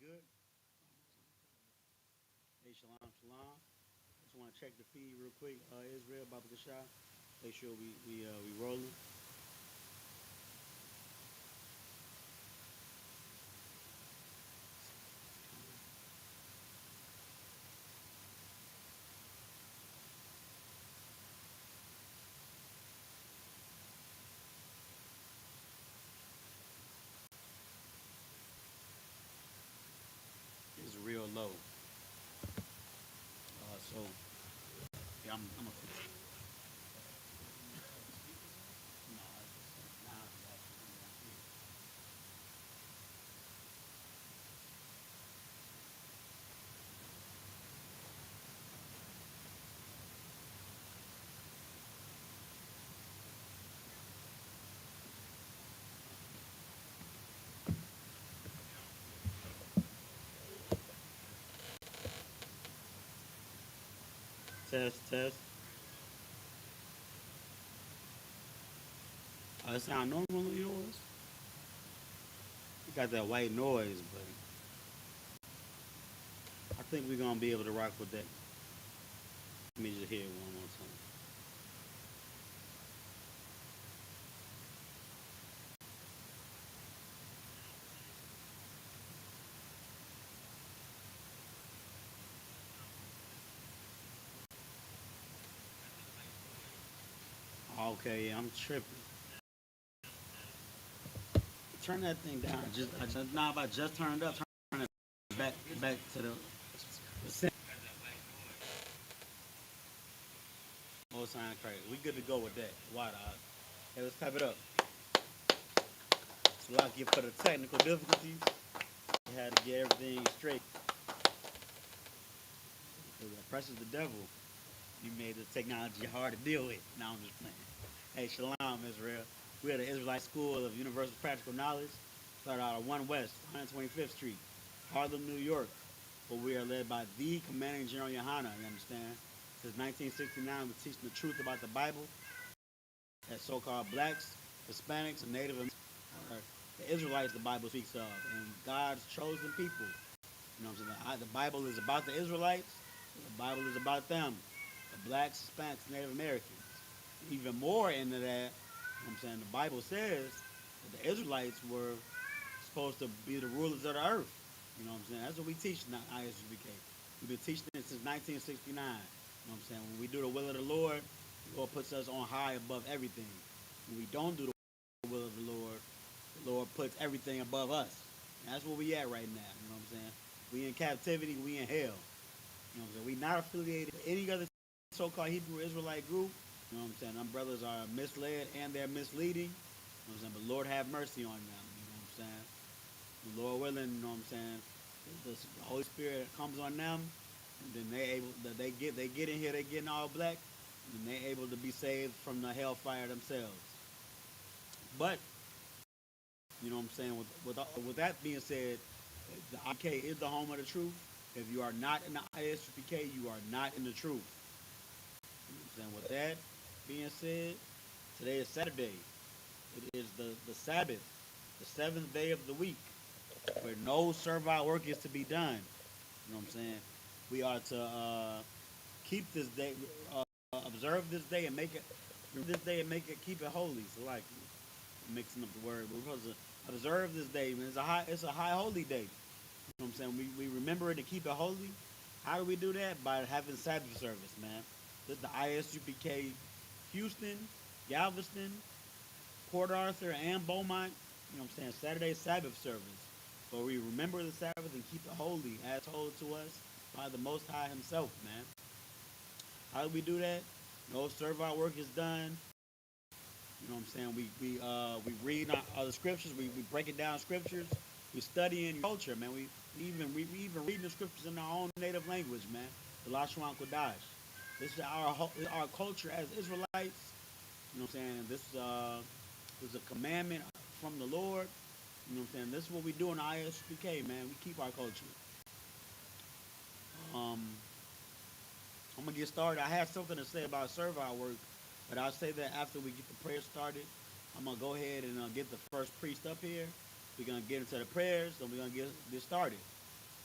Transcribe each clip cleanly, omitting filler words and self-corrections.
good? Hey, shalom, shalom. Just want to check the feed real quick. Israel, Baba Kasha. Make sure we rolling. It's real low. So yeah, I'm a. No, test, test. It sound normal on yours. You got that white noise, but I think we're gonna be able to rock with that. Let me just hear it one more time. Okay, yeah, I'm tripping. Turn that thing down. If I just turned it up, turn it back to the oh, sound crazy. We good to go with that. Why dog? Hey, let's type it up. So like you for the technical difficulties, you had to get everything straight. Because that presses the devil. You made the technology hard to deal with. Now I'm just playing. Hey, Shalom, Israel. We're at the Israelite School of Universal Practical Knowledge. Started out of 1 West, 125th Street, Harlem, New York. But we are led by the Commanding General YAHANNA, you understand? Since 1969, we're teaching the truth about the Bible that so-called blacks, Hispanics, and Native Americans are the Israelites the Bible speaks of, and God's chosen people. You know what I'm saying? The Bible is about the Israelites. The Bible is about them, the blacks, Hispanics, Native Americans. Even more into that, you know what I'm saying, the Bible says that the Israelites were supposed to be the rulers of the earth. You know what I'm saying? That's what we teach in I.S.U.P.K. We've been teaching it since 1969. You know what I'm saying? When we do the will of the Lord puts us on high above everything. When we don't do the will of the Lord puts everything above us. And that's where we at right now. You know what I'm saying? We in captivity, we in hell. You know what I'm saying? We not affiliated with any other so-called Hebrew Israelite group. You know what I'm saying? Them brothers are misled and they're misleading. You know what I'm saying? But Lord have mercy on them. You know what I'm saying? The Lord willing, you know what I'm saying? The Holy Spirit comes on them, and then they get in here, they getting all black, and they able to be saved from the hellfire themselves. But you know what I'm saying? With that being said, the I.K is the home of the truth. If you are not in the I.S.U.P.K, you are not in the truth. You know what I'm saying? With that being said, today is Saturday. It is the Sabbath, the seventh day of the week, where no servile work is to be done. You know what I'm saying? We are to keep this day, observe this day, and make it keep it holy. So like mixing up the word, but we're supposed to observe this day. Man, it's a high holy day. You know what I'm saying? We remember it to keep it holy. How do we do that? By having Sabbath service, man. This is the I.S.U.P.K. Houston, Galveston, Port Arthur, and Beaumont. You know what I'm saying? Saturday Sabbath service. But we remember the Sabbath and keep it holy as told to us by the Most High Himself, man. How do we do that? No servile work is done. You know what I'm saying? We read the scriptures. We breaking down scriptures. We studying culture, man. We even reading the scriptures in our own native language, man. The Lashuan Kodash. This is our culture as Israelites. You know what I'm saying? This is a commandment from the Lord. You know what I'm saying? This is what we do in I.S.U.P.K, man. We keep our culture. I'm gonna get started. I have something to say about servile work, but I'll say that after we get the prayer started. I'm gonna go ahead and get the first priest up here. We're gonna get into the prayers, and we're gonna get started.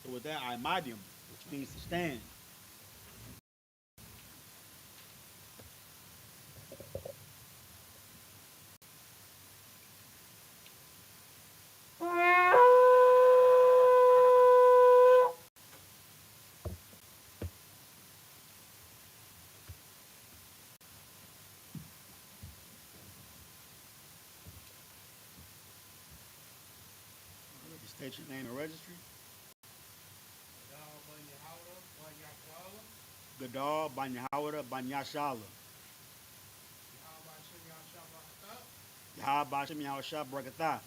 So with that, Imadium, which means to stand. State your name and registry. Gadal Banyahawada Banyashala. Yahab Bashim Yahushua Brakatha.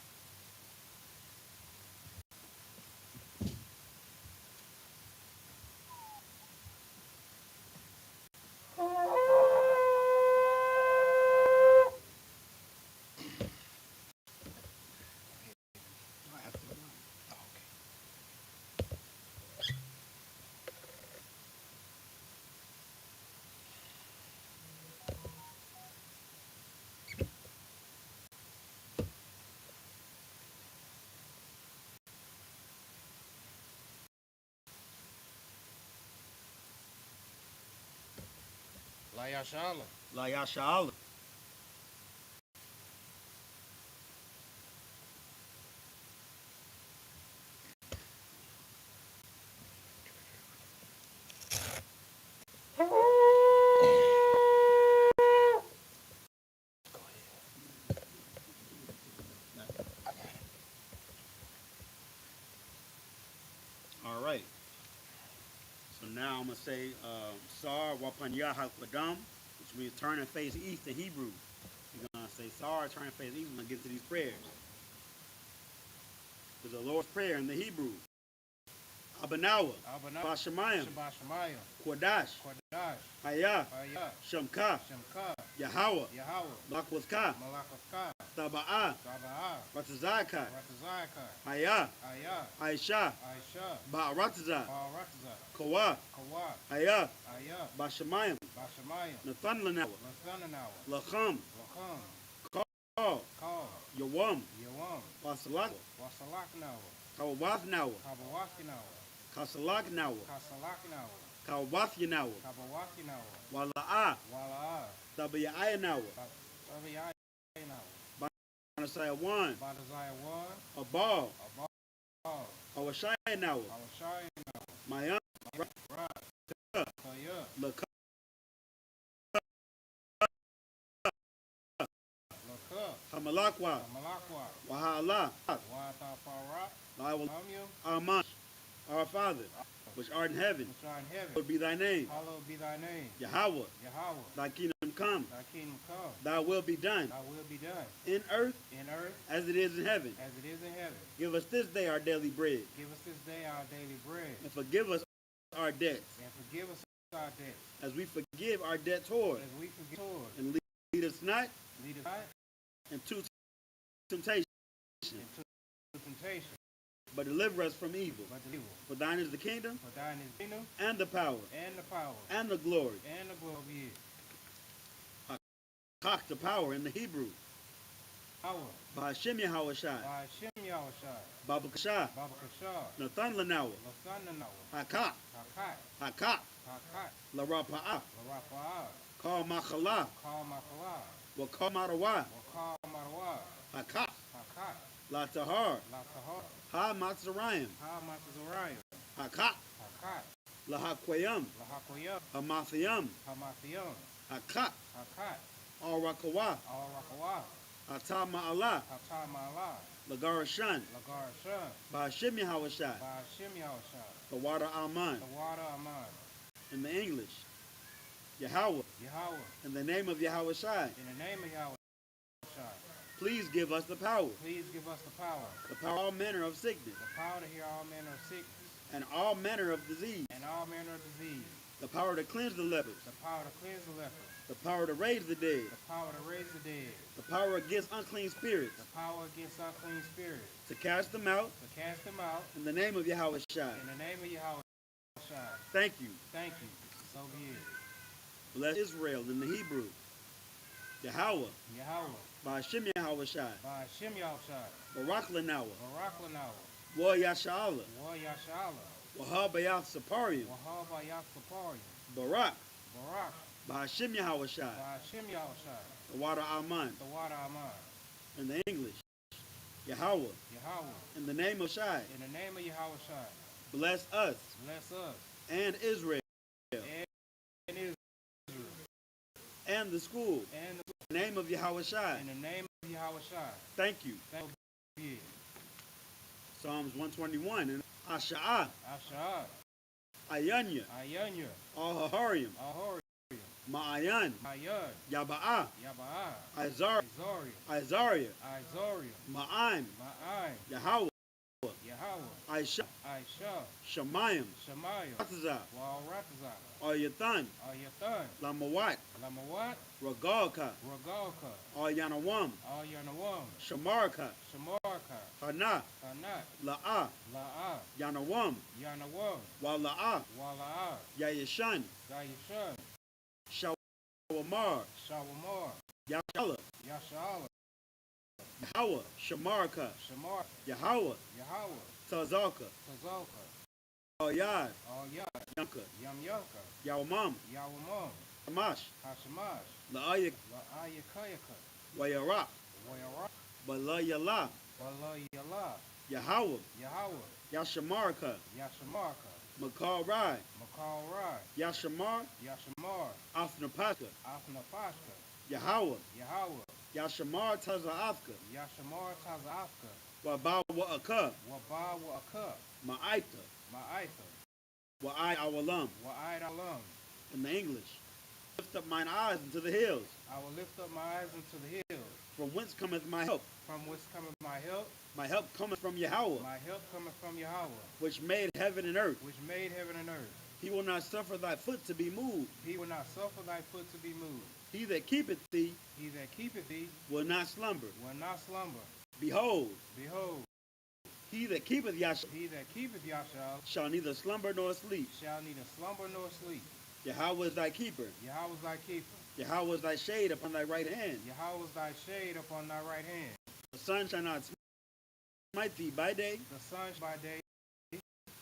YAHANNA. La Yashala. All right. So now I'm going to say Sar Wapanya Hakwadam, which means turn and face east in Hebrew. You're going to say Sar, turn and face east when I get to these prayers. There's a Lord's Prayer in the Hebrew. Abanawa, Bashamayim, Kodash, I.S.U.P.K, Yahweh, Malakwazka, Taba'a, Ratazaka, I.S.U.P.K, Ba'arataza, Kawa, I.S.U.P.K, Bashamayim, Nathanlanawa, Lacham, Kal, Yawam, Wasalak, Kawawathnawa, Kasalaknawa, Kawawathinawa, Wala'a, Tabayayanawa, Banasaya 1, Abal, Awashayanawa, Mayam, Laka, Hamalakwa, Wahala, Aman, our Father, which art in heaven, hallowed be thy name. Yahweh, thy kingdom come, thy will be done, in earth as it is in heaven. Give us this day our daily bread, and forgive us our debts, as we forgive our debtors, and lead us not into temptation, but deliver us from evil. For thine is the kingdom, and the power, and the glory. Cock the power in the Hebrew. Ba'ashem Yahushua, Babakashah, Nathan Lanawa, Hakak, La Rapa'ah, Kal Makhalah, Wakal Marawa, Hakak, La Tahar, Ha Matzarayim, Hakak, La Hakwayam, Hamathayam, Hakak, Al Rakawa, Atama Allah, Lagarashan, Ba'ashem Yahushua, the water Aman, in the English, Yahweh, in the name of Yahushua, please give us the power, the power of all manner of sickness, and all manner of disease, the power to cleanse the lepers, the power to raise the dead, the power against unclean spirits, to cast them out, in the name of Yahushua. Thank you. So be it. Bless Israel in the Hebrew. Yahweh. Ba'ashem Yahushua. Barak Lanawa. Wa Yashala. Wahabayaf Saparium, Wahaba Yaksaparium, Barak, Barak, Bahashim Yahawashi, Ba'ashim Yahushai, the water Aman. the water Aman, In the English, Yahweh, Yahweh, in the name of Shai, in the name of Yahushai, bless us bless us, and Israel and Israel, and the school. and In the name of Yahawashi, in the name of Yahushai. thank you. Thank you. Psalms 121. And Asha'ah, Asha'ah, Ayanya, Ayanya, Al-Haharium, Ahori, Ma'ayan, Ayad, Yaba'ah, Yaba'ah, Izar, Izorium, Izariah, Izorium, Ma'aim, Ma'aim, Yahweh, Yahweh, Aisha, Aisha, Shemayim, Shemayim, Ratazah, Wa'aratazah, Ayathan, Ayathan, Lamawat, Lamawat, Ragalka, Ragalka, Ayanawam, Ayanawam, Shamarka, Shamarka, Hana, Hanat, La'ah, La'ah, Yanawam, Yanawam, Wala'ah, Wala'ah, Yayashan, Yayishan, Shawamar, Shawamar, Yashala, Yashala, Yahweh, Shamarka, Shamar, Yahweh, Yahweh, Tazalka, Tazalka, Ayad, Ayad, Yanka, Yamyanka, Yawamam, Yawamam, Hamash, Hashamash, La'ayak, La'ayakayaka, Wayarak, Wayara, Balayala, Balayala, Yahweh, Yahweh, Yashamarka, Yashamarka, Makal Rai, Makal Rai, Yashamar, Yashamar, Afnapaka, Afnapashka, Yahweh, Yahweh, Yashamar Taza'afka, Yashamar Tazafka, Wabawa'aka, Waba Wa'aka, Ma'aita, Ma'aitha, Wa'ai Awalam. Wa'aid Alam. In the English, lift up mine eyes into the hills, I will lift up my eyes unto the hills, from whence cometh my help? from whence cometh my help. My help cometh from Yahweh, My help cometh from Yahweh, which made heaven and earth. which made heaven and earth. He will not suffer thy foot to be moved. He will not suffer thy foot to be moved. He that keepeth thee He that keepeth thee will not slumber. will not slumber. Behold, Behold, he that keepeth Yahshua he that keepeth Yahshua shall neither slumber nor sleep. shall neither slumber nor sleep. Yahweh is thy keeper. Yahweh is thy keeper. Yahweh is thy shade upon thy right hand. Yahweh is thy shade upon thy right hand. The sun shall not smite thee by day, The sun by day,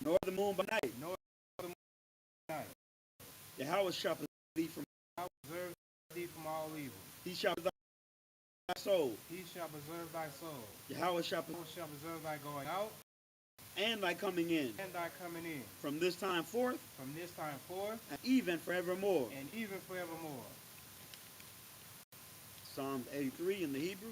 nor the moon by night. nor the moon by night. Yahweh shall preserve thee from I will preserve thee from all evil. he shall preserve thy soul. He shall preserve thy soul. Yahweh shall Yahweh shall preserve thy going out and thy coming in and thy coming in, from this time forth from this time forth and even forevermore. and even forevermore. Psalms 83 in the Hebrew.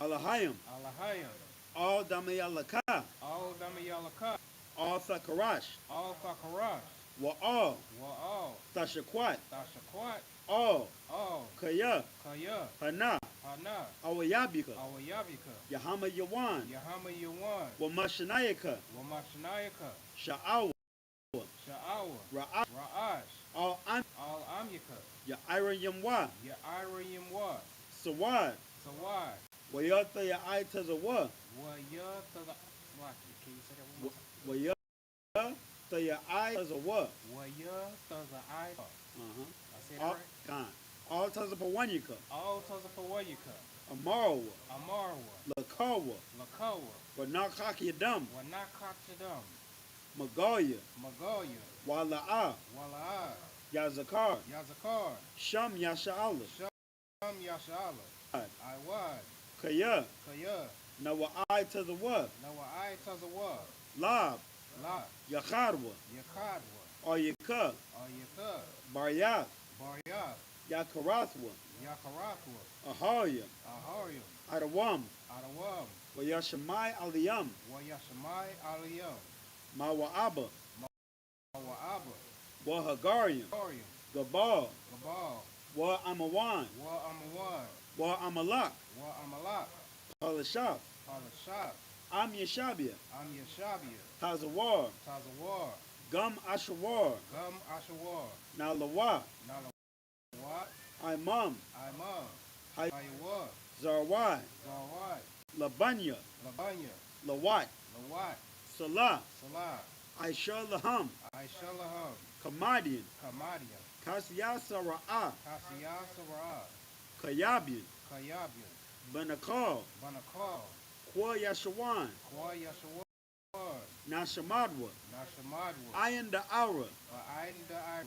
Alahayim, Alahayim, all Damayalaka, all Damayalaka, all Thakarash, all Fakarash, Wa'al, Wa'al, Tashakwat, Tashakwat, all all Kaya, Kaya, Hana, Hana, Awayabika, Awayabika, Yahama Yawan, Yahama Yawan, Wamashanayaka, Wamashanayaka, Sha'awa, Sha'awa, Ra'ash, Ra'ash, all all Amyaka, Ya'ira Yamwa, Ya'ira Yimwa, Sawad, Sawad, Wayata Ya'ai Tazawa, Wayata, can you say that one more time? Wayata Ya'ai Tazawa. Wayata I. I said it All right? kind. All Tazapawanyika, All Tazapawayaka, Amarawa, Amarwa, Lakawa, Lakawa, Wanakakiyadam, Wanakachadam, Magaya, Magoya, Wala'a, Wala'a, Yazakar, Yazakar, Sham Yasha'ala, Sham Yashala, Iwad, Kaya, Kaya, Nawa'ai Tazawa, Nawa I Tazawa, Lab, La, Yakharwa, Yakadwa, Oyaka, Ayaka, Baryath, Barya, Yakarathwa, Yakarakwa, Ahaya, Aharium, Adawam, Adawam, Wayashamai Aliyam, Wayashamai Aliyam, Mawa'aba, Mawa'aba, Wahagariam, Harium, Gabal, Gabal, Wa Amawan, Wa Amawan, Wa Amalak, Wa Amalak, Palashaf, Palashab, Am Yashabia, Am Yashabia, Tazawar, Tazawar, Gum Ashawar, Gum Ashawar, Nalawa, Nalawat, Imam, Imam, Hay- Haywa, Zarwai, Zawat, Labanya, Labanya, Lawat, Lawat, Salah, Salah, Aisha Laham, Aishalaham, Kamadian, Kamadia, Kasiyasa Ra'ah, Kasiyasa Ra'a, Kayabian, Kayabian, Banakal, Banakal, Kwa Yashawan, Kwa Yashawar, Nashamadwa, Nashamadwa, Ayan da Aura, Aiden da Ira,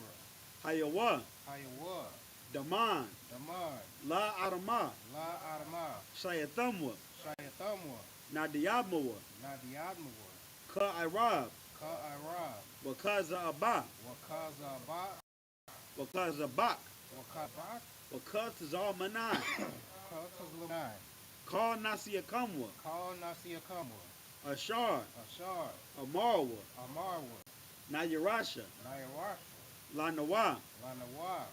Hayawa, Hayawa, Daman, Damar, La Arama, La Arma, Shayathamwa, Shayathamwa, Nadiabmawa, Nadiadmawa, Ka Irab, Ka Ira, Wakaza Abba, Wakaza Ba, Wakaza Bak, Wakabak, Wakazal Manai, Katazlunai, Ka Nasiakamwa, Ka Nasiakamwa, Ashar, Ashar, Amarwa, Amarwa, Nayarasha, Nayawasha, Lanawa, Lanawa,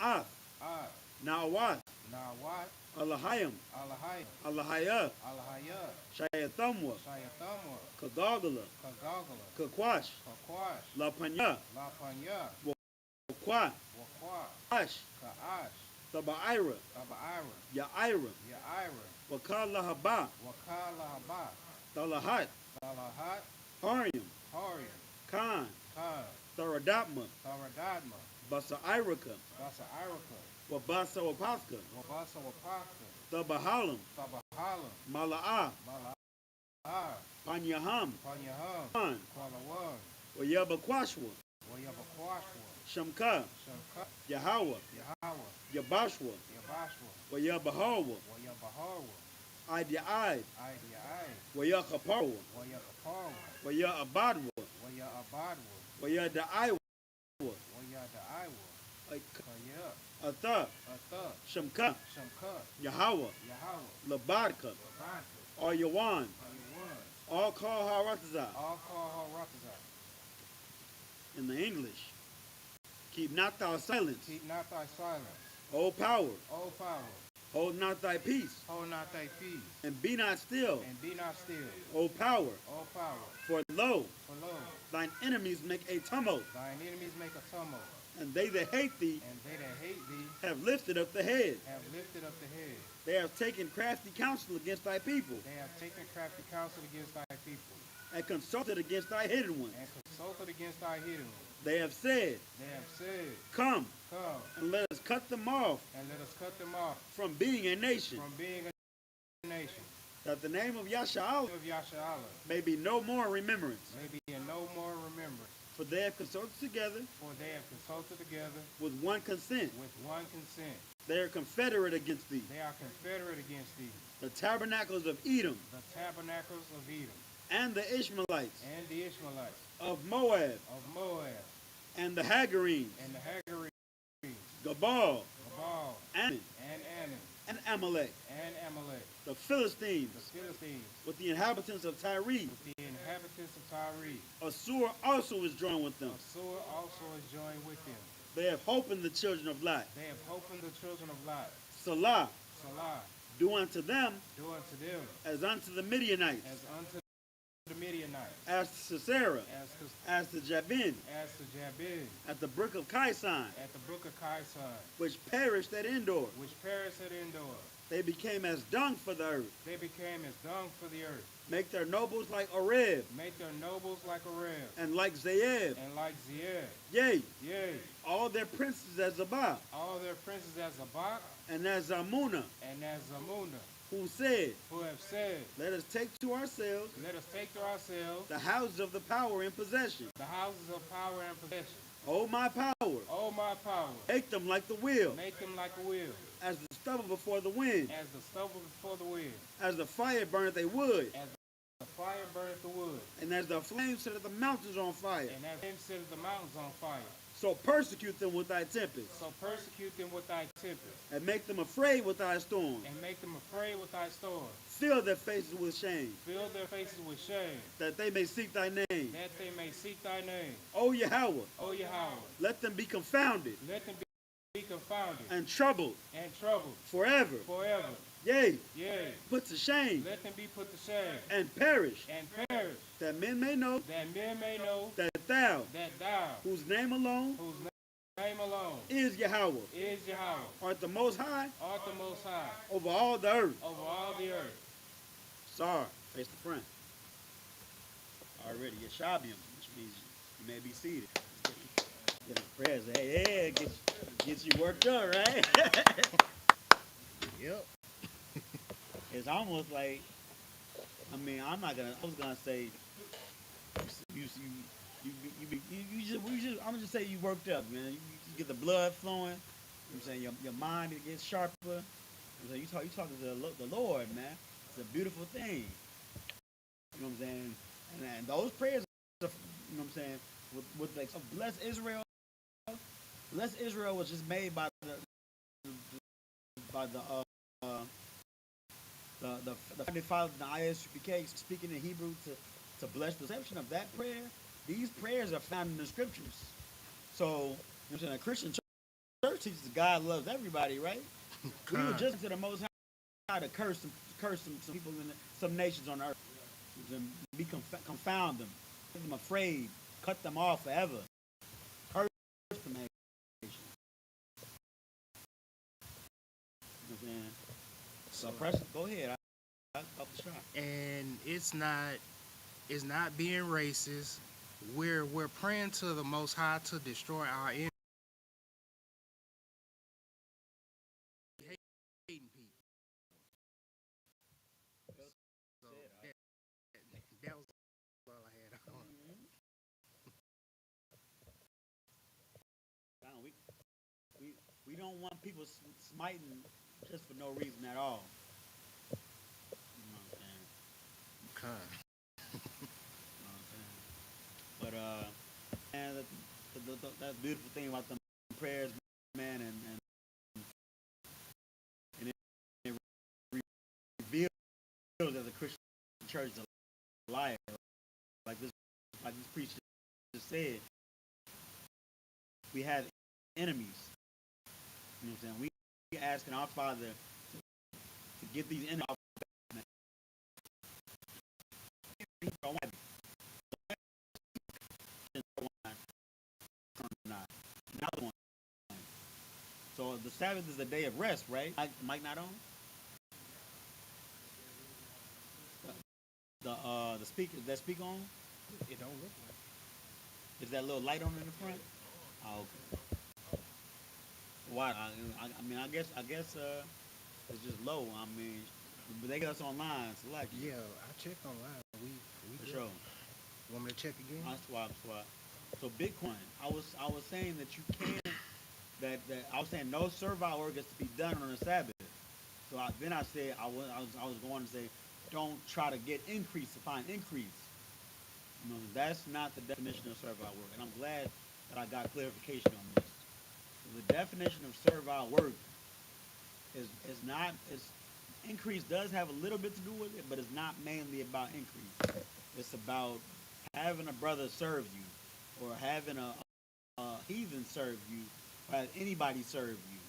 Ath, Ad, Nawat, Nawat, Alahayam, Alahaya, Alahaya, Alahaya, Shayathamwa, Shayathamwa, Kagagala, Kagagala, Kakwash, Kakwash, La Panya, La Panya, Wakwa, Wakwa, Ash, Kaash, Tabaira, Tabaira, Yaira, Yaira, Wakala Haba, Wakala Haba, Talahat, Salahat, Hariam, Horium, Khan, Khan, Tharadapma, Taradadma, Basa Irika, Basa Irika, Wabasa Wapaska, Wabasa Wapaka, Tabahalam, Tabahalam, Mala'a, Malaa, Panyaham, Panyaham, Khan, Kwalawan, Wayabakwashwa, Wayabakwashwa, Shamka, Shamka, Yahawa, Yahawa, Yabashwa, Yabashwa, Wayabahawa, Wayabaharwa, Idi'ai, Idiai, Wayakaparwa, Wayapaparwa, Wayabadwa, Wayabadwa, Wayadaiwa, Wayadaiwa, Kaya, Atha, Atha, Shamka, Shamka, Yahawa, Yahawa, Labadka, Labaka, Aryawan, Ayawan, all call Haratazah. all call her Ratazah. In the English, keep not thy silence, Keep not thy silence, O power, O power, hold not thy peace, hold not thy peace, and be not still, and be not still, O power, O power, for lo, for lo, thine enemies make a tumult, thine enemies make a tumult, and they that hate thee and they that hate thee have lifted up the head. have lifted up the head. They have taken crafty counsel against thy people, They have taken crafty counsel against thy people, and consulted against thy hidden ones. and consulted against thy hidden ones. They have said, They have said, come, come, and let us cut them off and let us cut them off from being a nation, from being a nation, that the name of Yahshua of Yashala may be no more in remembrance. may be in no more remembrance. For they have consulted together For they have consulted together with one consent. with one consent. They are confederate against thee. They are confederate against thee, The tabernacles of Edom, the tabernacles of Edom, and the Ishmaelites, and the Ishmaelites, of Moab, of Moab, and the Hagarenes, and the Hagarenes, Gabal, Gabal, Ammon, and Ammon, and Amalek, and Amalek, the Philistines, the Philistines, with the inhabitants of Tyre. with the inhabitants of Tyre. Assur also is joined with them. Assur also is joined with them. They have hope in the children of Lot. They have hope in the children of Lot. Salah, Salah, do unto them do unto them as unto the Midianites, as unto the Midianites, as to Sisera, as to Jabin, as to Jabin, at the brook of Kaisan, at the brook of Kaisan, which perished at Endor. which perished at Endor. They became as dung for the earth. They became as dung for the earth. Make their nobles like Oreb, Make their nobles like Oreb, and like Zeeb. and like Zier. Yea, Yea, all their princes as Zabah, all their princes as Zabak and as Zamunah, and as Zamuna, who said, who have said, let us take to ourselves let us take to ourselves the houses of the power in possession. the houses of power and possession. O my power, O my power, make them like the wheel, make them like a wheel, as the stubble before the wind, as the stubble before the wind, as the fire burneth a wood, as the fire burneth the wood, and as the flame setteth the mountains on fire. and as him setteth the mountains on fire. So persecute them with thy tempest, So persecute them with thy tempest, and make them afraid with thy storm. and make them afraid with thy storm. Fill their faces with shame, Fill their faces with shame, that they may seek thy name. that they may seek thy name. O Yahweh, O Yahweh, let them be confounded let them be confounded and troubled and troubled forever. forever. Yea, Yea, put to shame let them be put to shame and perish, and perish, that men may know that men may know that thou, that thou, whose name alone whose name alone is Yahweh, is Yahweh, art the most high art the most high over all the earth. over all the earth. Sorry, face the front. Already Yeshabium, which means you may be seated. Get the prayers. Hey, yeah, gets you worked up, right? Yep. It's almost like, I mean, I was gonna say I'm gonna just say you worked up, man. You get the blood flowing. You know what I'm saying your mind gets sharper. You know what I'm saying you talking to the Lord, man. It's a beautiful thing. You know what I'm saying? And those prayers, you know what I'm saying, with like bless Israel. Bless Israel was just made by the founding fathers in the I.S.U.P.K. speaking in Hebrew to bless the reception of that prayer. These prayers are found in the scriptures. So, you know what I'm saying, a Christian church teaches God loves everybody, right? We were just to the Most High to curse some people in some nations on earth, confound them, make them afraid, cut them off forever, curse the nations. You know what I'm saying? So, Preston, go ahead. I'll try. And it's not being racist. We're praying to the Most High to destroy our enemies. Hating people. So that was all I had on. We don't want people smiting just for no reason at all. You know what I'm saying? Okay. You know what I'm saying? But man, that beautiful thing about them prayers, man, and it reveals that the Christian church is a liar. Like this preacher just said, we have enemies. You know what I'm saying? We asking our Father to get these enemies off. So the Sabbath is a day of rest, right? Mike not on? The speaker that speak on? It don't look like. Is that little light on in the front? Oh, okay. Why? I mean, I guess it's just low. I mean, but they got us online. Select. Yeah, I checked online. We for good. sure. Want me to check again? I swap. So Bitcoin. I was saying that you can't. That I was saying no servile work is to be done on the Sabbath. So then I said I was going to say don't try to get increase to find increase. You know, that's not the definition of servile work, and I'm glad that I got clarification on this. The definition of servile work is not is increase does have a little bit to do with it, but it's not mainly about increase. It's about having a brother serve you, or having a heathen serve you, or have anybody serve you.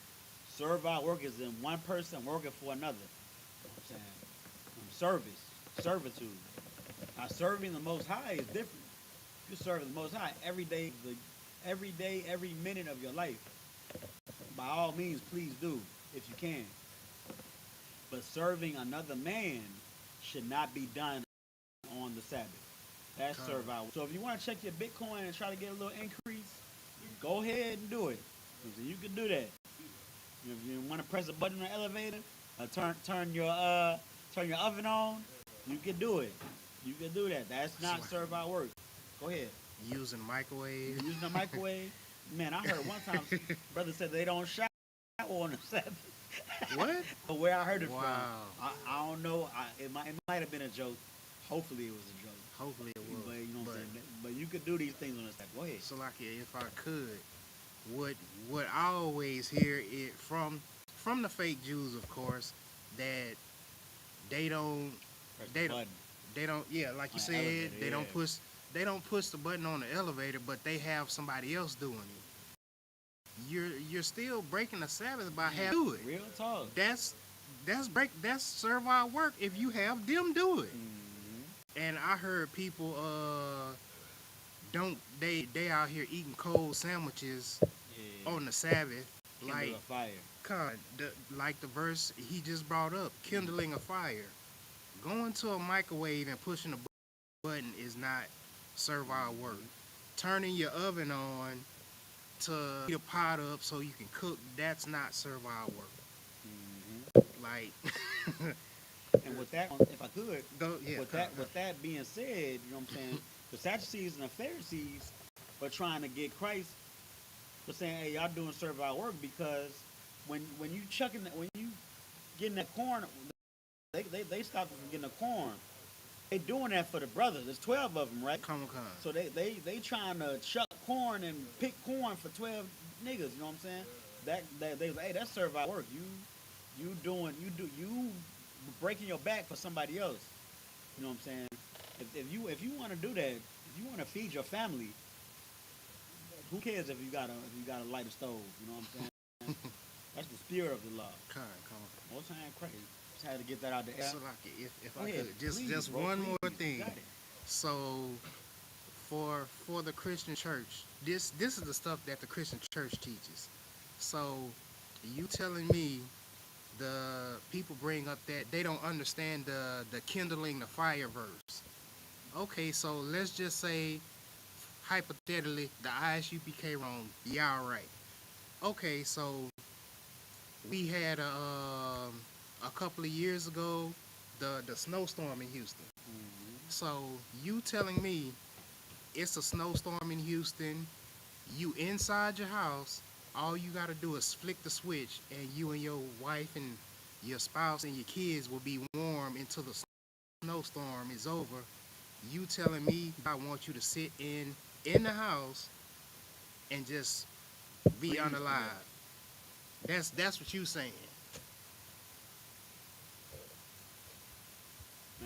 Servile work is in one person working for another. You know what I'm saying? Servitude. Now, serving the Most High is different. You serve the Most High every day, every minute of your life. By all means, please do if you can. But serving another man should not be done on the Sabbath. That's servile. So if you want to check your Bitcoin and try to get a little increase, go ahead and do it. You can do that. If you want to press a button on the elevator, turn your oven on, you can do it. You can do that. That's not servile work. Go ahead. Using microwave. Using a microwave. Man, I heard one time brother said they don't shower on the Sabbath. What? But where I heard it wow. from, I don't know. It might have been a joke. Hopefully it was a joke. Hopefully it was. But you know what I'm saying. But you could do these things on the Sabbath. Go ahead. So like if I could, what I always hear it from the fake Jews, of course, that they don't yeah, like you said, they don't push the button on the elevator, but they have somebody else doing it. You're still breaking the Sabbath by having to do it. Real talk. That's servile work if you have them do it. Mm-hmm. And I heard people they out here eating cold sandwiches on the Sabbath, kindle a fire. Like the verse he just brought up, kindling a fire. Going to a microwave and pushing a button is not servile work. Turning your oven on to heat a pot up so you can cook, that's not servile work. Mm-hmm. Like, and with that, if I could, go, yeah, with that being said, you know what I'm saying, The Sadducees and the Pharisees were trying to get Christ for saying, "Hey, y'all doing servile work because when you chucking when you getting that corn, they stopped from getting the corn. They doing that for the brothers. There's 12 of them, right? Come. So they trying to chuck corn and pick corn for 12 niggas. You know what I'm saying? That they was, hey, that's servile work. You breaking your back for somebody else. You know what I'm saying? If you want to do that, if you want to feed your family, who cares if you got a light a stove? You know what I'm saying? That's the spirit of the law. Come. Most time crazy. Just had to get that out there. So like, if Go I ahead, could, just please, just bro, one please. more You thing. got it. So for the Christian church, this is the stuff that the Christian church teaches. So you telling me the people bring up that they don't understand the kindling the fire verse. Okay, so let's just say hypothetically the I.S.U.P.K wrong, y'all right. Okay, so we had a couple of years ago the snowstorm in Houston. So you telling me it's a snowstorm in Houston, you inside your house, all you gotta do is flick the switch and you and your wife and your spouse and your kids will be warm until the snowstorm is over. You telling me I want you to sit in the house and just be Please, unalive. That's what you saying.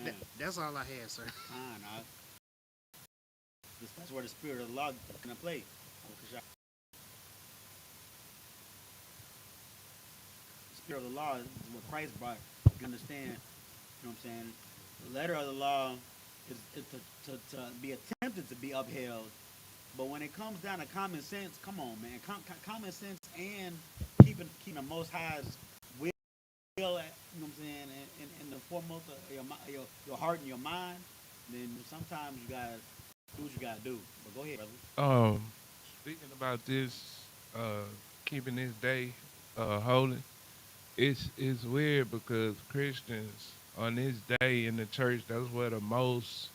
Man, That's all I had, sir. fine. That's where the spirit of the law gonna play. The spirit of the law is what Christ brought. You understand? You know what I'm saying? The letter of the law is to be attempted to be upheld. But when it comes down to common sense, come on, man. Common sense and keeping the Most High's will, you know what I'm saying, in the foremost of your heart and your mind, then sometimes you gotta do what you gotta do. But go ahead, brother. Speaking about this, keeping this day holy, it's weird because Christians on this day in the church, that's where the most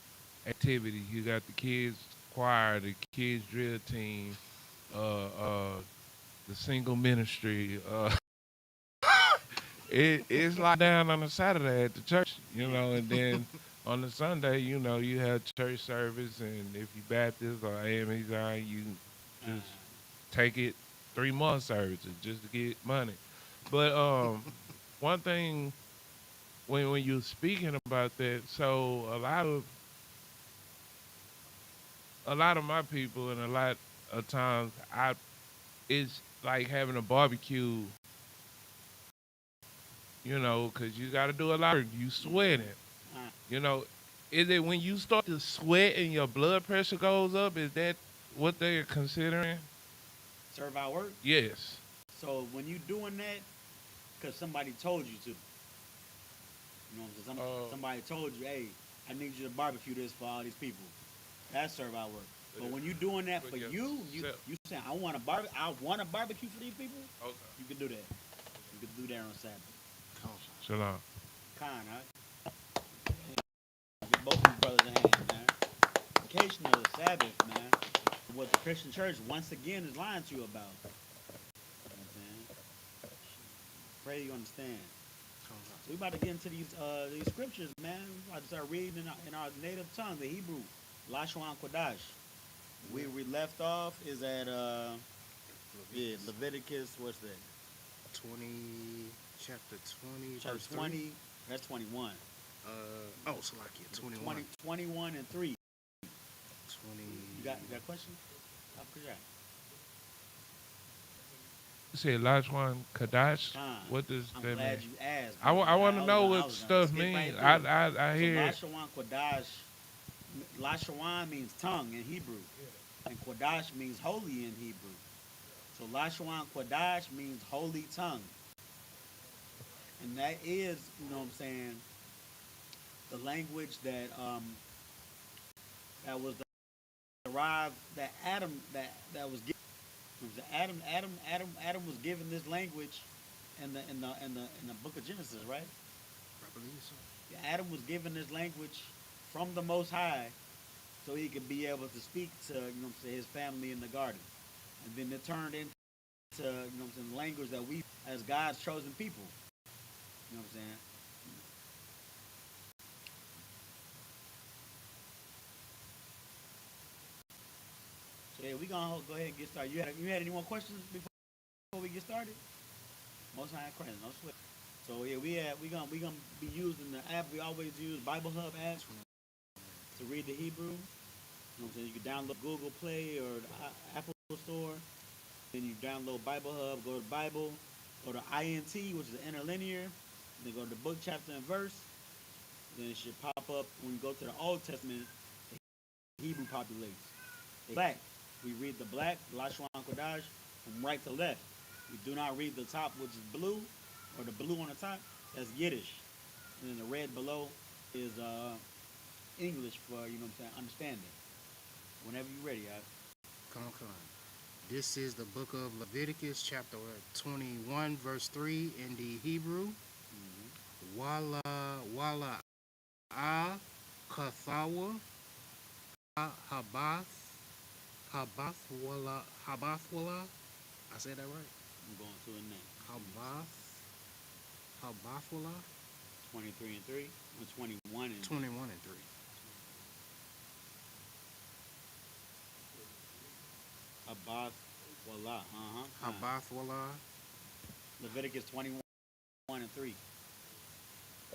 activity. You got the kids choir, the kids drill team, the single ministry. It's like down on a Saturday at the church, and then on the Sunday, you have church service, and if you Baptist or AME Zion, you just take it 3 month services just to get money. But one thing when you're speaking about that, so a lot of my people and a lot of times it's like having a barbecue, because you got to do a lot of work. You sweating, you know. Is it when you start to sweat and your blood pressure goes up? Is that what they're considering? Servile work. Yes. So when you doing that, because somebody told you to, somebody told you, hey, I need you to barbecue this for all these people. That's servile work. But when you doing that for you saying I want to barbecue for these people. Okay. You can do that. You can do that on Sabbath. Shalom. Huh? Get both of you brothers in hand, man. Vacation of the Sabbath, man. What the Christian church once again is lying to you about. You know what I'm saying? Pray you understand. So we about to get into these scriptures, man. We about to start reading in our native tongue, the Hebrew, Lashon Kodash. We left off is at Leviticus. What's that? 20, chapter 20, Chapter verse 20. 3. That's 21. So like 21. 21 and 3. 20. You got a question? You said Lashwan Kadash? What does I'm that glad mean? you asked. I want to know what stuff means. I hear. So Lashawan Kodash, Lashawan means tongue in Hebrew, and Kodash means holy in Hebrew. So Lashawan Kodash means holy tongue, and that is, you know what I'm saying, the language that that was derived that Adam that was given. Adam was given this language in the book of Genesis, right? I believe so. Adam was given this language from the Most High, so he could be able to speak to, you know what I'm saying, his family in the garden. And then it turned into, you know what I'm saying, language that we as God's chosen people. You know what I'm saying? So yeah, we gonna go ahead and get started. You had any more questions before we get started? Most high Christ, no sweat. So yeah, we gonna be using the app we always use, Bible Hub app, to read the Hebrew. You know what I'm saying? You can download Google Play or the Apple Store. Then you download Bible Hub, go to Bible, go to INT, which is interlinear. Then go to the book, chapter, and verse. Then it should pop up when you go to the Old Testament. The Hebrew populates. Black. We read the black, Lashwan Kodash, from right to left. We do not read the top, which is blue, or the blue on the top. That's Yiddish. And then the red below is English for, you know what I'm saying, understanding. Whenever you're ready, Come on. This is the book of Leviticus, chapter 21, verse 3 in the Hebrew. Wala Kathawa Habath wala. I said that right? I'm going to a name. Habath wala. 23 and 3, or 21 and 21 and 3. Abath Wallah. Habath wala. Leviticus 21 and 3. You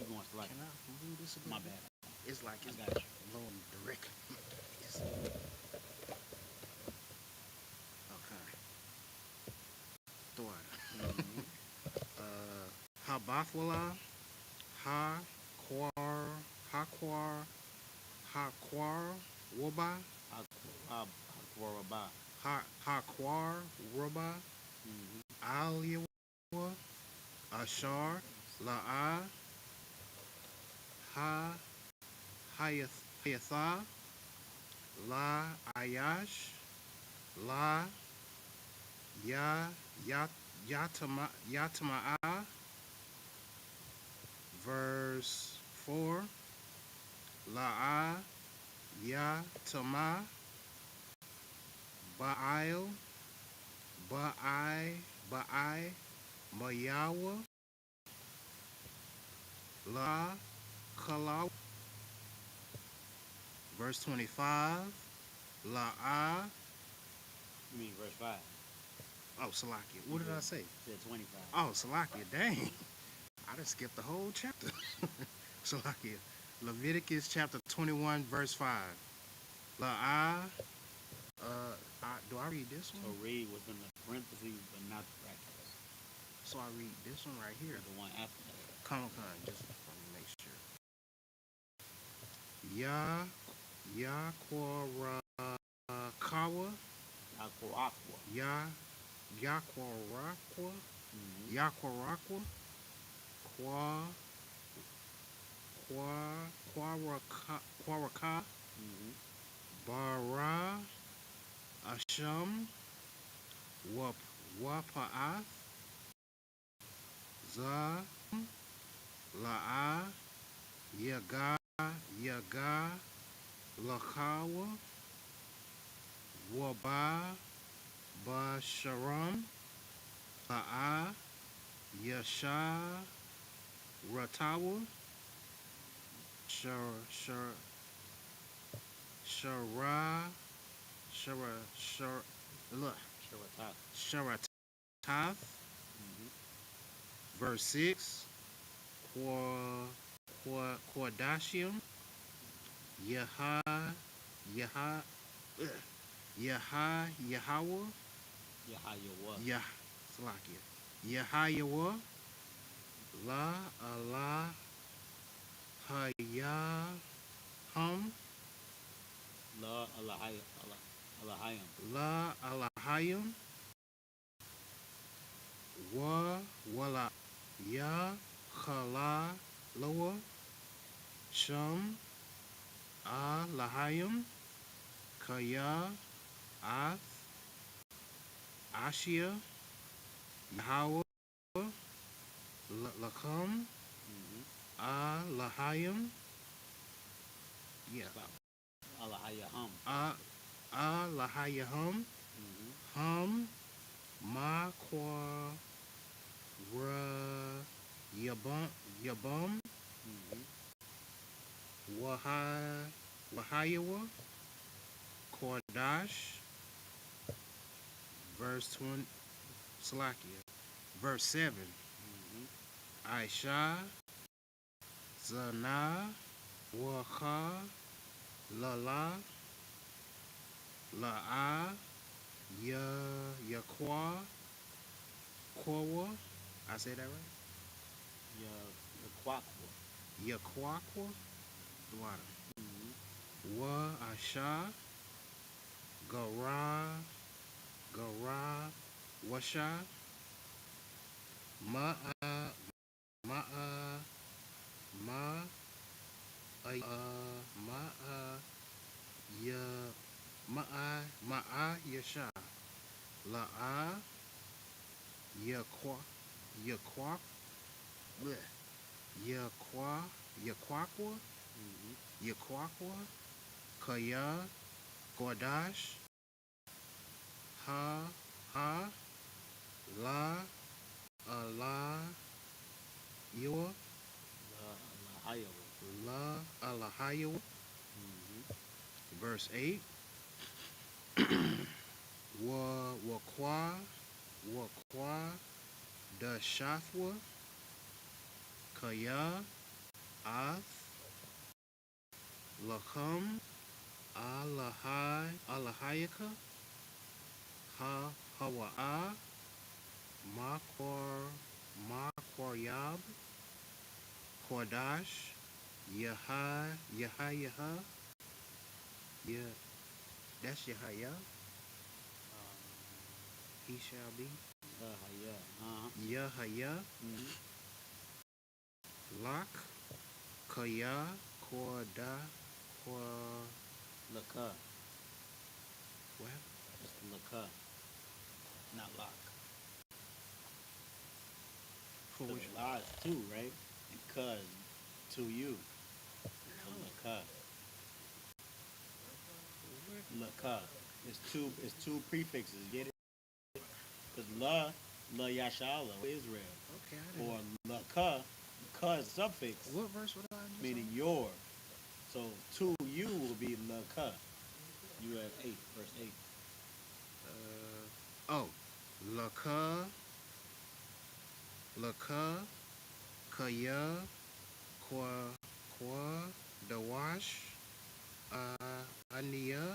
going to like Can I move this a bit? My bad. It's like it's I got you. low direct. Okay. Throw it. Habath wala. Haquar Waba. Hakwarabah. Haquar Waba. Al Yawa. Ashar. La'a. Hayatha. La Ayash. La Yatama'a. Verse 4. La'a Yatama. Ba'il. Mayawa. La Kalaw. Verse 25. La'a. You mean verse 5? Oh, Salakia. What did I say? It said 25. Oh, Salakia. Dang. I just skipped the whole chapter. Salakia. Leviticus chapter 21, verse 5. La'a. Do I read this one? So read what's in the parentheses, but not the brackets. So I read this one right here. The one after that. Come, just let me make sure. Yaquarakawa. Yaquarakwa. Yaquarakwa. Quaraka. Bara. Asham. Wapa'ath. Za. La'a. Yaga. Lakawa. Waba. Basharam. La'a. Yasha. Ratawa. Sharatath. Verse 6. Quadashium. Yahweh. Yahweh. La Allah. Hayahum. La Alahayim. La Alahayim. Wala. Ya Khala Loa. Shum. Lahayim. Kaya. Ath. Ashia. Yahweh. Lakam. Lahayim. Yeah. Alahayahum. Lahayahum. Hum. Ma Kwa Ra Yabum. Wahayawa. Kordash. Verse 20. Slakia. Verse 7. Aisha. Zana. Waha. Lala. La'a. Yakwa. Kwawa. I say that right? Yaquaqua. Yaquaqua. Wa Asha. Gara. Washa. Ma'a. Ma'a. Ma. Ma'a. Ya. Ma'a Yasha. La'a. Yakwa. Bleh. Yaquaqua. Kaya. Gordash. Ha. La. Allah. Yawa. Lahayawa. La. Alahayawa. Verse 8. Wakwa. Da Shafwa. Kaya. Ath. Lakam. Alahayaka. Hawa'a. Makoryab. Kordash. Yahayaha. Yeah, that's Yahaya. He shall be. Yahaya. Lak. Kaya. Korda. Laka. What? It's Laka. Not lock. For which one? La is two, right? And ka is to you. So Laka. Laka. It's two prefixes. Get it? Because la yashala, Israel. Okay, I didn't. Or laka, ka is suffix, What verse was I just meaning on? your. So to you will be laka. You have 8, verse 8. Laka, Kaya, Kwa, Dawash, Aniya,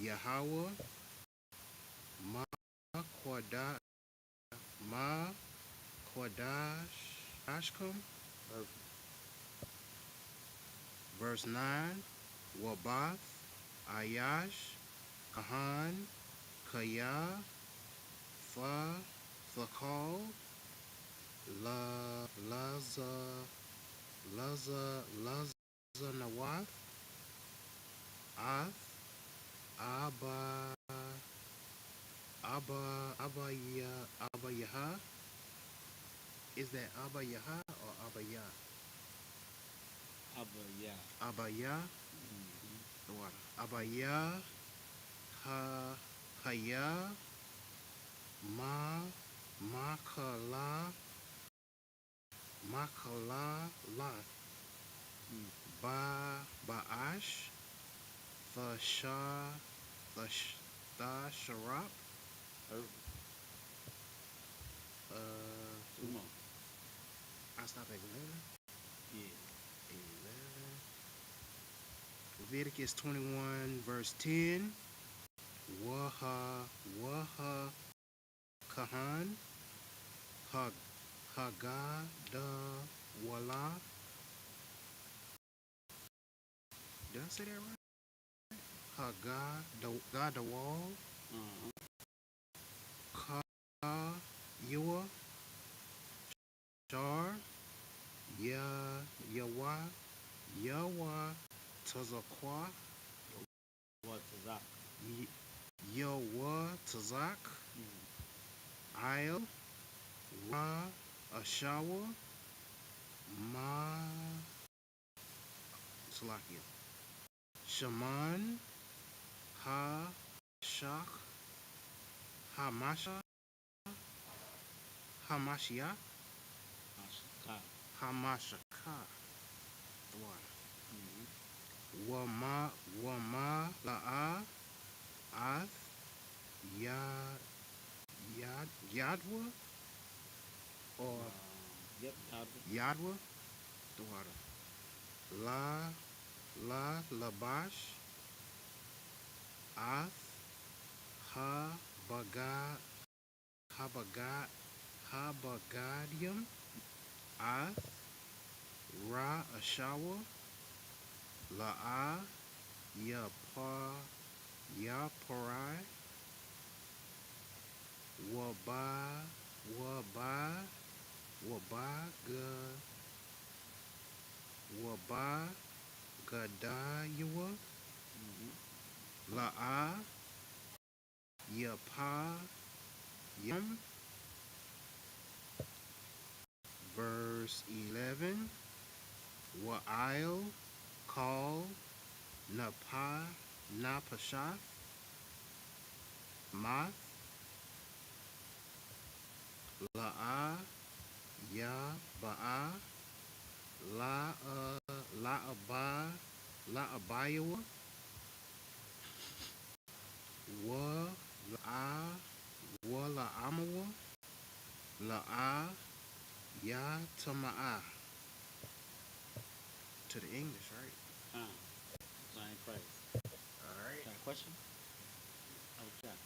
Yahweh, Ma, Kwada, Ma, Kwadash, Ashkum. Verse 9. Wabath, Ayash, Kahan, Kaya, Thakal, Laza Nawath, Ath, Abba Yaha. Is that Abba Yaha or Abba Yah? Abba Yah. Abba Yah, Haya, Makala, La, Ba'ash, Sharap. Two more. I stop at 11. Yeah. 11. Leviticus 21, verse 10. Waha, Kahan, Hagada, Wala. Did I say that right? Hagada, Wall. Ka, Yawa, Shar, Yawa, Tazakwa, What is that? Yawa, Tazak, Il, Ra, Ashawa, Ma, Salakia. Shaman, Ha, Shak, Hamasha, Hamashia, Hamashaka, Wama, La'a, Ath, Yadwa, or Yep. Yadwa, Dwada, Labash, Ath, Habagadium, Ath, Ashawa, La'a, Yaparai, Wabagadayawa, La'a, Yam, verse 11, Wa'il, call, Napashath, Math, La'a, Ba'a, La'abayawa, La'amawa, La'a, Tama'a. To the English, right? Sign Christ. All right. Got a question? Oh, check.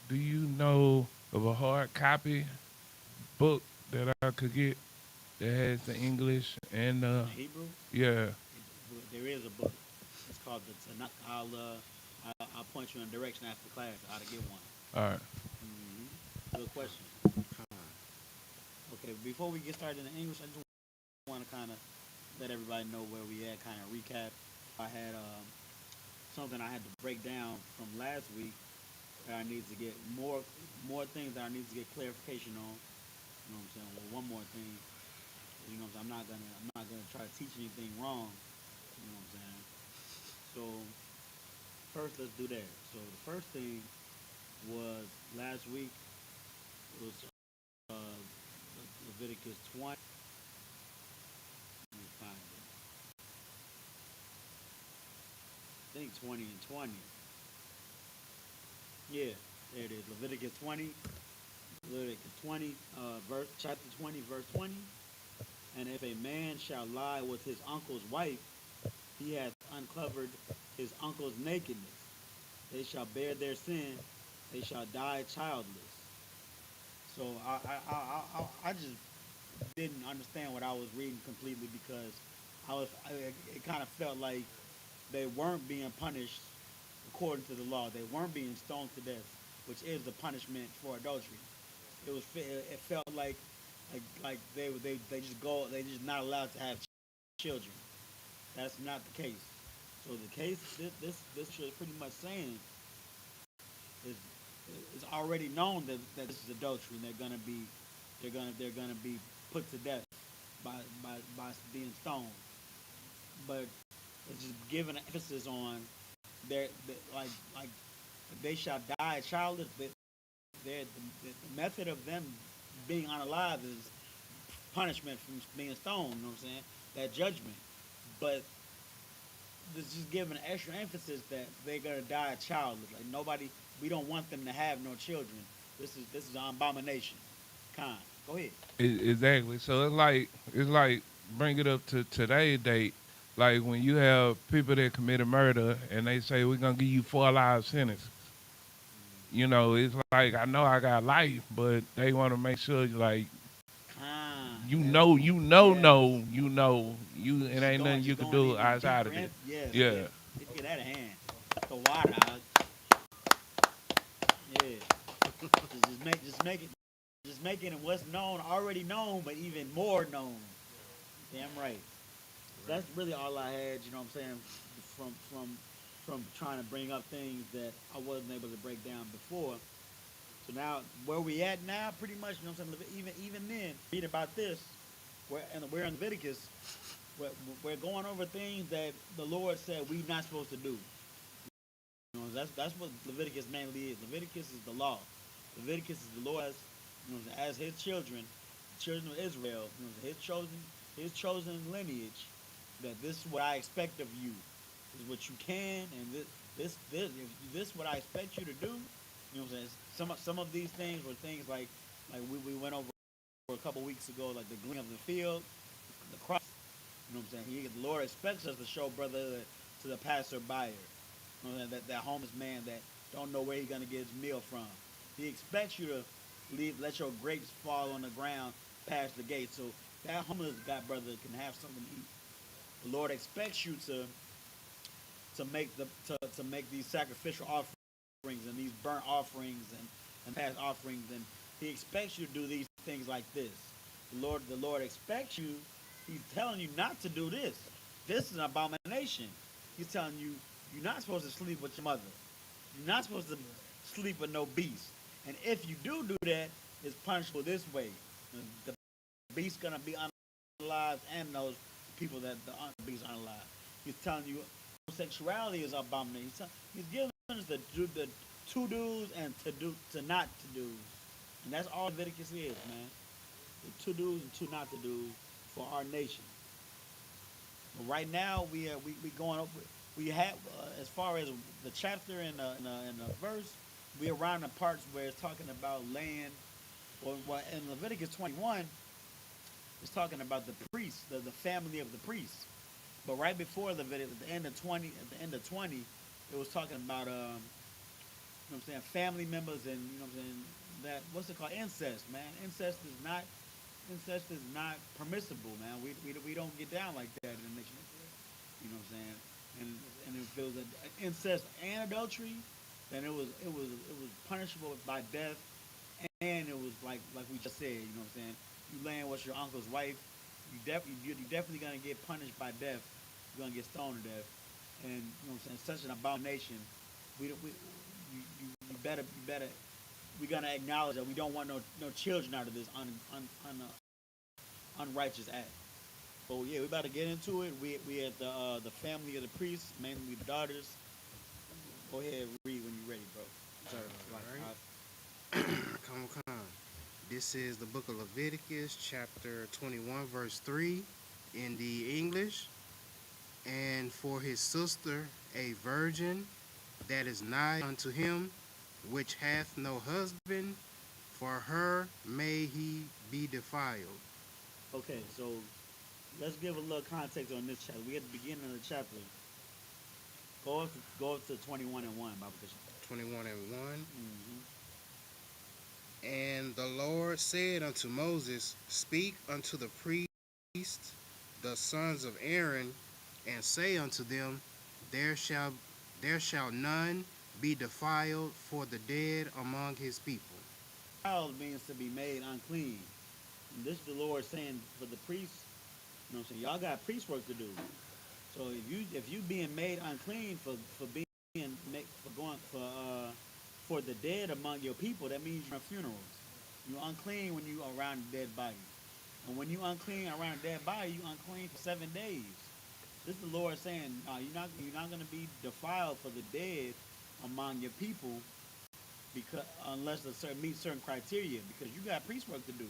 Do you know of a hard copy book that I could get that has the English and Hebrew? yeah. There is a book. It's called the Tanakh. I'll point you in a direction after class how to get one. All right. Good question. Okay, before we get started in the English, I just want to kind of let everybody know where we at, kind of recap. I had something I had to break down from last week that I need to get more things that I need to get clarification on. You know what I'm saying? Well, one more thing. You know what I'm saying? I'm not gonna try to teach anything wrong. You know what I'm saying? So first, let's do that. So the first thing was last week was Leviticus 20. Let me find it. I think 20 and 20. Yeah, there it is. Leviticus 20. Leviticus 20, chapter 20, verse 20. And if a man shall lie with his uncle's wife, he hath uncovered his uncle's nakedness. They shall bear their sin. They shall die childless. So I just didn't understand what I was reading completely because it kind of felt like they weren't being punished according to the law. They weren't being stoned to death, which is the punishment for adultery. It felt like they just not allowed to have children. That's not the case. So the case this is pretty much saying is it's already known that this is adultery and they're gonna be put to death by being stoned. But it's just giving an emphasis on like they shall die childless. The method of them being unalive is punishment from being stoned. You know what I'm saying? That judgment. But this just giving an extra emphasis that they're gonna die childless. Like we don't want them to have no children. This is an abomination. Con, go ahead. Exactly. So it's like bring it up to today's date. Like when you have people that committed murder and they say we're gonna give you 4 life sentences. You know, it's like I know I got life, but they want to make sure like Con, you yes, know, it just ain't nothing you can do even outside deeper of it. Yes, Yeah. get that a hand. The water out. Yeah. Just making it what's known already known, but even more known. Damn right. So that's really all I had. You know what I'm saying? From trying to bring up things that I wasn't able to break down before. So now, where we at now, pretty much, you know what I'm saying? Even then, read about this, we're in Leviticus, we're going over things that the Lord said we're not supposed to do. You know, that's what Leviticus mainly is. Leviticus is the law. Leviticus is the Lord as his children, the children of Israel, his chosen lineage. That this is what I expect of you. This is what you can, and this is what I expect you to do. You know what I'm saying? Some of these things were things like we went over a couple weeks ago, like the gleaning of the field, the crops. You know what I'm saying? The Lord expects us to show brother to the passerby. You know, that homeless man that don't know where he's gonna get his meal from. He expects you to let your grapes fall on the ground past the gate, so that homeless guy brother can have something to eat. The Lord expects you to make these sacrificial offerings and these burnt offerings and past offerings, and He expects you to do these things like this. The Lord expects you. He's telling you not to do this. This is an abomination. He's telling you you're not supposed to sleep with your mother. You're not supposed to sleep with no beast. And if you do that, it's punishable this way. The beast's gonna be unalive, and those people that the beast are unalive. He's telling you homosexuality is abomination. He's giving us the to do's and to not to do's, and that's all Leviticus is, man. The to do's and to not to do's for our nation. But right now we going up. We have as far as the chapter and the verse, we're around the parts where it's talking about land. Or in Leviticus 21, it's talking about the priests, the family of the priests. But right before Leviticus, at the end of 20, it was talking about you know what I'm saying, family members, and you know what I'm saying, that what's it called, incest, man. Incest is not permissible, man. We don't get down like that in the nation. You know what I'm saying? And if it was an incest and adultery, then it was punishable by death, and it was like we just said, you know what I'm saying? You laying with your uncle's wife, you're definitely gonna get punished by death. You're gonna get stoned to death, and you know what I'm saying? Such an abomination. You better. We're gonna acknowledge that we don't want no children out of this unrighteous act. But yeah, we about to get into it. We at the family of the priests, mainly the daughters. Go ahead, read when you're ready, bro. Sorry, all right. Come. This is the book of Leviticus, chapter 21, verse 3, in the English. And for his sister, a virgin that is nigh unto him, which hath no husband, for her may he be defiled. Okay, so let's give a little context on this chapter. We at the beginning of the chapter. Go up to 21 and 1, Bible Bishop. 21 and 1. Mm-hmm. And the Lord said unto Moses, Speak unto the priests, the sons of Aaron, and say unto them, There shall none be defiled for the dead among his people. Defiled means to be made unclean. And this is the Lord saying for the priests, you know what I'm saying, y'all got priest work to do. So if you being made unclean for the dead among your people, that means you're in funerals. You're unclean when you around a dead body. And when you unclean around a dead body, you unclean for 7 days. This is the Lord saying, you're not going to be defiled for the dead among your people, because unless they meet certain criteria, because you got priest work to do.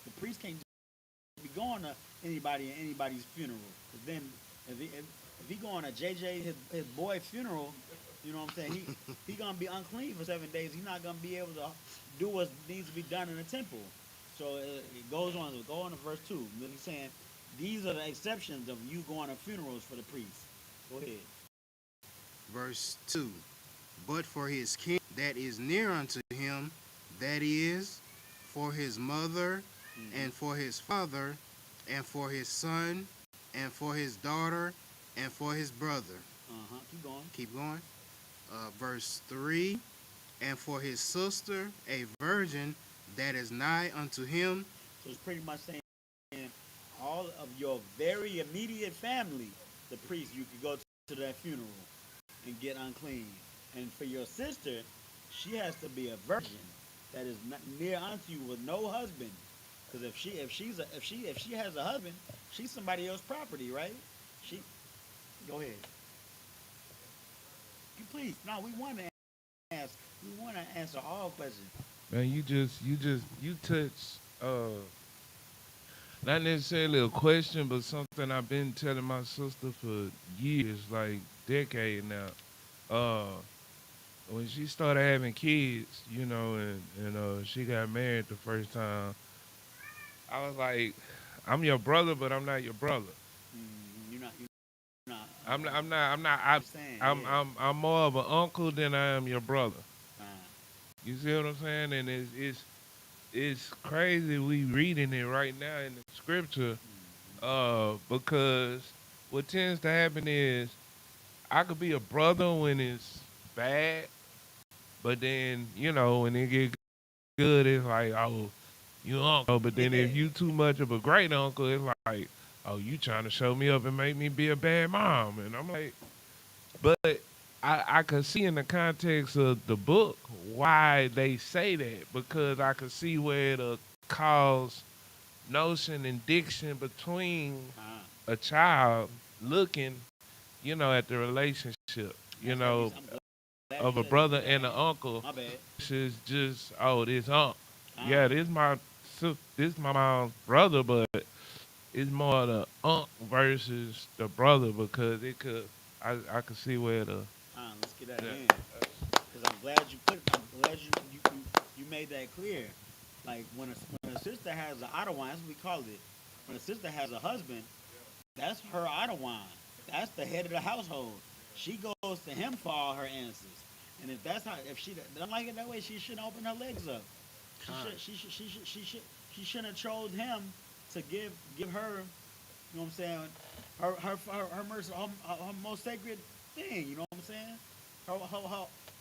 The priest can't just be going to anybody's funeral. Because then if he going to JJ his boy funeral, you know what I'm saying, he gonna be unclean for 7 days. He's not gonna be able to do what needs to be done in the temple. So it goes on. So go on to verse 2. He's saying these are the exceptions of you going to funerals for the priests. Go ahead. Verse 2. But for his kin that is near unto him, that is, for his mother, and for his father, and for his son, and for his daughter, and for his brother. Keep going. Verse 3. And for his sister, a virgin that is nigh unto him. So it's pretty much saying all of your very immediate family, the priest, you could go to that funeral and get unclean. And for your sister, she has to be a virgin. that is not near unto you with no husband. Because if she has a husband, she's somebody else's property, right? She go ahead. You please. No, we want to ask. We want to answer all questions. Man, you touch not necessarily a question, but something I've been telling my sister for years, like decade now. Uh, when she started having kids, and she got married the first time, I was like, I'm your brother, but I'm not your brother. You're not. You're not. I'm not. I'm not. I'm not. I, Saying, I'm. yeah. I'm more of an uncle than I am your brother. Uh, You see what I'm saying? And it's crazy we reading it right now in the scripture, because what tends to happen is I could be a brother when it's bad, but then when it get good, it's like, oh, you uncle. But then if you too much of a great uncle, it's like, oh, you trying to show me up and make me be a bad mom. And I'm like, but I could see in the context of the book why they say that, because I could see where it'll cause notion and diction between a child looking, at the relationship, of a brother and an uncle. My bad. This is just, oh, this uncle. Yeah, Uh, this my mom's brother, but it's more the uncle versus the brother, because I could see where the let's get that yeah. in. Because I'm glad I'm glad you made that clear. Like when a sister has an Ottawa, that's what we call it. When a sister has a husband, that's her Ottawa. That's the head of the household. She goes to him for all her answers. And if she doesn't like it that way, she shouldn't open her legs up. She shouldn't have chose him to give her, you know what I'm saying, her mercy, her most sacred thing. You know what I'm saying?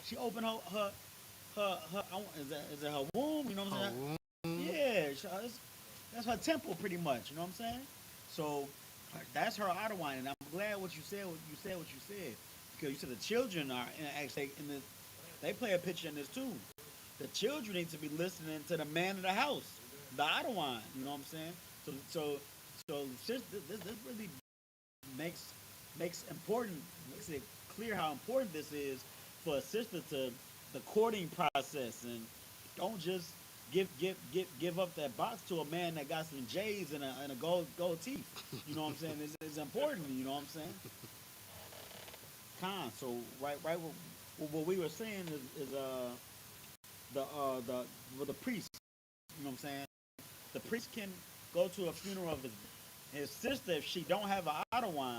She opened her is it her womb? You know what I'm saying? Yeah, that's her temple, pretty much. You know what I'm saying? So that's her Ottawa, and I'm glad what you said. What you said, because you said the children are actually in this. They play a picture in this too. The children need to be listening to the man of the house, the Ottawa. You know what I'm saying? So this really makes it clear how important this is for a sister to the courting process, and don't just give up that box to a man that got some J's and a gold teeth. You know what I'm saying? It's important. You know what I'm saying? So right what we were saying is the priest. You know what I'm saying? The priest can go to a funeral of his sister if she don't have an Ottawa.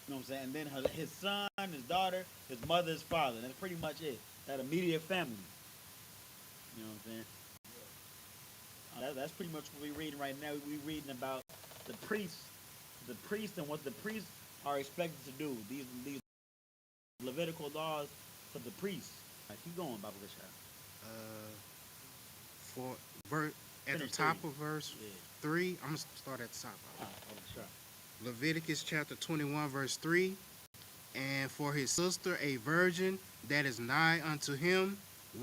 You know what I'm saying? And then his son, his daughter, his mother, his father. That's pretty much it. That immediate family. You know what I'm saying? That's pretty much what we're reading right now. We're reading about the priests and what the priests are expected to do. These Levitical laws for the priests. Right, keep going, Bible Bishop. At the top of verse 3, I'm going to start at the top. Sure. Leviticus chapter 21, verse 3. And for his sister a virgin that is nigh unto him,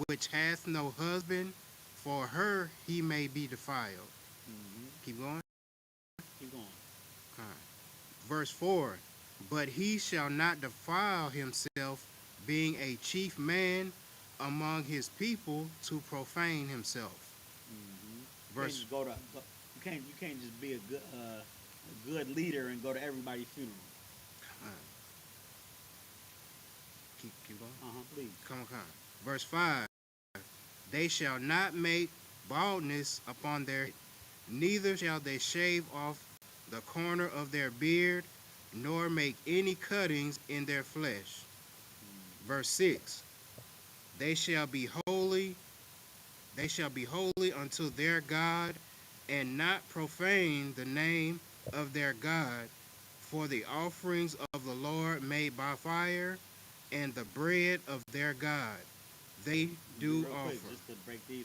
which hath no husband, for her he may be defiled. Mm-hmm. Keep going. Keep going. Verse 4. But he shall not defile himself, being a chief man among his people, to profane himself. Mm-hmm. You can't just be a good leader and go to everybody's funeral. Keep going. Please. Come on. Verse 5. They shall not make baldness upon their head, neither shall they shave off the corner of their beard, nor make any cuttings in their flesh. Verse 6. They shall be holy unto their God, and not profane the name of their God, for the offerings of the Lord made by fire, and the bread of their God they do offer. Quick, just to break these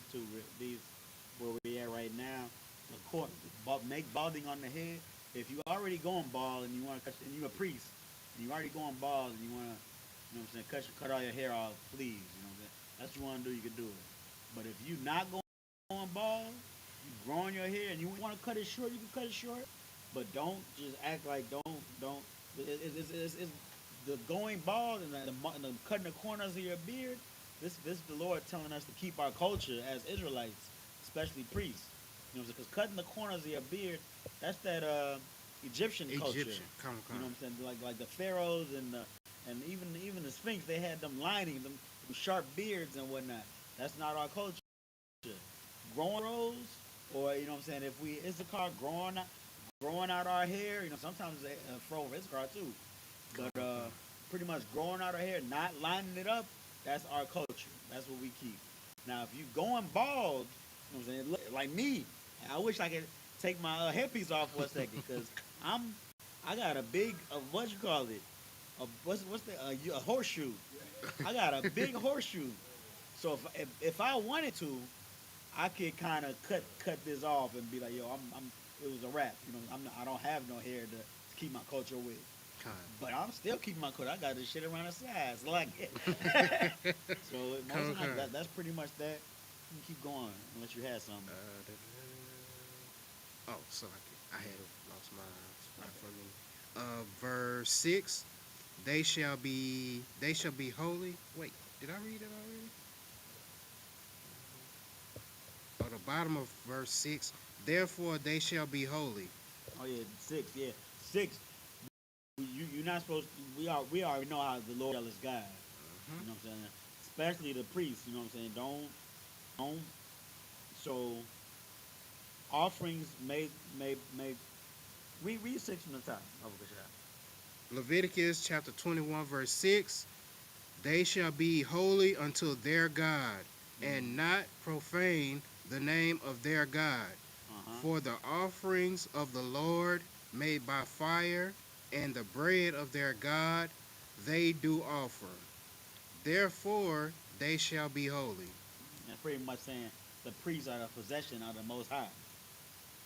where we at right now. Make balding on the head. If you already going bald and you want to cut, and you a priest, and you already going bald and you want to, you know what I'm saying, cut all your hair off, please. You know what I'm saying? That's what you want to do. You can do it. But if you not going bald, you growing your hair and you want to cut it short, you can cut it short. But don't just act like don't. It's the going bald and the cutting the corners of your beard. This the Lord telling us to keep our culture as Israelites, especially priests. You know, because cutting the corners of your beard, that's that Egyptian culture. Come. You know what I'm saying? Like the pharaohs and even the Sphinx, they had them lining, them sharp beards and whatnot. That's not our culture. Growing rows, or you know what I'm saying, if we Issachar growing out our hair, you know, sometimes they throw over Issachar too. But pretty much growing out our hair, not lining it up, that's our culture. That's what we keep. Now if you going bald, you know what I'm saying, like me, I wish I could take my headpiece off for a second, because I got a big what you call it, a horseshoe. I got a big horseshoe. So if I wanted to, I could kind of cut this off and be like, yo, it was a wrap. You know, I don't have no hair to keep my culture with. But I'm still keeping my culture. I got this shit around the sides, like it. So most of the time, that's pretty much that. You can keep going unless you had something. So I had lost my spot for me. Verse 6, they shall be holy. Wait, did I read it already? At the bottom of verse 6, therefore they shall be holy. Oh yeah, 6. Yeah, 6. You're not supposed to, we already know how the Lord is God. You know what I'm saying? Especially the priests. You know what I'm saying? Don't. So offerings may read 6 from the top. Leviticus chapter 21 verse 6, they shall be holy unto their God, and not profane the name of their God. For the offerings of the Lord made by fire, and the bread of their God they do offer. Therefore they shall be holy. That's pretty much saying the priests are the possession of the Most High.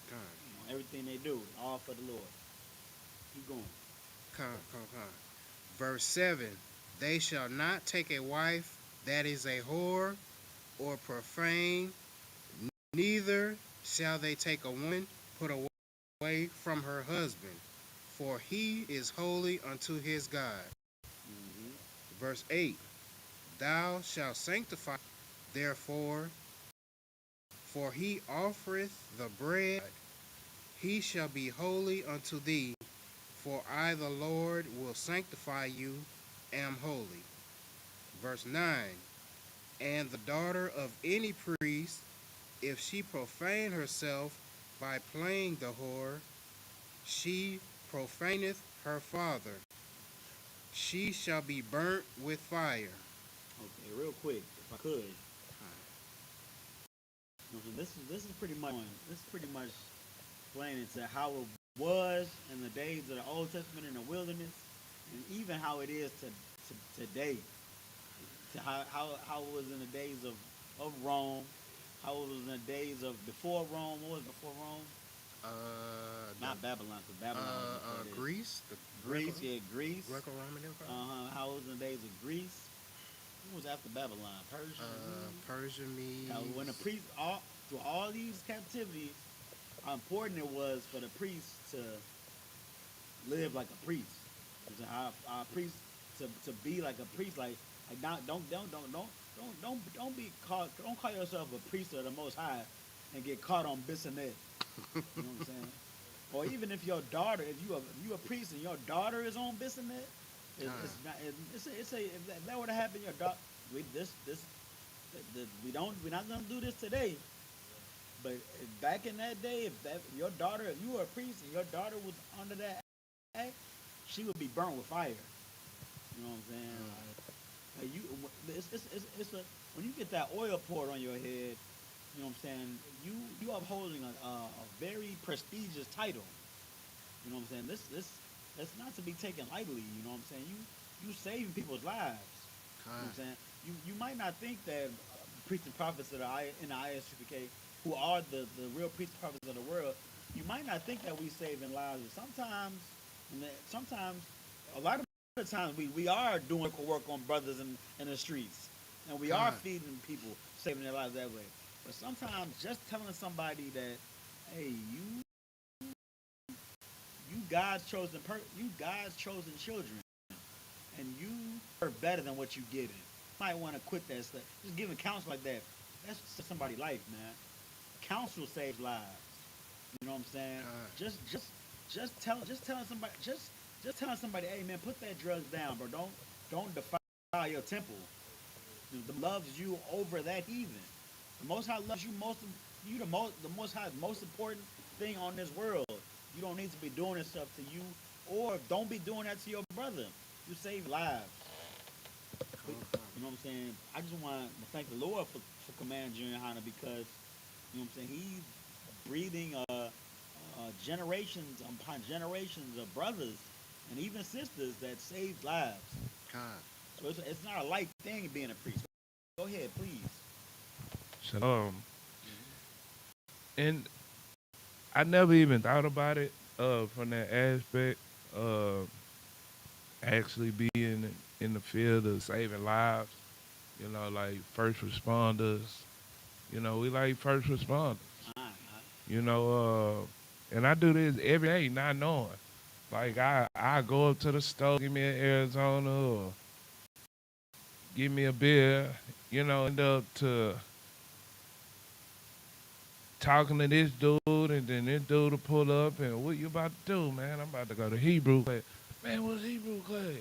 God. You know, everything they do, all for the Lord. Keep going. Verse 7, they shall not take a wife that is a whore or profane, neither shall they take a woman put away from her husband, for he is holy unto his God. Verse 8, thou shalt sanctify, therefore, for he offereth the bread, he shall be holy unto thee, for I the Lord will sanctify you, am holy. Verse 9, and the daughter of any priest, if she profane herself by playing the whore, she profaneth her father. She shall be burnt with fire. Okay, real quick, if I could. This is pretty much explaining to how it was in the days of the Old Testament in the wilderness, and even how it is to today. To how it was in the days of Rome, how it was in the days of before Rome. What was before Rome? Not Babylon, because Babylon was Greece. Greece. Greco-Roman Empire. How it was in the days of Greece. Who was after Babylon? Persia, Medes. When the priests, through all these captivities, how important it was for the priests to live like a priest. How our priests to be like a priest, like don't be caught. Don't call yourself a priest of the Most High and get caught on this and that. You know what I'm saying? Or even if your daughter, if you a priest and your daughter is on this and that, if that would have happened, your daughter, we're not gonna do this today. But back in that day, if you were a priest and your daughter was under that act, she would be burnt with fire. You know what I'm saying? When you get that oil poured on your head, you know what I'm saying, you upholding a very prestigious title. You know what I'm saying? That's not to be taken lightly. You know what I'm saying? You saving people's lives. You know what I'm saying? You might not think that priests and prophets that are in the I.S.U.P.K, who are the real priests and prophets of the world, you might not think that we saving lives. Sometimes, a lot of the times we are doing work on brothers in the streets, and we are feeding people. saving their lives that way. But sometimes just telling somebody that, hey, you God's chosen children, and you are better than what you getting. You might want to quit that stuff. Just giving counsel like that. That's somebody's life, man. Counsel saves lives. You know what I'm saying? Just telling somebody, hey man, put that drugs down, bro. Don't defile your temple. The loves you over that heathen. The Most High loves you the Most High most important thing on this world. You don't need to be doing this stuff to you, or don't be doing that to your brother. You save lives. You know what I'm saying? I just want to thank the Lord for Command Junior Hana, because you know what I'm saying, he's breathing generations upon generations of brothers and even sisters that saved lives. So it's not a light thing being a priest. Go ahead, please. Shalom. And I never even thought about it from that aspect of actually being in the field of saving lives. You know, like first responders. You know, we like first responders. You know, and I do this every day, not knowing. Like I go up to the store, give me an Arizona or give me a beer, you know, end up to talking to this dude, and then this dude will pull up and, what you about to do, man? I'm about to go to Hebrew class. Man, what's Hebrew class?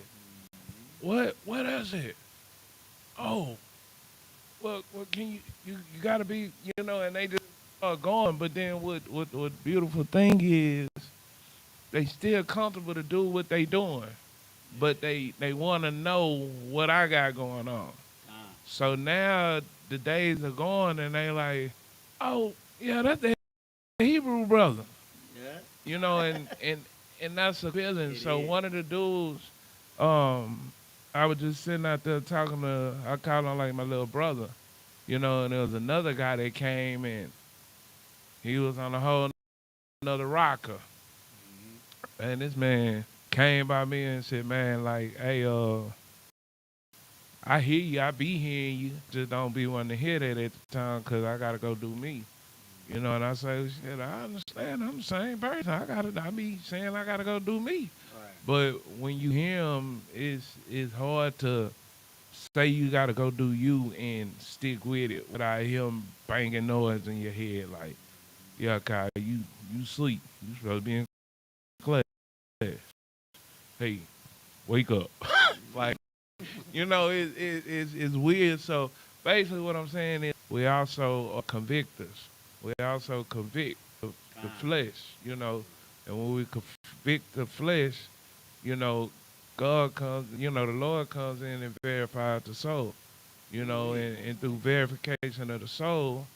What is it? Oh, well can you gotta be, you know, and they just start going, but then what beautiful thing is they still comfortable to do what they doing, but they want to know what I got going on. So now the days are gone, and they like, oh yeah, that's the Hebrew brother. Yeah. You know, and that's a feeling. So is. one of the dudes, I was just sitting out there talking to, I call him like my little brother, you know, and there was another guy that came, and he was on a whole another rocker. And this man came by me and said, man, like, hey, I hear you, I be hearing you, just don't be wanting to hear that at the time, because I got to go do me. You know, and I say, shit, I understand, I'm the same person. I be saying I got to go do me. Right. But when you hear him, it's hard to say you got to go do you and stick with it without him banging noise in your head like, yeah, Kyle, you sleep. You supposed to be in class. Hey, wake up. Like, you know, it's weird. So basically what I'm saying is we also are convictors. We also convict the flesh, you know. And when we convict the flesh, you know, God comes, you know, the Lord comes in and verifies the soul, you know, and through verification of the soul,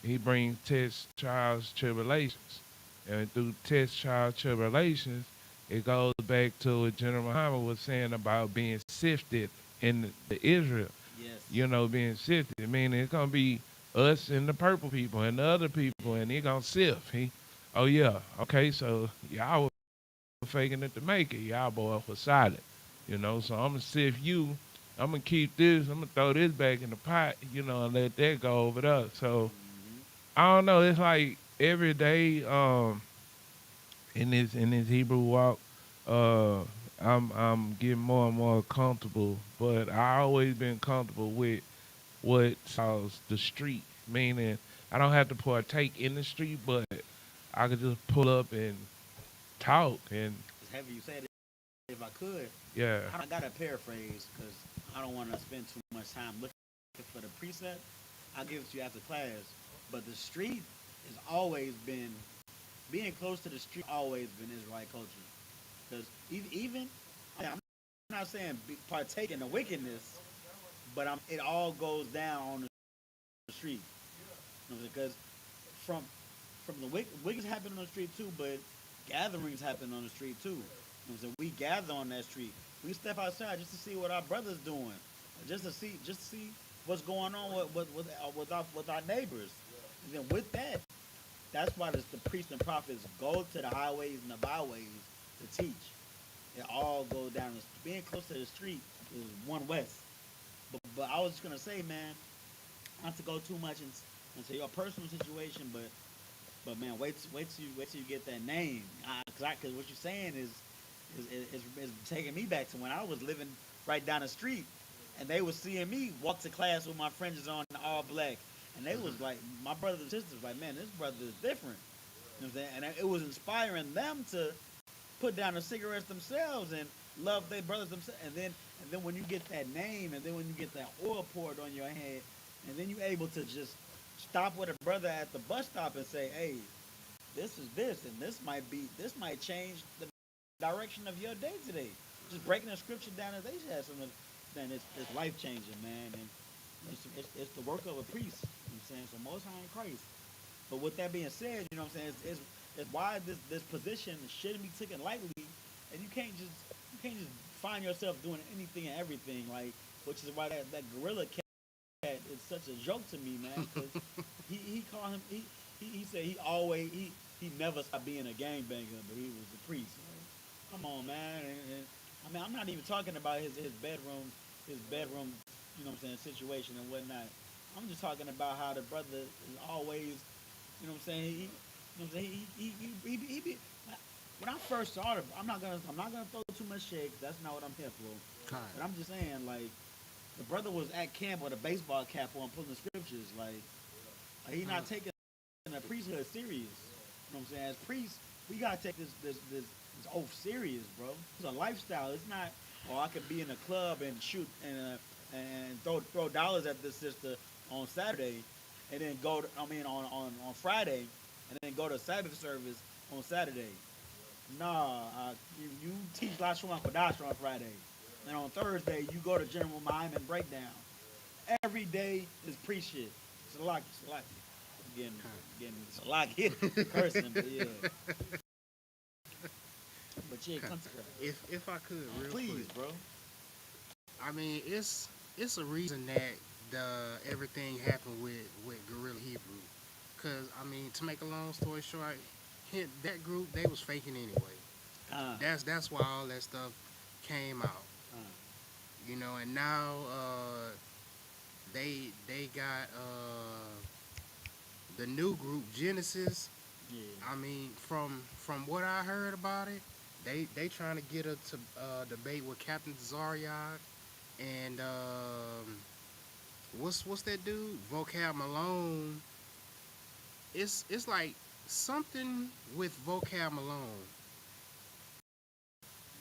he brings test, trials, tribulations. And through test, trials, tribulations, it goes back to what General Muhammad was saying about being sifted in the Israel. Yes. You know, being sifted. Meaning it's going to be us and the purple people and the other people, and he going to sift. Oh, yeah, okay, so y'all were faking it to make it. Y'all boy was silent. You know, so I'm going to sift you. I'm going to keep this. I'm going to throw this back in the pot, you know, and let that go over there. So, I don't know. It's like every day in this Hebrew walk, I'm getting more and more comfortable. But I always been comfortable with what calls the street, meaning I don't have to partake in the street, but I could just pull up and talk and It's heavy you said it. If I could, yeah. I gotta paraphrase because I don't want to spend too much time looking for the precept. I'll give it to you after class. But the street has always been, being close to the street, always been Israelite culture. Because even I'm not saying partake in the wickedness, but it all goes down on the street. You know, because from the wickedness happen on the street too, but gatherings happen on the street too. You know, so we gather on that street. We step outside just to see what our brothers doing, just to see what's going on with our neighbors. And then with that, that's why the priests and prophets go to the highways and the byways to teach. It all goes down. Being close to the street is one west. But I was just gonna say, man, not to go too much into your personal situation, but man, wait till you get that name, cause what you're saying is taking me back to when I was living right down the street, and they was seeing me walk to class with my friends on all black, and they was like, my brothers and sisters like, man, this brother is different. You know what I'm saying? And it was inspiring them to put down the cigarettes themselves and love their brothers themselves. And then when you get that name, and then when you get that oil poured on your head, and then you're able to just stop with a brother at the bus stop and say, hey, this is this, and this might change the direction of your day today. Just breaking the scripture down as they had something, then it's life changing, man. And it's the work of a priest. You know what I'm saying? So Most High in Christ. But with that being said, you know what I'm saying, it's why this position shouldn't be taken lightly, and you can't just find yourself doing anything and everything, like, which is why that gorilla cat is such a joke to me, man. Because he called him he said he never stopped being a gangbanger, but he was a priest. Like, come on, man. And I mean, I'm not even talking about his bedroom, you know what I'm saying, situation and whatnot. I'm just talking about how the brother is always, you know what I'm saying, you know what I'm saying, he be, when I first saw it, I'm not gonna throw too much shade, 'cause that's not what I'm here for. God. But I'm just saying, like, the brother was at camp with a baseball cap on, pulling the scriptures, like he not taking the priesthood serious. You know what I'm saying? As priests, we gotta take this oath serious, bro. It's a lifestyle. It's not, oh, I could be in a club and shoot and throw dollars at this sister on Saturday, and then on Friday, and then go to Sabbath service on Saturday. Nah, you teach Lashon Kodash on Friday, and on Thursday you go to General Mime and breakdown. Every day is priest shit. It's a lot. Getting it's a lot here cursing, but yeah. But yeah, come to her. If I could, real Please, quick, bro. I mean, it's a reason that everything happened with Gorilla Hebrew, cause I mean, to make a long story short, that group, they was faking anyway. That's why all that stuff came out, you know. And now they got the new group Genesis. Yeah. I mean, from what I heard about it, they trying to get her to debate with Captain Zaryak and what's that dude? Vocab Malone. It's like something with Vocab Malone.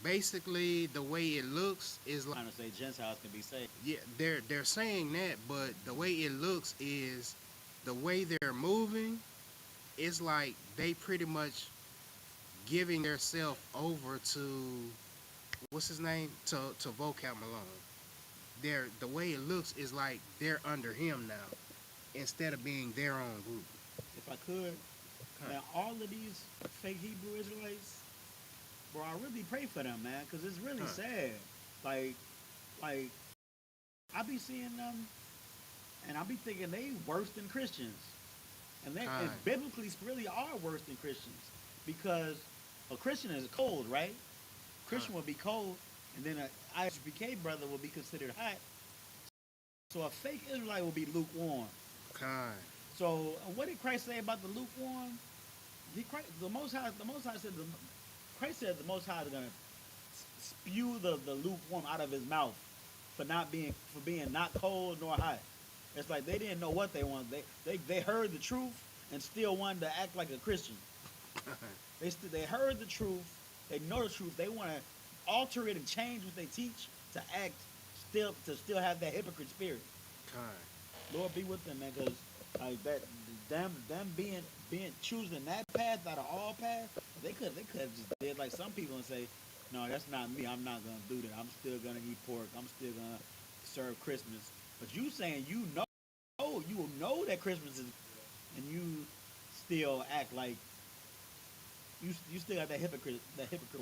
Basically, the way it looks is like, Trying to say Gentiles can be saved. yeah, they're saying that, but the way it looks is the way they're moving. It's like they pretty much giving themselves over to what's his name, to Vocab Malone. The way it looks is like they're under him now instead of being their own group. If I could, man, all of these fake Hebrew Israelites, bro, I really pray for them, man, because it's really sad. Like I be seeing them, and I be thinking they worse than Christians, and they biblically really are worse than Christians, because a Christian is cold, right? Christian would be cold, and then an I.S.U.P.K brother will be considered hot. So a fake Israelite will be lukewarm. So what did Christ say about the lukewarm? The Most High said Christ said the Most High is gonna spew the lukewarm out of his mouth for being not cold nor hot. It's like they didn't know what they wanted. They heard the truth and still wanted to act like a Christian. They heard the truth. They know the truth. They want to alter it and change what they teach to still have that hypocrite spirit. Lord be with them, man, because like that, them being choosing that path out of all paths, they could have just did like some people and say, no, that's not me. I'm not gonna do that. I'm still gonna eat pork. I'm still gonna serve Christmas. But you saying you will know that Christmas is, and you still act like you still got that hypocrite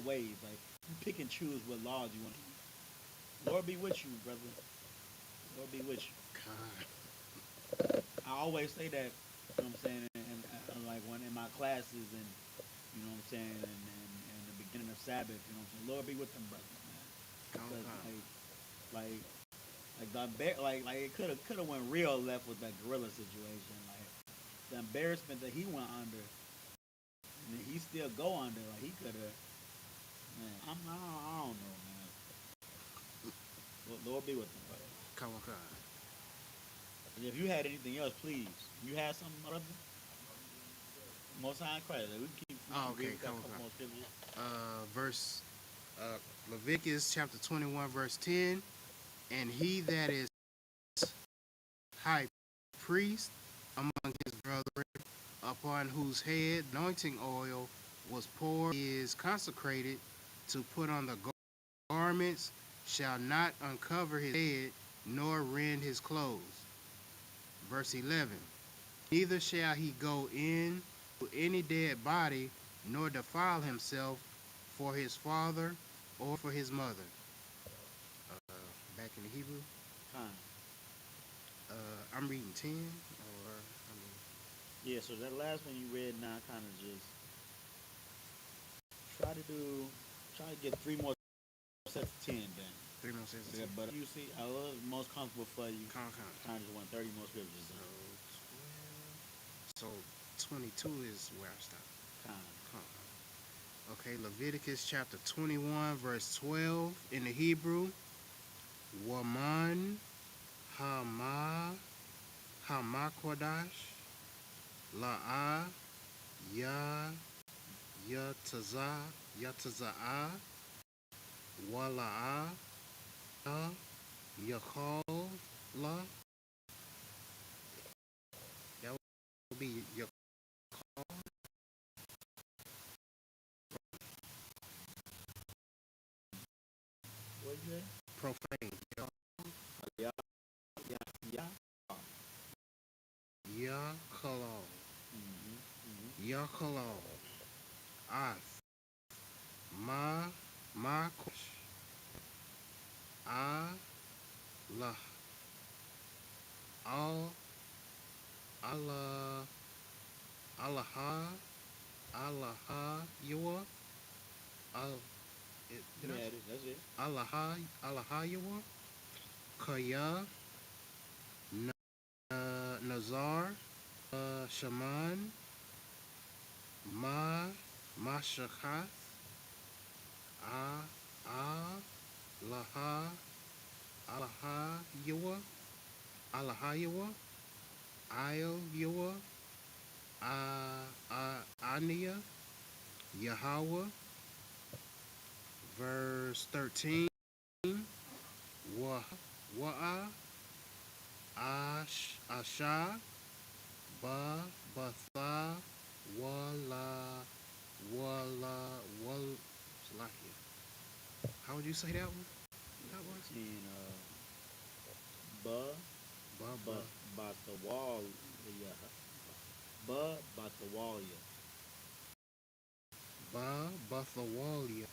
ways. Like you pick and choose what laws you want to keep. Lord be with you, brother. Lord be with you. I always say that, you know what I'm saying, and like when in my classes, and you know what I'm saying, and the beginning of Sabbath, you know what I'm saying. Lord be with them brothers, man. Because like Like like it could have went real left with that gorilla situation. Like the embarrassment that he went under, and he still go under. Like he could have. Man, I don't know, man. Lord be with him, brother. Come on, come. If you had anything else, please. You had something, brother? Most High Christ. Like, we keep Okay, reading a come couple on. more scriptures. Verse Leviticus chapter 21, verse 10. And he that is high priest among his brethren, upon whose head anointing oil was poured, is consecrated to put on the garments, shall not uncover his head, nor rend his clothes. Verse 11. Neither shall he go in to any dead body, nor defile himself for his father or for his mother. Back in the Hebrew. Time. I'm reading 10, or Yeah, so that last one you read now kind of just try to get 3 more sets of 10 then. 3 more sets. Yeah, but you see, I was most comfortable for you. Con. Kind of just want 30 more scriptures. So 22 is where I stopped. Kind. Okay, Leviticus chapter 21, verse 12 in the Hebrew. Waman Hamakodash La'a Yataza'a Wala'a Yakal La. That will be your What you say? profane. Yeah. Yakalo. Yakalo. Ath. Ma Kosh. La. Allaha Yawa. That's it. Allaha Yawa. Kaya. Nazar. Shaman. Mashakath. Allaha Yawa. Allaha Yawa. I'll Yawa. Ania. Yahweh. Verse 13. Wa'a. Asha. Batha. Salakia. How would you say that one? That was? And about the wall. Yeah. About the wall. Yeah. Bathawalia.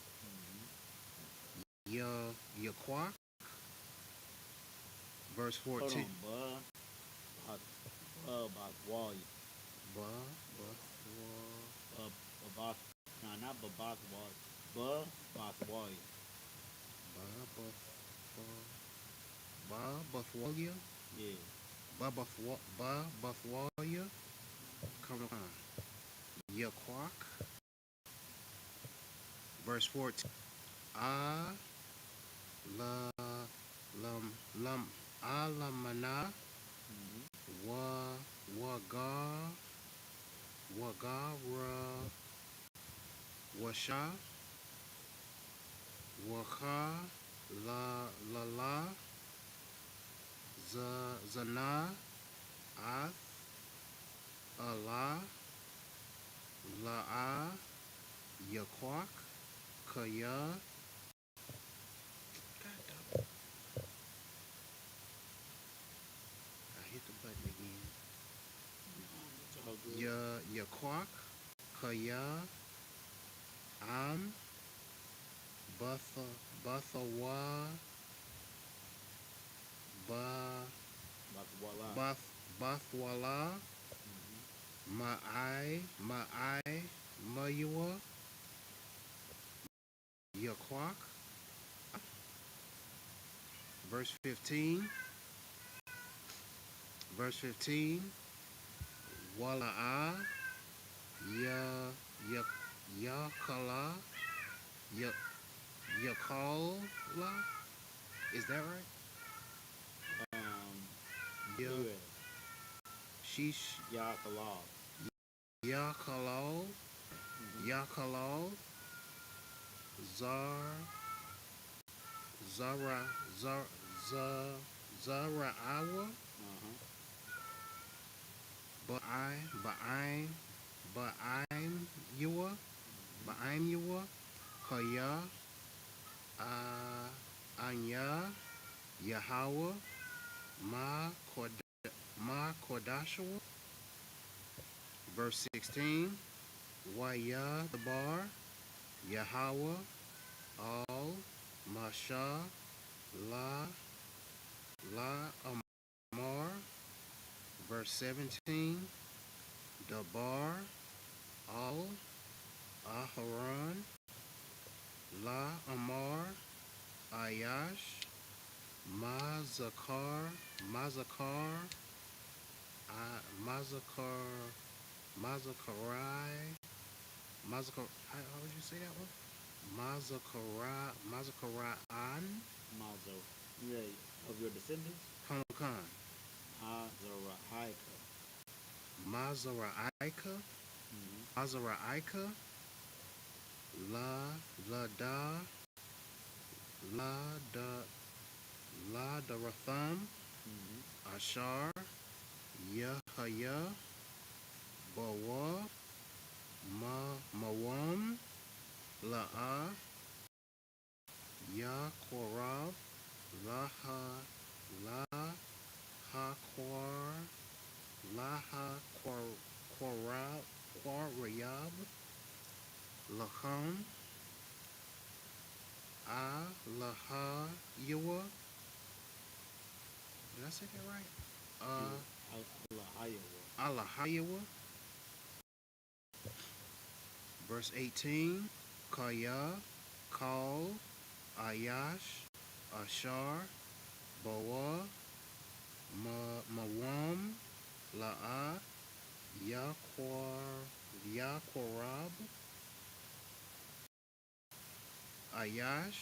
Yaquak. Verse 14. Hold on, about wall. About not about wall. About wall. Bathwalia. Yeah. Bathwalia. Come on. Yaquak. Verse 14. Alamana. Wagara. Washa. Waka. La. Zana. Ath. Allah. La'a. Yaquak. Kaya. I hit the button again. Yaquak. Kaya. Am. Bathawa. Bathwala. Ma'ai. Mayua. Yaquak. verse 15. Verse 15. Wala'a ya yakala ya yakala. Is that right? Ya Yeah. sheesh Yakalal. yakala yakala zar zara zar zar zaraawa but I'm Yua Kaya Anya Yahweh Ma Kodashua. Verse 16. Waya the bar Yahweh Al Masha La Amar. Verse 17. Dabar Al Aharon La Amar Ayash Mazakar Mazakar Mazakar Mazakarai Mazakar. How would you say that one? Mazakaraan Mazo. Yeah. Of your descendants? Khan Azarahaika. Mazaraika Mazaraika La Da La Da La Daratham Ashar Yahaya Bawa Mawam La'a Yakorab Laha Hakwar Laha Quarayab Laham Laha Yawa. Did I say that right? Allahayawa. Verse 18. Kaya Kal Ayash Ashar Bawa Mawam La'a Yakorab Ayash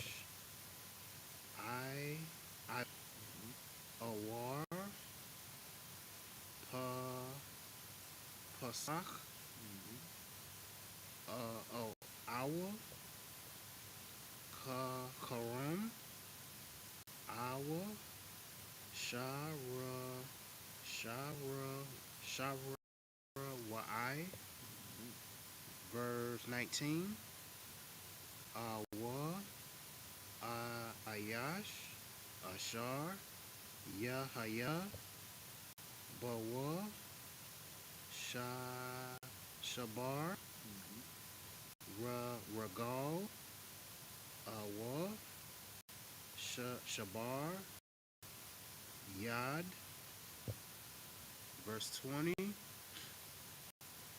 I Awar Pasach Awa Karam Awa Shara Wa'ai. Verse 19. Awa Ayash Ashar Yahaya Bawa Shabar Ragal Awa Shabar Yad. Verse 20.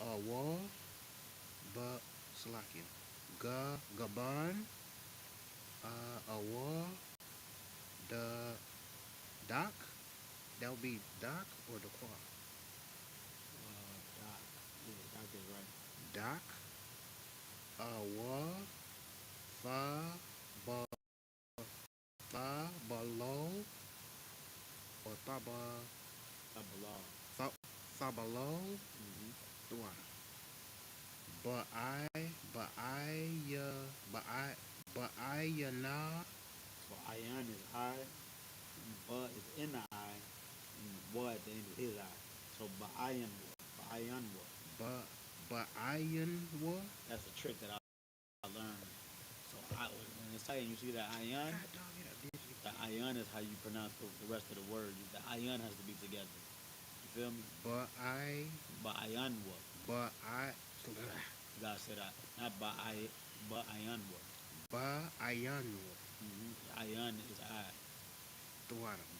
Awa Salakia Gaban Awa the Dak. That would be Dak or the Qua. Doc. Yeah, Doc is right. Dak Awa Fa Balo or Abelal. Fabalo. But I na So Ayan is I, but is in the eye, and what at the end of his eye. So Ba'ayan what? but Ayan wa. That's a trick that I learned. So when it's saying you see that Ayan, the Ayan is how you pronounce the rest of the word. The Ayan has to be together. You feel me? But Ba'ayan what? You You gotta say that. Not Ba'ayan what? Ayan wa. Ayan is I. So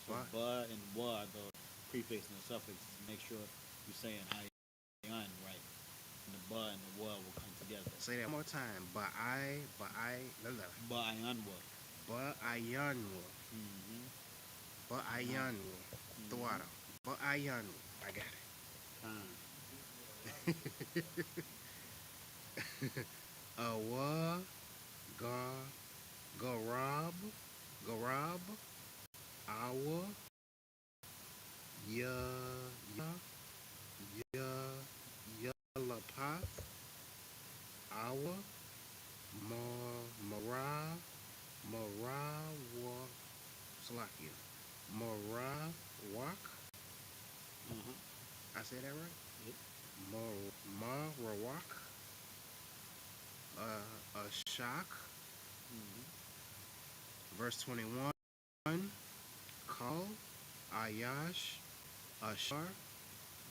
But ba and wa are the prefix and the suffix to make sure you're saying ayan right. And the ba and the wa will come together. say that one more time. But Ba ayan wa. Ayan wa. Mm-hmm. Ba'ayanu. Thwada. Ba'ayanu. I got it. Awa. Ga. Garab. Garab. Awa. Ya. Ya. Ya. Yalapath. Awa. Mara. Marawa. Salakia. Marawak. I said that right? Yep. Marawak. Ashak. Verse 21. Call. Ayash. Ashar.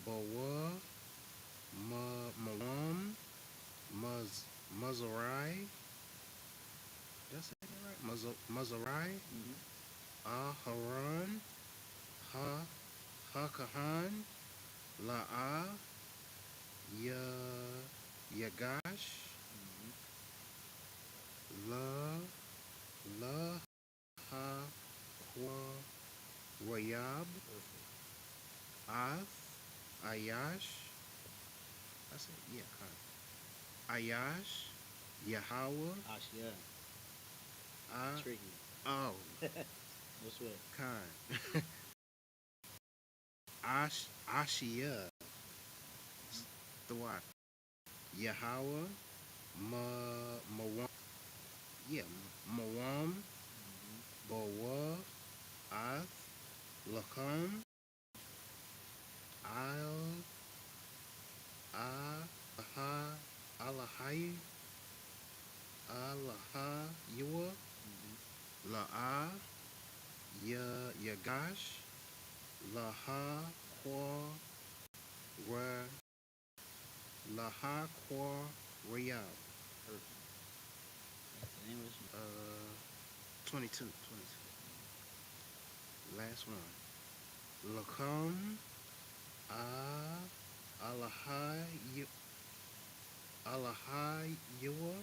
Bawa. Mawam. Mazarai. Did I say that right? Mazarai. Aharon. Hakahan. La'a. Yagash. La ha kwa Rayab. Ath. Ayash. I said, yeah, Ayash. Yahweh. Ashia. Tricky. Oh, What's what? Khan. Ashia. Thwat. Yahweh. Mawam. Yeah, Mawam. Bawa. Ath. Lakam. Alahai. Yua. La'a. Yagash. Laha Kwa Ra. Laha Kwa Rayab. Perfect. That's the English. 22. Last one. Lakam. Alahai. Alahayua.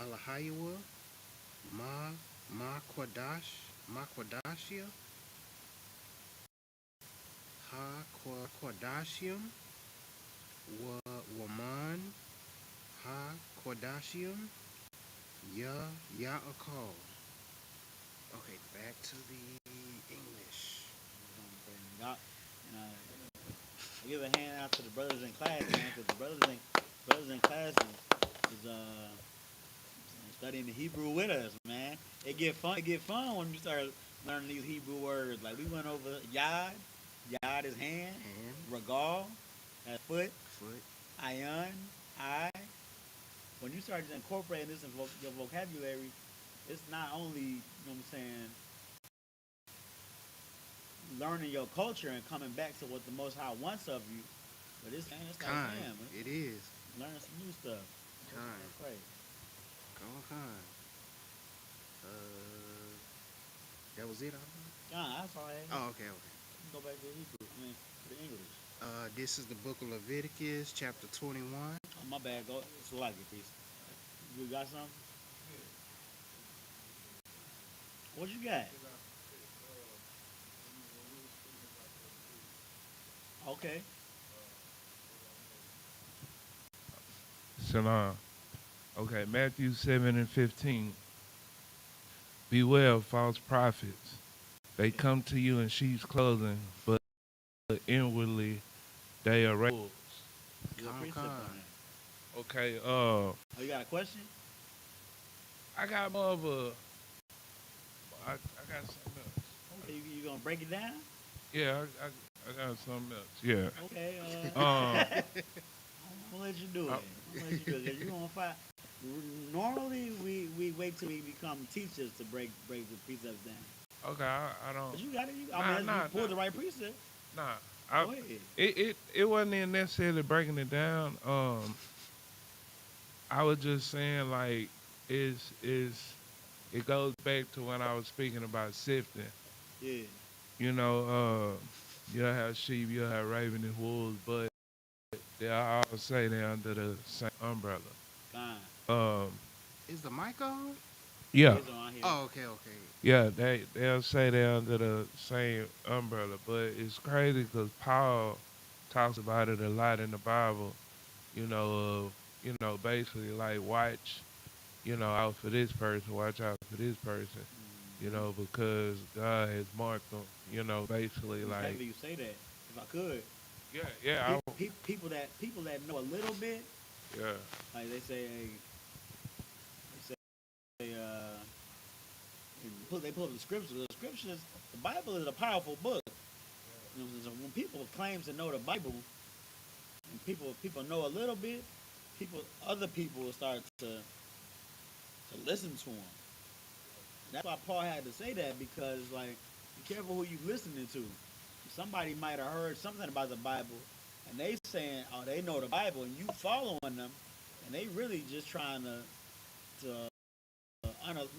Alahayua. Quadashia. Ha Quadashium. Waman. Ha Quadashium. Ya'akal. Okay, back to the English. Y'all, give a hand out to the brothers in class, man, because the brothers in class is studying the Hebrew with us, man. It get fun when you start learning these Hebrew words. Like we went over Yad is hand, Regal, that's foot, Ayon, eye. When you start incorporating this in your vocabulary, it's not only, you know what I'm saying, learning your culture and coming back to what the Most High wants of you, but it's like, damn, it is. Learning some new stuff. Kind. Great. Kind. That was it, That's all I had. Oh, okay. Go back to Hebrew. To the English. This is the book of Leviticus, chapter 21. Oh, my bad. Go. It's like it, please. You got something? What you got? Okay. Shalom. Okay, Matthew 7:15. Beware of false prophets. They come to you in sheep's clothing, but inwardly they are wolves. Okay, Oh, you got a question? I got more of a... I got something else. Okay, you gonna break it down? Yeah, I got something else. Yeah. Okay. I'm gonna let you do it. Cause you gonna find. Normally, we wait till we become teachers to break the precepts down. Okay, I don't. But you got it. You pulled the right precept. Nah, Go ahead. It wasn't even necessarily breaking it down. I was just saying like it goes back to when I was speaking about sifting. Yeah. You know, you'll have sheep, you'll have raven and wolves, but they'll all say they're under the same umbrella. Fine. Is the mic on? Yeah, His are on here. Oh, okay. yeah. They'll say they're under the same umbrella, but it's crazy because Paul talks about it a lot in the Bible. Of basically like watch, out for this person, watch out for this person, Mm-hmm. because God has marked them. Basically It's like heavy you say that. If I could, yeah, yeah, people that know a little bit, yeah, like they say, they pull up the scriptures. The scriptures, the Bible is a powerful book. So when people claim to know the Bible, and people know a little bit, other people will start to listen to them. That's why Paul had to say that, because like, be careful who you listening to. Somebody might have heard something about the Bible, and they saying, oh, they know the Bible, and you following them, and they really just trying to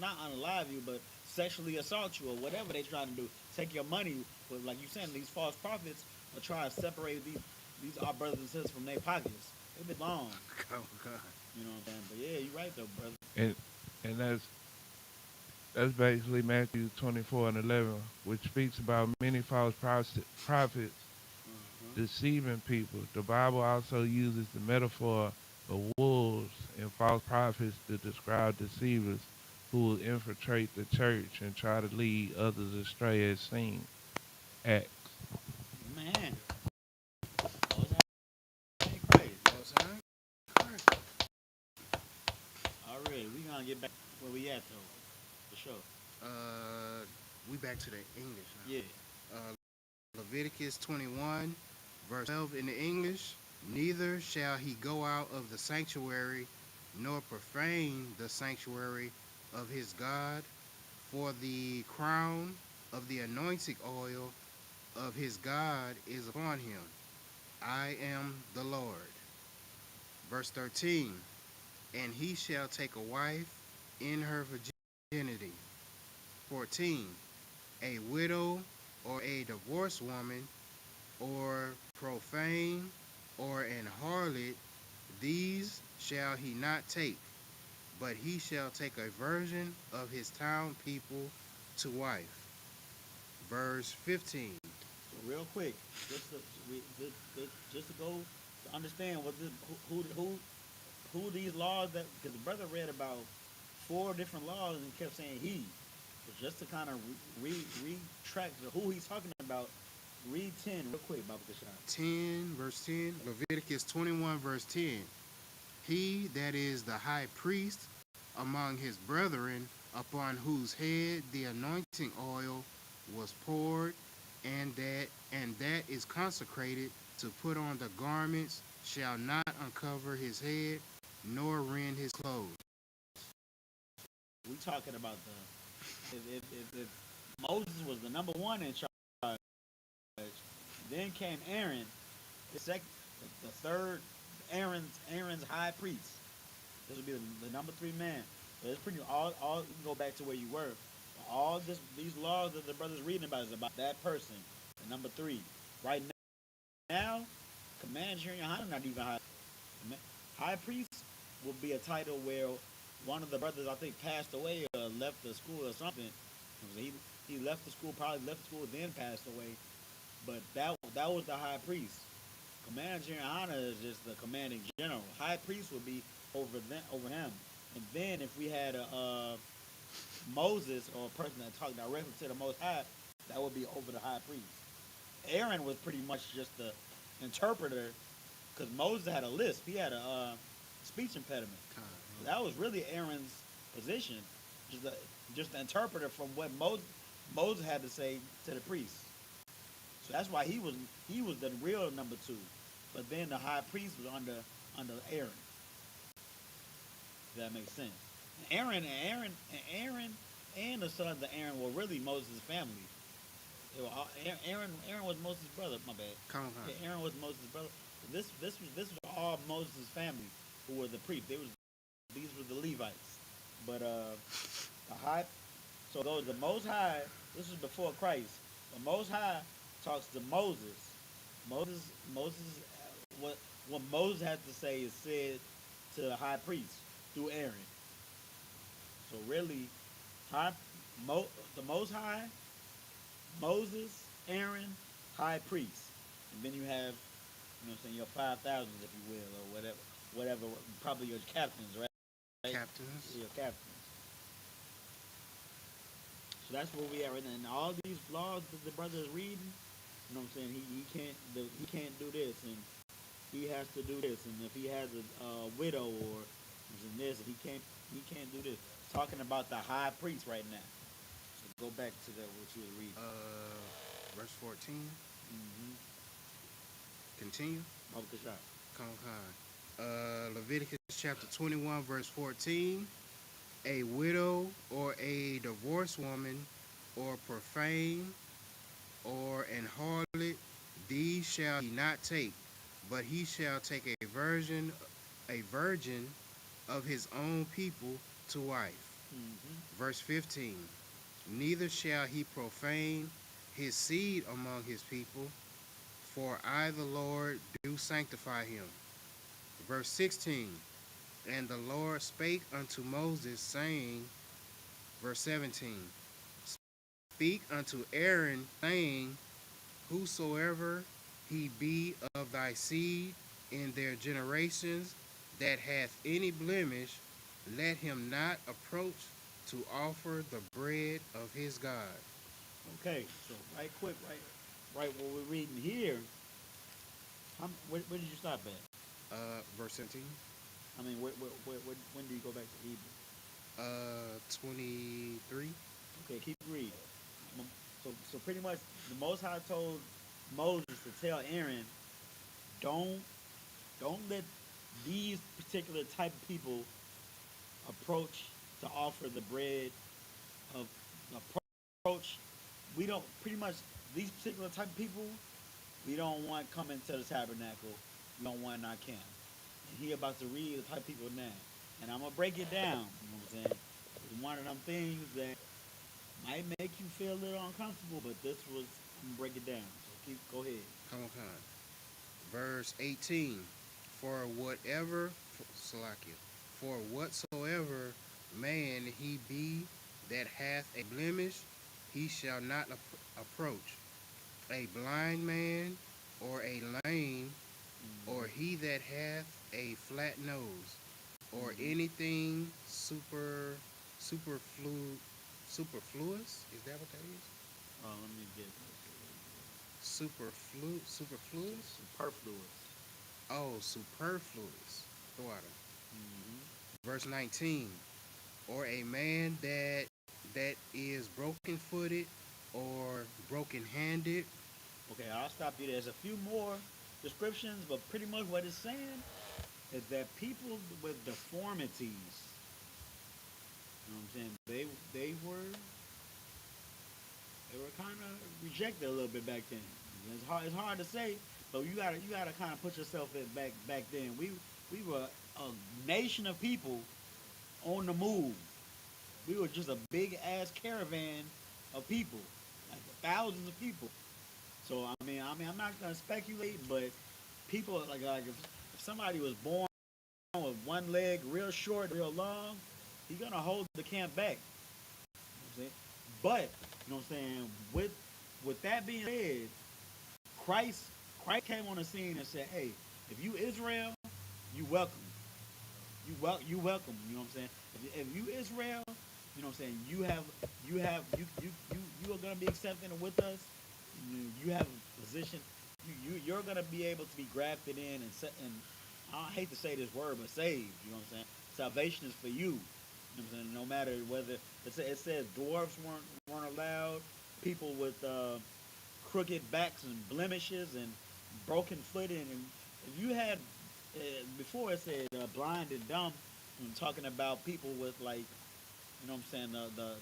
not unalive you, but sexually assault you or whatever they trying to do. Take your money, but like you saying, these false prophets are trying to separate these our brothers and sisters from their pockets. They belong. Oh God. You know what I'm saying? But yeah, you're right though, brother. and and that's basically Matthew 24:11, which speaks about many false prophets Uh-huh. deceiving people. The Bible also uses the metaphor of wolves and false prophets to describe deceivers who will infiltrate the church and try to lead others astray, as seen. Acts. Man, oh, ain't crazy. Most High. Christ. All right, we gonna get back where we at though, for sure. We back to the English Yeah. now. Leviticus 21, verse 12 in the English. Neither shall he go out of the sanctuary, nor profane the sanctuary of his God, for the crown of the anointing oil of his God is upon him. I am the Lord. Verse 13. And he shall take a wife in her virginity. 14. A widow or a divorced woman, or profane, or an harlot, these shall he not take, but he shall take a virgin of his town people to wife. Verse 15. So real quick, just to, just to go to understand what this, who these laws that, because the brother read about 4 different laws and kept saying he. But just to kind of retract who he's talking about, read 10 real quick, Baba Kashan. 10, verse 10. Leviticus 21, verse 10. He that is the high priest among his brethren, upon whose head the anointing oil was poured, and that is consecrated to put on the garments, shall not uncover his head, nor rend his clothes. We talking about if Moses was the number one in charge, then came Aaron, the third Aaron's high priest. This would be the number 3 man. So it's pretty all you can go back to where you were. All these laws that the brother's reading about is about that person, the number 3. Right now, Commander in YAHANNA not even high. High priest will be a title where one of the brothers I think passed away or left the school or something. He left the school, probably left the school, then passed away. But that was the high priest. Commander in YAHANNA is just the commanding general. High priest would be over him. And then if we had a Moses or a person that talked directly to the Most High, that would be over the high priest. Aaron was pretty much just the interpreter, because Moses had a lisp. He had a speech impediment. So that was really Aaron's position, just the interpreter from what Moses had to say to the priest. So that's why he was the real number 2. But then the high priest was under Aaron. If that makes sense. Aaron and the sons of Aaron were really Moses' family. Aaron was Moses' brother. My bad. Yeah, Aaron was Moses' brother. This was all Moses' family who were the priests. These were the Levites. But the high, so those the Most High. This was before Christ. The Most High talks to Moses. Moses, what Moses had to say is said to the high priest through Aaron. So really, high, the Most High, Moses, Aaron, high priest, and then you have, you know, what I'm saying, your 5,000s, if you will, or whatever, probably your captains, right? Captains. Your captains. So that's where we are right now. And all these laws that the brother is reading, you know what I'm saying? He can't do this, and he has to do this, and if he has a widow or this, he can't do this. Talking about the high priest right now. So go back to that what you were reading. Verse 14. Mm-hmm. Continue. Come on. Leviticus chapter 21, verse 14. A widow or a divorced woman or profane or an harlot, these shall he not take, but he shall take a virgin of his own people to wife. Mm-hmm. Verse 15. Neither shall he profane his seed among his people, for I the Lord do sanctify him. Verse 16. And the Lord spake unto Moses, saying, verse 17, speak unto Aaron, saying, whosoever he be of thy seed in their generations that hath any blemish, let him not approach to offer the bread of his God. Okay, so right quick, right what we're reading here. Where did you stop at? Verse 17. I mean, when do you go back to Hebrew? 23. Okay, keep reading. So pretty much, the Most High told Moses to tell Aaron, don't let these particular type of people approach to offer the bread of approach. We don't pretty much these particular type of people. We don't want coming to the tabernacle. We don't want in our camp. And he about to read the type of people now, and I'm gonna break it down. You know what I'm saying? It's one of them things that might make you feel a little uncomfortable, but I'm gonna break it down. So go ahead. Come on. Verse 18. For whatsoever man he be that hath a blemish, he shall not approach. A blind man, or a lame, or he that hath a flat nose, or anything superfluous. Is that what that is? Let me get Superfluous. superfluous. Oh, superfluous. Water. Mm-hmm. Verse 19. Or a man that is broken-footed or broken-handed. Okay, I'll stop you. There's a few more descriptions, but pretty much what it's saying is that people with deformities, you know what I'm saying, they were kind of rejected a little bit back then. It's hard to say, but you gotta kind of put yourself in back then. We were a nation of people on the move. We were just a big ass caravan of people, like thousands of people. So I mean, I'm not gonna speculate, but people like if somebody was born with one leg real short, real long, he's gonna hold the camp back. You know but you know what I'm saying. With that being said, Christ came on the scene and said, "Hey, if you Israel, you welcome. You welcome. You know what I'm saying. If you Israel, you know what I'm saying. You are gonna be accepted with us. You have a position. You're gonna be able to be grafted in and I hate to say this word, but saved. You know what I'm saying. Salvation is for you. You know what I'm saying. No matter whether it says dwarfs weren't allowed, people with crooked backs and blemishes and broken footing, and if you had before it said blind and dumb, I'm talking about people with like, you know what I'm saying, the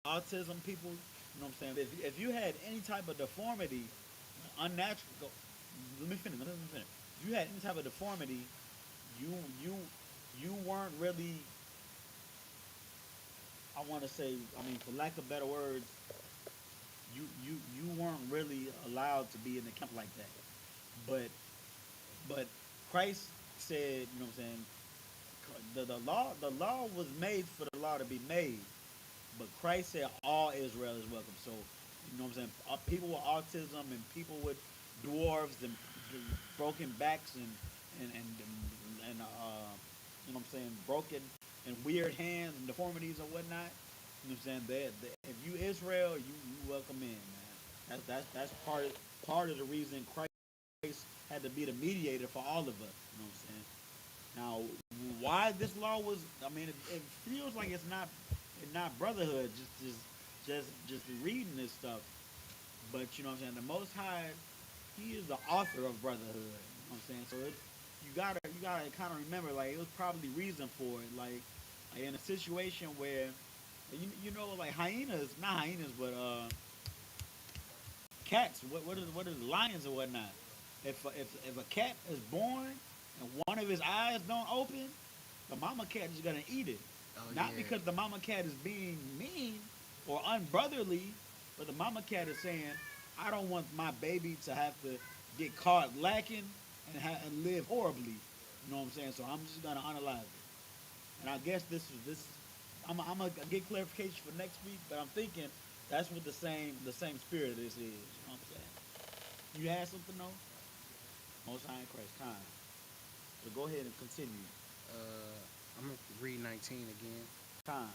autism people, you know what I'm saying. If you had any type of deformity, unnatural, let me finish. If you had any type of deformity, you weren't really, I want to say, I mean, for lack of better words, you weren't really allowed to be in the camp like that. But Christ said, you know what I'm saying, the law was made for the law to be made. But Christ said all Israel is welcome. So, you know what I'm saying? People with autism and people with dwarves and broken backs and you know what I'm saying, broken and weird hands and deformities or whatnot. You know what I'm saying? If you Israel, you welcome in, man. That's part of the reason Christ had to be the mediator for all of us. You know what I'm saying? Now, why this law was? I mean, it feels like it's not brotherhood. Just reading this stuff. But you know what I'm saying? The Most High, He is the author of brotherhood. You know what I'm saying? So you gotta kind of remember, like, it was probably reason for it. Like in a situation where you know, like hyenas, not hyenas, but cats. What is lions or whatnot? If a cat is born and one of his eyes don't open, the mama cat is gonna eat it. Oh, Not yeah. because the mama cat is being mean or unbrotherly, but the mama cat is saying, I don't want my baby to have to get caught lacking and live horribly. You know what I'm saying? So I'm just gonna analyze it. And I guess this. I'm gonna get clarification for next week, but I'm thinking that's what the same spirit of this is. You know what I'm saying? You had something though? Most High in Christ time. So go ahead and continue. I'm going to read 19 again. Time.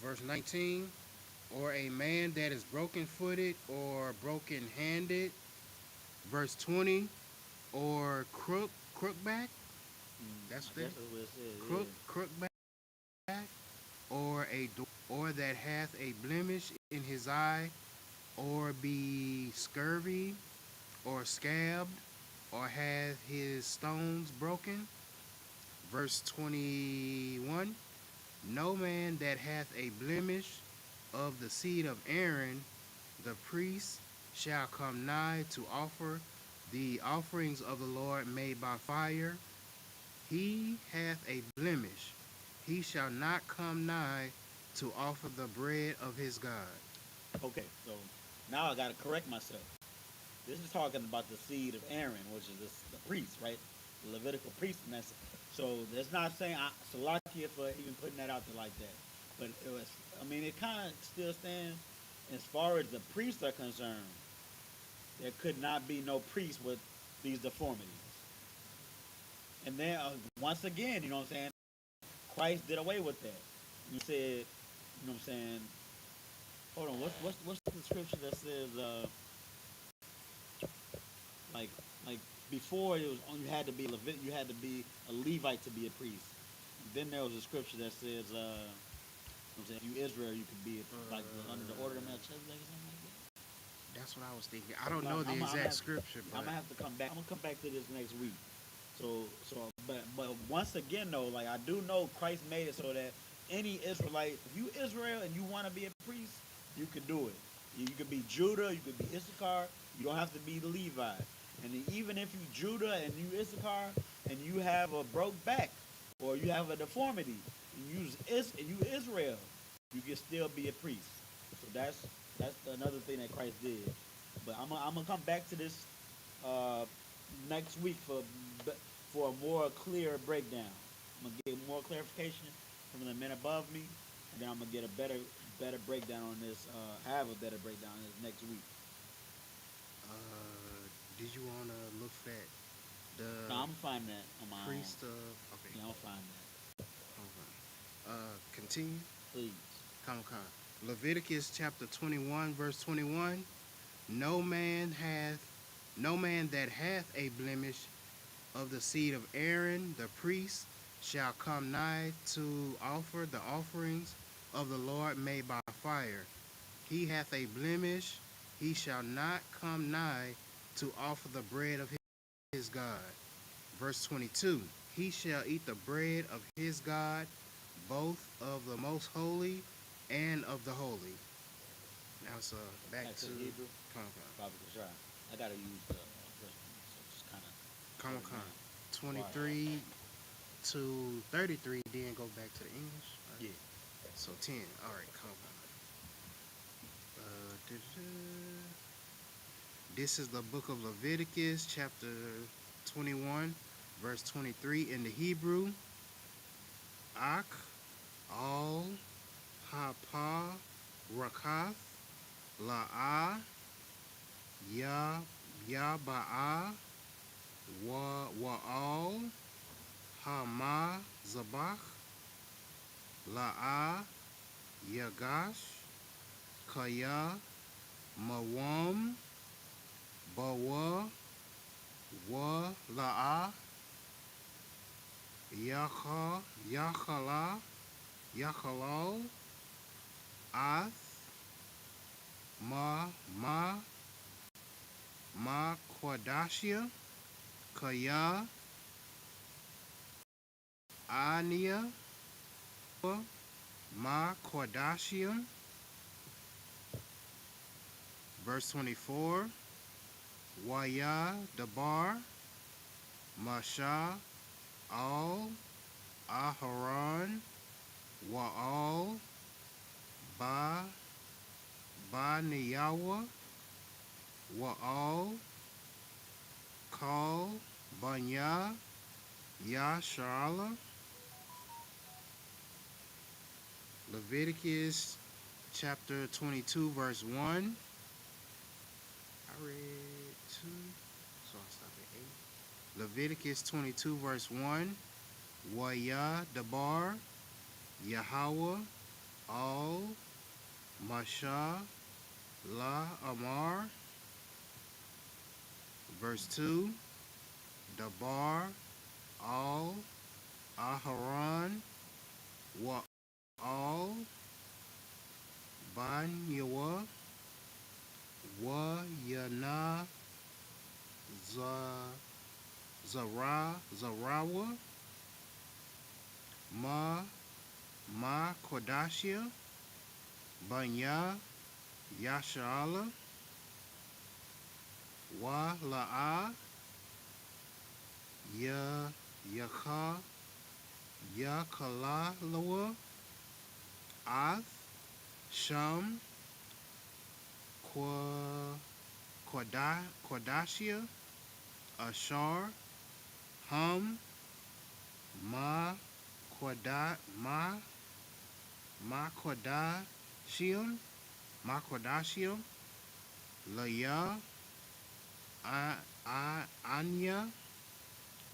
Verse 19. Or a man that is broken-footed or broken-handed. Verse 20. Or crookback. That's I guess that's what it says. crookback. Or that hath a blemish in his eye, or be scurvy, or scabbed, or hath his stones broken. Verse 21. No man that hath a blemish of the seed of Aaron, the priest, shall come nigh to offer the offerings of the Lord made by fire. He hath a blemish, he shall not come nigh to offer the bread of his God. Okay, so now I gotta correct myself. This is talking about the seed of Aaron, which is the priest, right? The Levitical priest, and that's not saying Salakia for even putting that out there like that. But it was, I mean, it kind of still stands as far as the priests are concerned. There could not be no priest with these deformities. And then once again, you know what I'm saying? Christ did away with that. He said, you know what I'm saying? Hold on, what's the scripture that says like before it was you had to be you had to be a Levite to be a priest. And then there was a scripture that says you know what I'm saying, if you Israel you could be like under the order of Melchizedek or something like that. That's what I was thinking. I don't know the exact scripture, but I'm gonna have to come back. I'm gonna come back to this next week. But once again though, like I do know Christ made it so that any Israelite, if you Israel and you want to be a priest, you could do it. You could be Judah, you could be Issachar. You don't have to be Levi. And even if you Judah and you Issachar and you have a broke back or you have a deformity, and you Israel, you can still be a priest. So that's another thing that Christ did. But I'm gonna come back to this next week for a more clear breakdown. I'm gonna get more clarification from the men above me, and then I'm gonna get a better breakdown on this. Have a better breakdown on this next week. did you want to look at the No, I'm gonna find that on my priest own. of? Okay. Yeah, I'll find that. Continue. Please. Come. Leviticus chapter 21, verse 21. No man that hath a blemish of the seed of Aaron the priest shall come nigh to offer the offerings of the Lord made by fire. He hath a blemish, he shall not come nigh to offer the bread of his God. Verse 22. He shall eat the bread of his God, both of the most holy and of the holy. Now it's back to Hebrew. Come. Probably try. I gotta use the first one, so just kind of. Come. 23 to 33, then go back to the English. Right? Yeah. So 10. All right, come. This is the book of Leviticus, chapter 21, verse 23 in the Hebrew. Ak, al, hapa, Rakath, La'a, Yaba'a, Wa'al, Hama Zabach, La'a, Yagash, Kaya, Mawam, Bawa, La'a, Yakhalal, Ath, Ma Quadashia, Kaya, Ania, Ma Quadashia. Verse 24, Waya Dabar, Masha, Al, Aharon, Wa'al, Niyawa, Wa'al, Kal, Banya, Yashala. Leviticus chapter 22, verse 1. I read 2, so I'll stop at 8. Leviticus 22, verse 1. Waya Dabar, Yahweh, Al, Masha, La Amar. Verse 2. Dabar, Al, Aharon, Wa'al, Banyawa, Yana, Zarawa, Ma Kodashia, Banya, Yashala, Wa La'a, Yakalalawa, Ath, Sham, Quadashia, Ashar, Hum, Ma Quadashium, Laya, Anya,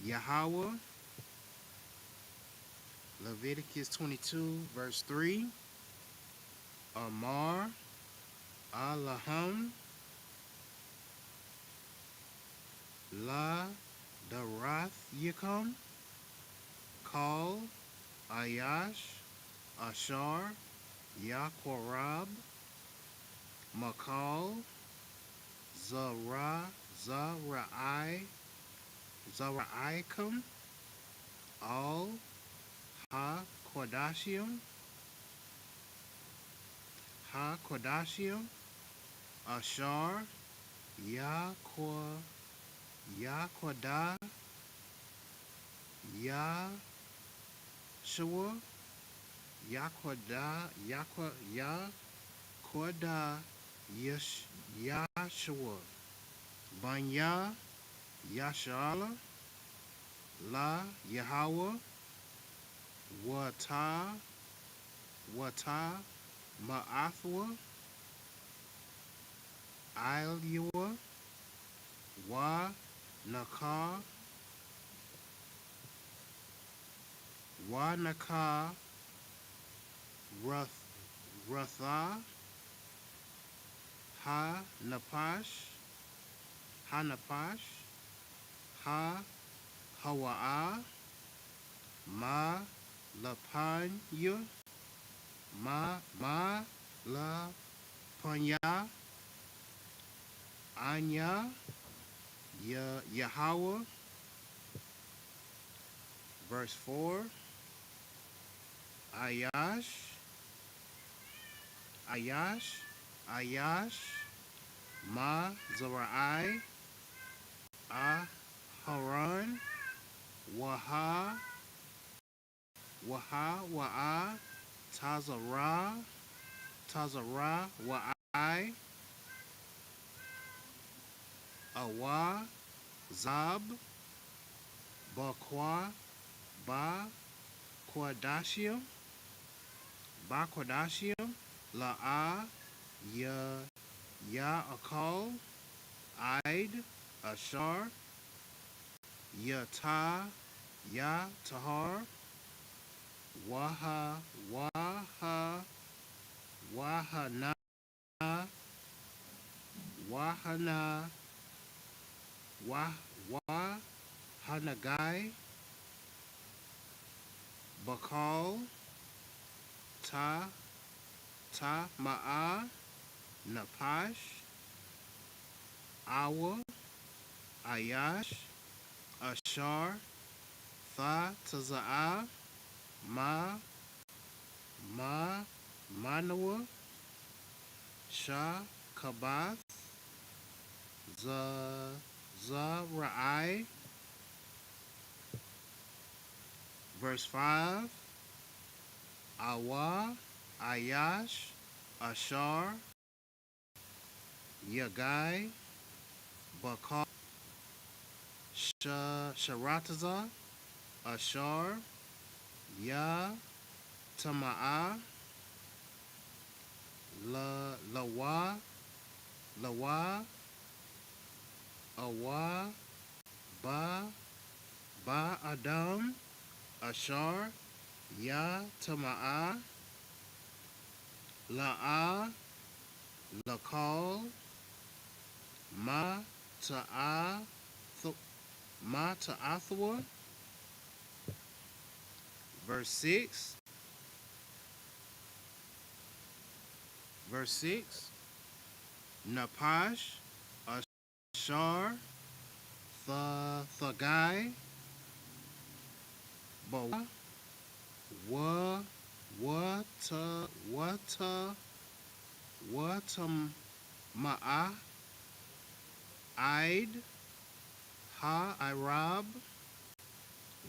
Yahweh. Leviticus 22, verse 3. Amar, Alaham, La Darath Yakum, Kal, Ayash, Ashar, Yaqarab, Makal, Zaraikum, Al, Ha Kodashim, Ashar, Yaquada, Yashua, Yaquada, Yashua, Banya, Yashala, La Yahweh, Wata, Ma'athwa, Ilyua, Wa Nakar, Ratha, Napash, Hawa'a, Ma Lapanya, Ma Lapanya, Anya, Yahweh. Verse 4. Ayash, Ma Zarai, Aharon, Wa'a, Tazara, Wa'ai, Awa, Zab, Bakwa, Ba Quadashim, La'a, Ya'akal, Id, Ashar, Yata, Tahar, Wahanna, Wahanna, Wahanagai, Bakal, Ma'a, Napash, Awa, Ayash, Ashar, Taza'a, Manawa, Kabath, Ra'ai, verse 5, Awa, Ayash, Ashar, Yagai, Bakar, Sharataza, Ashar, Tama'a, Lawa, Awa, Adam, Ashar, Tama'a, La'a, Lakal, Ta'athwa, verse 6, Napash, Ashar, Thagai, Bawa, Watama'a, Id, Irab,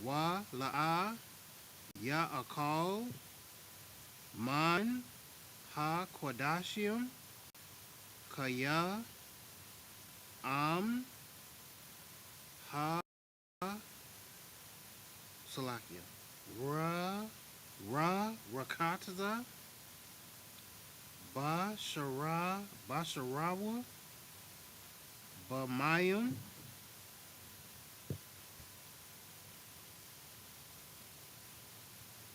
La'a, Ya'akal, Man, Quadashium, Kaya, Am, Salakia, Rakataza, Basharawa, Bamayim,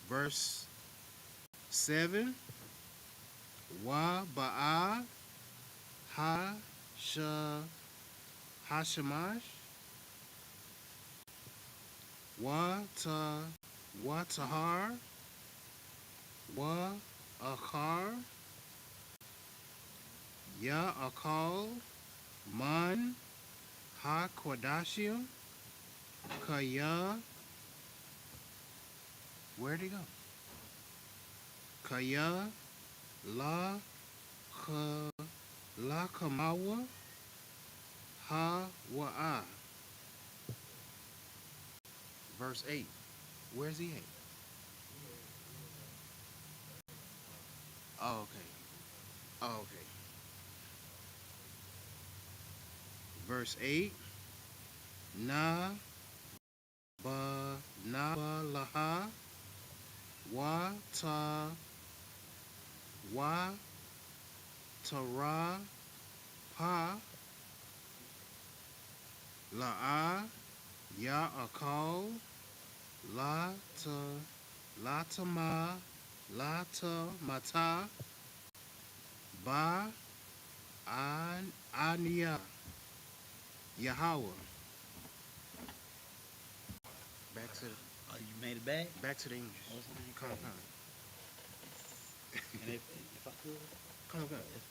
verse 7, Ba'a, Hashemash, Watahar, Akar, Ya'akal, Man, Quadashium, Kaya, where'd he go? Kaya, Kamawa, Wa'a. Verse 8. Where's he at? Oh, okay. Oh, okay. Verse 8. Laha, Tara, Pa, La'a, Ya'akal, Mata, Ba, Ania, Yahweh. Back to Oh, you made it back? the English. Oh, it's not Come on. And if I could, Come on. if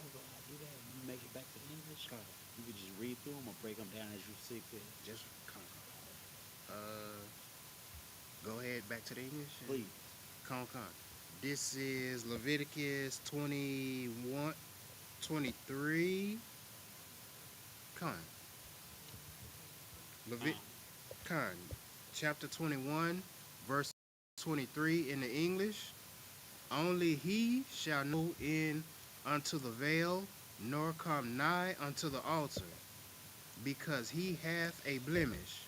ever I do that, and you make it back to English, you could just read through them or break them down as you see fit. Just come on. Go ahead back to the English. Please. Come on. This is Leviticus 21, 23. Come on. Chapter 21, verse 23 in the English. Only he shall no in unto the veil, nor come nigh unto the altar, because he hath a blemish,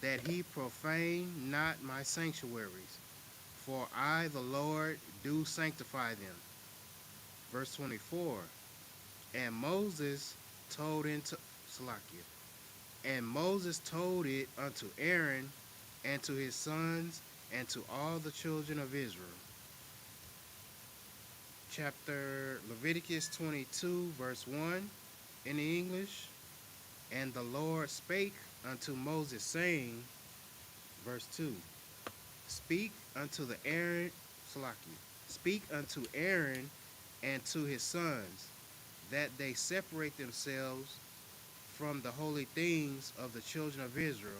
that he profane not my sanctuaries. For I, the Lord, do sanctify them. Verse 24. And Moses told into Salakia. And Moses told it unto Aaron and to his sons and to all the children of Israel. Chapter Leviticus 22, verse 1 in the English. And the Lord spake unto Moses, saying, verse 2, Speak unto the Aaron, Salakia, speak unto Aaron and to his sons, that they separate themselves from the holy things of the children of Israel,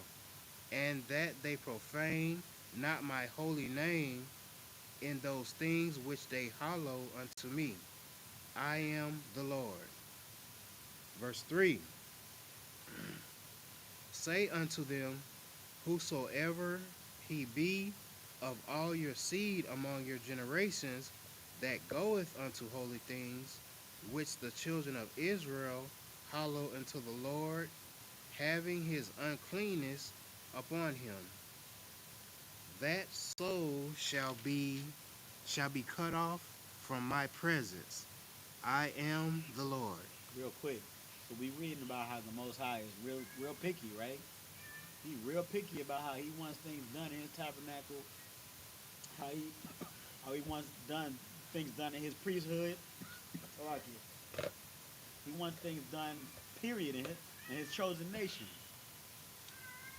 and that they profane not my holy name in those things which they hallow unto me. I am the Lord. Verse 3. Say unto them, whosoever he be of all your seed among your generations, that goeth unto holy things, which the children of Israel hallow unto the Lord, having his uncleanness upon him, that soul shall be cut off from my presence. I am the Lord. Real quick. So we reading about how the Most High is real picky, right? He real picky about how he wants things done in his tabernacle, how he wants things done in his priesthood. I like it. He wants things done, period, in his chosen nation.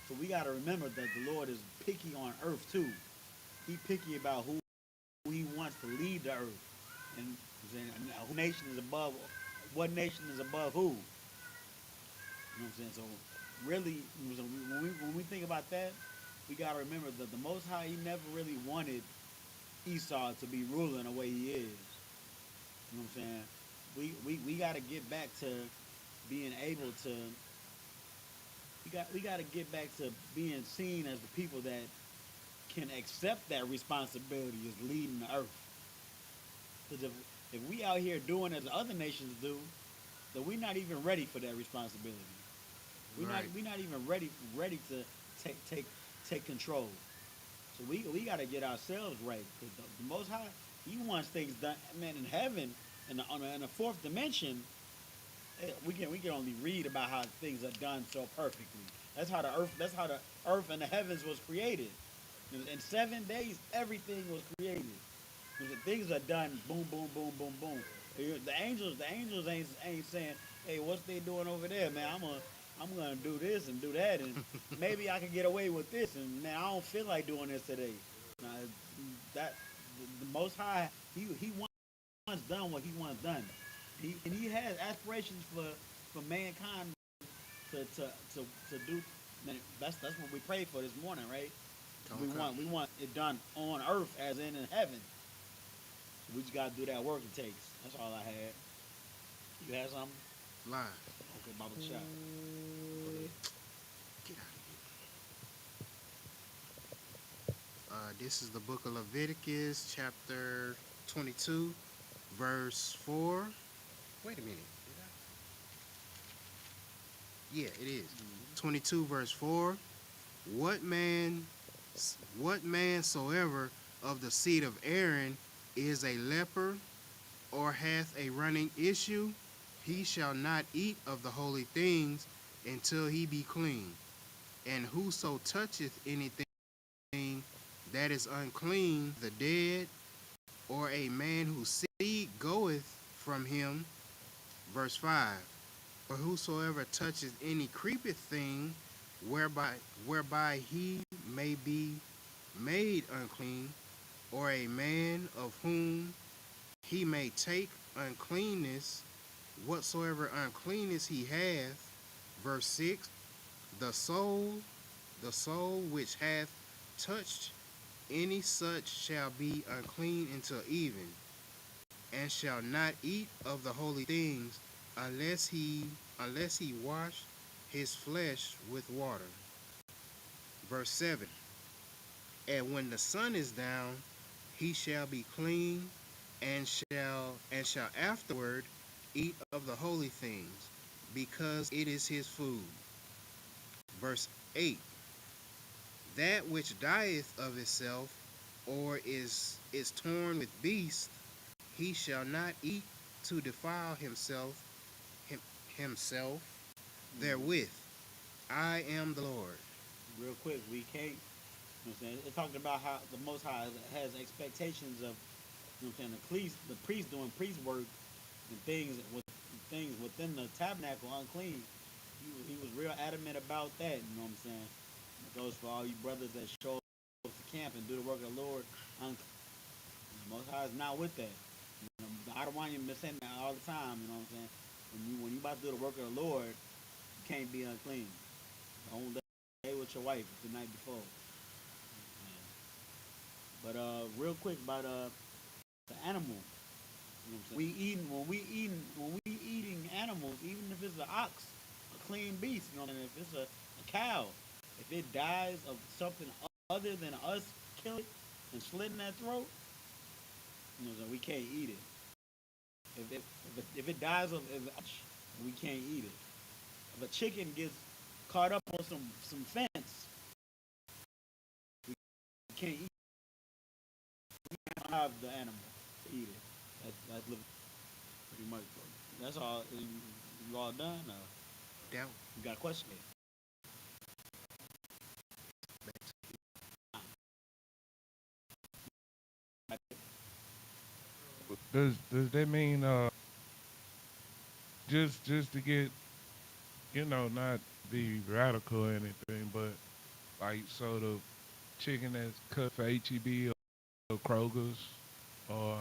So we got to remember that the Lord is picky on earth too. He picky about who he wants to lead the earth, and who nation is above, what nation is above who. You know what I'm saying? So really, when we think about that, we got to remember that the Most High, he never really wanted Esau to be ruling the way he is. You know what I'm saying? We got to get back to being able to. We got to get back to being seen as the people that can accept that responsibility as leading the earth. Because if we out here doing as other nations do, then we're not even ready for that responsibility. We're not even ready to take control. So we got to get ourselves right. Because the Most High, he wants things done. Man, in heaven, in the fourth dimension, we can only read about how things are done so perfectly. That's how the earth and the heavens was created. In 7 days, everything was created. Things are done. Boom, boom, boom, boom, boom. The angels ain't saying, "Hey, what's they doing over there, man? I'm gonna do this and do that, and maybe I can get away with this, and man, I don't feel like doing this today." Now, that the Most High, he wants done what he wants done. He has aspirations for mankind to do. Man, that's what we prayed for this morning, right? Okay. We want it done on earth as in heaven. We just gotta do that work it takes. That's all I had. You had something? Live. Okay, Baba Shot. Go ahead. Get out of here. This is the book of Leviticus, chapter 22, verse 4. Wait a minute. Yeah, it is. 22, verse 4. What man soever of the seed of Aaron is a leper, or hath a running issue, he shall not eat of the holy things until he be clean. And whoso toucheth anything that is unclean, the dead, or a man whose seed goeth from him. Verse 5. Or whosoever toucheth any creepeth thing, whereby he may be made unclean, or a man of whom he may take uncleanness, whatsoever uncleanness he hath. Verse 6. The soul which hath touched any such shall be unclean until even, and shall not eat of the holy things, unless he wash his flesh with water. Verse 7. And when the sun is down, he shall be clean, and shall afterward eat of the holy things, because it is his food. Verse 8. That which dieth of itself, or is torn with beasts, he shall not eat to defile himself therewith. I am the Lord. Real quick, we can't. You know what I'm saying? It talked about how the Most High has expectations of, you know what I'm saying, the priest doing priest work and things within the tabernacle unclean. He was real adamant about that. You know what I'm saying? It goes for all you brothers that show up to camp and do the work of the Lord. The Most High is not with that. You know, the Adonai been saying that all the time. You know what I'm saying? When you about to do the work of the Lord, you can't be unclean. Don't stay with your wife the night before. But real quick about the animal. You know what I'm saying? When we eating animals, even if it's an ox, a clean beast, you know what I'm saying? If it's a cow, if it dies of something other than us killing it and slitting that throat, you know what I'm saying? We can't eat it. If it dies of we can't eat it. If a chicken gets caught up on some fence, we can't eat it. We can't have the animal to eat it. That's pretty much. That's all. You all done? Yeah. You got a question? Does that mean just to get, not be radical or anything, but like, so the chicken that's cut for HEB or Kroger's or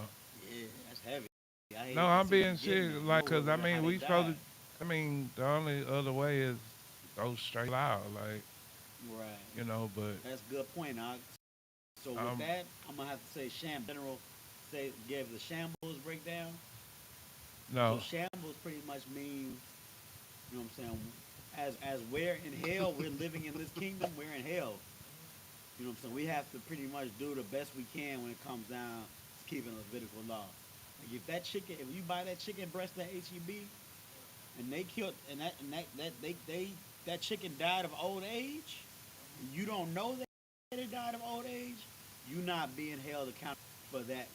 Yeah, that's heavy. no, I'm being serious, like, cause I mean we supposed to. I mean the only other way is go straight out, like, Right. But That's a good point, Ox. So with that, I'm gonna have to say general give the shambles breakdown. no. So shambles pretty much means, you know what I'm saying, as we're in hell, we're living in this kingdom, we're in hell. You know what I'm saying? We have to pretty much do the best we can when it comes down to keeping the Levitical law. Like if you buy that chicken breast at HEB and they killed that chicken died of old age, and you don't know that it died of old age, you not being held accountable for that.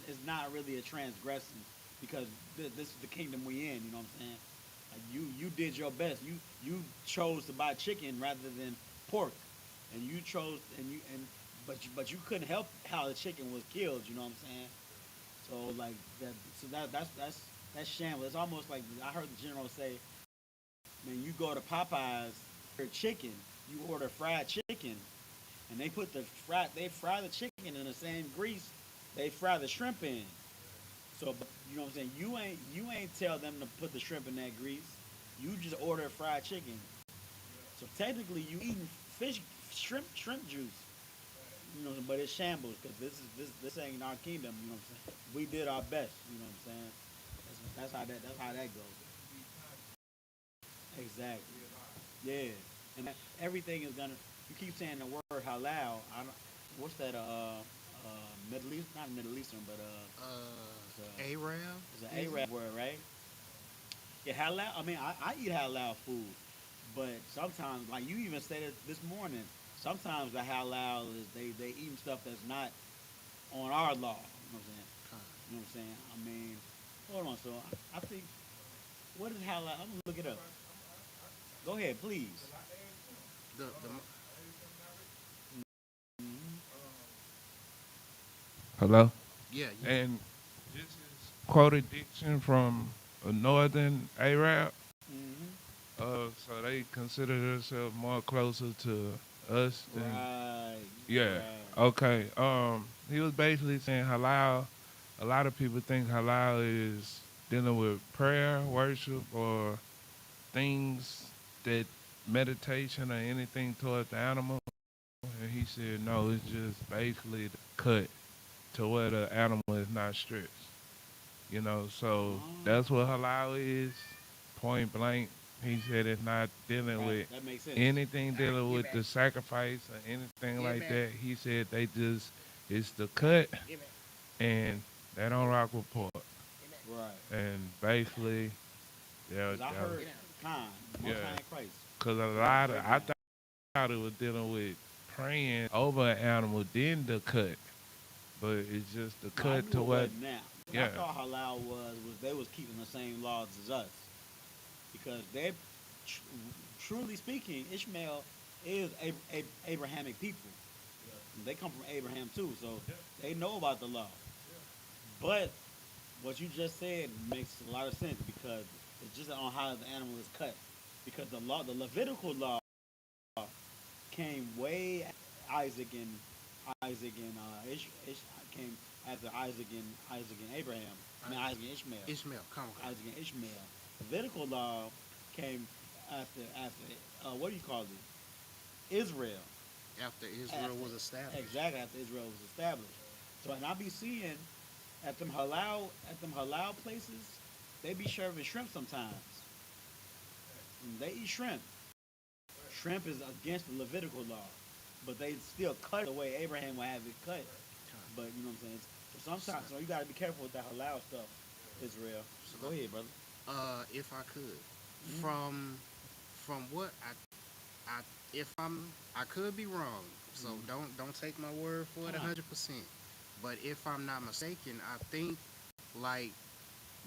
It's not really a transgression because this is the kingdom we in. You know what I'm saying? Like you did your best. You chose to buy chicken rather than pork, and you chose but you couldn't help how the chicken was killed. You know what I'm saying? So like that. So that's shambles. It's almost like I heard the general say, man, you go to Popeyes for chicken, you order fried chicken, and they fry the chicken in the same grease they fry the shrimp in. So, you know what I'm saying? You ain't tell them to put the shrimp in that grease. You just order fried chicken. So technically, you eating shrimp juice. You know, but it's shambles because this ain't our kingdom. You know what I'm saying? We did our best. You know what I'm saying? That's how that goes. Exactly. Yeah. And everything is gonna. You keep saying the word halal. I don't. What's that? Middle East, not Middle Eastern, but Arab. It's an Arab word, right? Yeah, halal. I mean, I eat halal food, but sometimes, like you even said it this morning, sometimes the halal is they eating stuff that's not on our law. You know what I'm saying? You know what I'm saying? I mean, hold on. So I think what is halal? I'm gonna look it up. Go ahead, please. The Hello. yeah. And this is quoted diction from a northern Arab. Mm-hmm. So they consider themselves more closer to us than. Right. Yeah. Right. Okay. He was basically saying halal. A lot of people think halal is dealing with prayer, worship, or things that meditation or anything toward the animal. And he said no, it's just basically the cut to where the animal is not stripped. So that's what halal is, point blank. He said it's not dealing with That makes sense. anything dealing with the sacrifice or anything like that. He said it's the cut, and they don't rock with pork. Right. And basically, yeah, I heard Khan, Most High in Christ. because I thought it was dealing with praying over an animal, then the cut. but it's just the No, I cut knew to it what. wasn't now. What I Yeah. thought halal was they was keeping the same laws as us, because they, tr- truly speaking, Ishmael is Abrahamic people. They come from Abraham too, so they know about the law. But what you just said makes a lot of sense, because it's just on how the animal is cut. Because the Levitical law came way after Isaac and came after Isaac and Abraham. I mean Isaac and Ishmael. Ishmael, come on. Isaac and Ishmael. Levitical law came after what do you call it? Israel. After Israel After, was established. exactly after Israel was established. So, and I be seeing at them halal places, they be serving shrimp sometimes. And they eat shrimp. Shrimp is against the Levitical law, but they still cut it the way Abraham would have it cut. But you know what I'm saying? So sometimes, so you gotta be careful with that halal stuff, Israel. So go ahead, brother. If I could, Mhm. from what I if I could be wrong, so don't take my word for it 100%. But if I'm not mistaken, I think like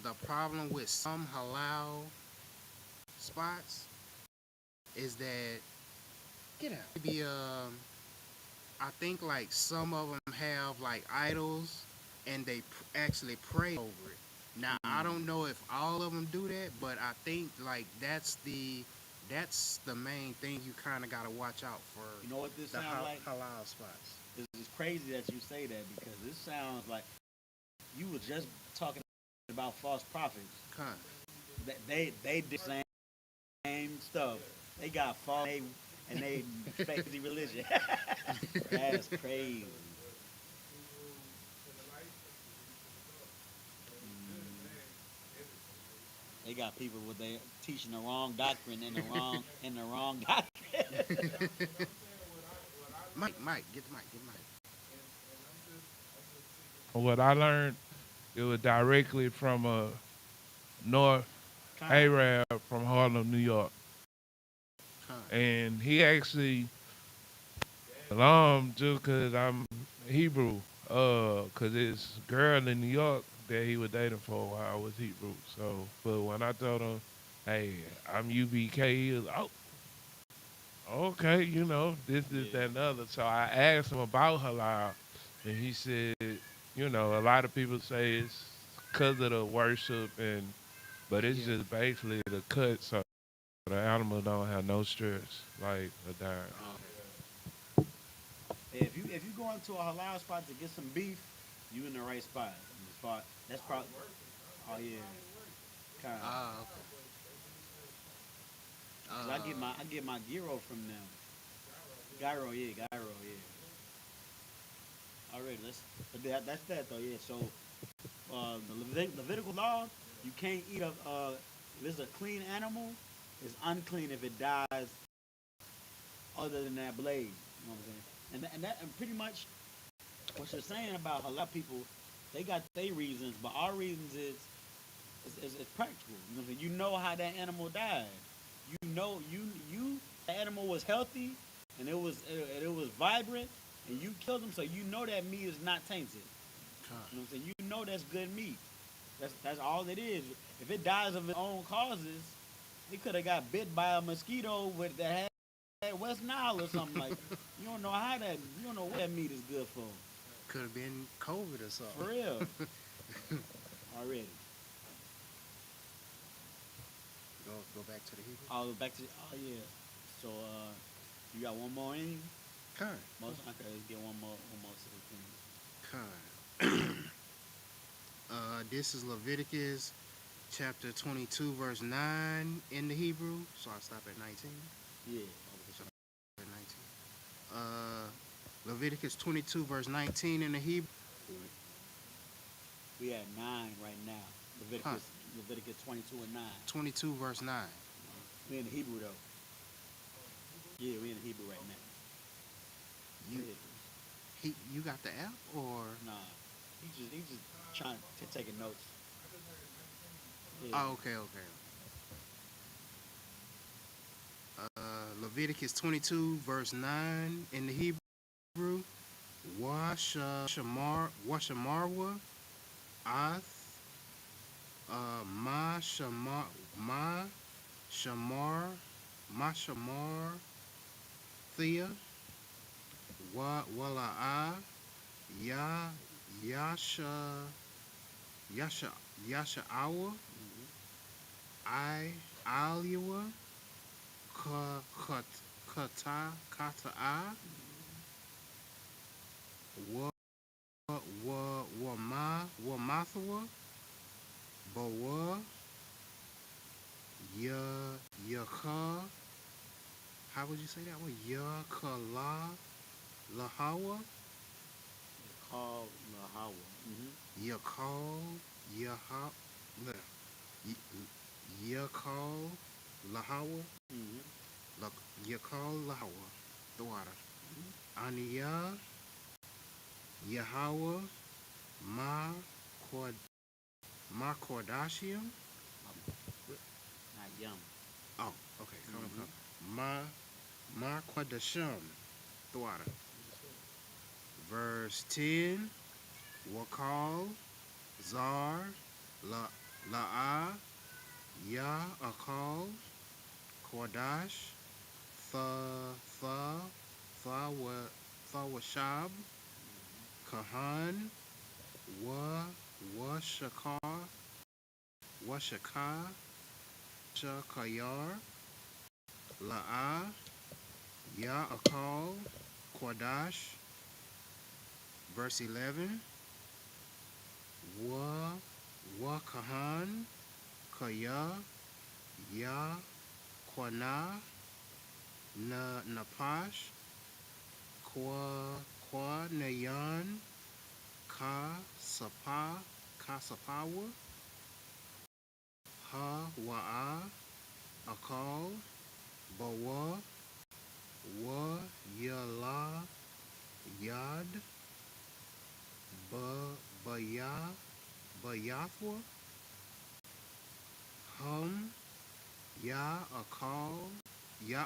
the problem with some halal spots is that get out. Maybe I think like some of them have like idols and they actually pray over it. Now I don't know if all of them do that, but I think like that's the main thing you kind of got to watch out for. You know what this The sounds like? halal spots. It's crazy that you say that, because this sounds like you were just talking about false prophets. Kind. They did the same stuff. They got false and they crazy religion. That's crazy. They got people with they teaching the wrong doctrine in the wrong doctrine. Mike, get the mic, get the mic. What I learned, it was directly from a North Kind. Arab from Harlem, New York, Kind. and he actually just because I'm Hebrew, cause it's a girl in New York that he was dating for a while was Hebrew. So, but when I told him, hey, I'm UPK, he was, oh, okay, this, Yeah. that, and the other. So I asked him about halal, and he said, a lot of people say it's because of the worship, but it's Yeah. just basically the cut, so the animal don't have no stress, like a dying. If you go into a halal spot to get some beef, you in the right spot. That's probably. Oh yeah. Kind. Okay. Cause I get my gyro from them. Gyro, yeah. Alright, that's that though, yeah. So the Levitical law, you can't eat if it's a clean animal, it's unclean if it dies other than that blade. You know what I'm saying? And pretty much what you're saying about halal people, they got their reasons, but our reasons is practical. You know what I'm saying? You know how that animal died. You know the animal was healthy and it was vibrant, and you killed them, so you know that meat is not tainted. You know what I'm saying? You know that's good meat. That's all it is. If it dies of its own causes, it could have got bit by a mosquito that had West Nile or something like. You don't know you don't know what that meat is good for. Could have been COVID or something. For real. Already. Go back to the Hebrew. Oh yeah. So you got one more in you? Kind. Most okay, let's get one more Kind. This is Leviticus chapter 22 verse 9 in the Hebrew. So I stop at 19. Yeah. At 19. Leviticus 22 verse 19 in the Hebrew. We at 9 right now. Leviticus 22 and 9. 22 verse 9. We in the Hebrew though. Yeah, we in the Hebrew right now. You got the app or? Nah. He just trying to take notes. Yeah. Oh, okay. Leviticus 22 verse 9 in the Hebrew. Washamarwa, Ath, Ma Shamar, Ma Shamar, Ma Shamar, Thea, Wala'a, Ya, Yasha, Yasha, Yasha Awa, Aliwa, Kata'a, Wamathwa, Bawa, Yaka, how would you say that one? Yakala, Lahawa, Call Lahawa. Yakal, Yaha, Yakal, Lahawa, Yakal, Lahawa, the water. Aniya, Yahweh, Ma, Kardashian. Not yum. Oh, okay, come. Ma Kardashian, the water. Verse 10, Wakal, Zar, La'a, Ya, Akal, Kordash, Thawashab, Kahan, Washaka, Shakayar, La'a, Ya, Akal, Kordash. Verse 11, Kahan, Kaya, Ya, Kwana, Napash, Nayan, Sapawa, Wa'a, Akal, Bawa, Yala, Yad, Bayathwa, Ya,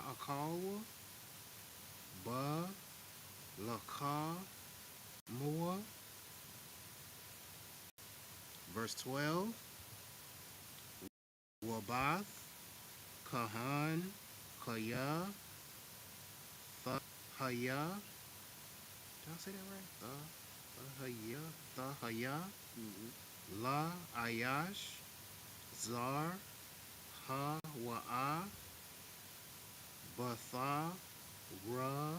Akalwa, Laka, Mua. Verse 12, Wabath, Kahan, Kaya, Haya. Did I say that right? Haya, La, Ayash, Zar, Wa'a, Batha, Ra,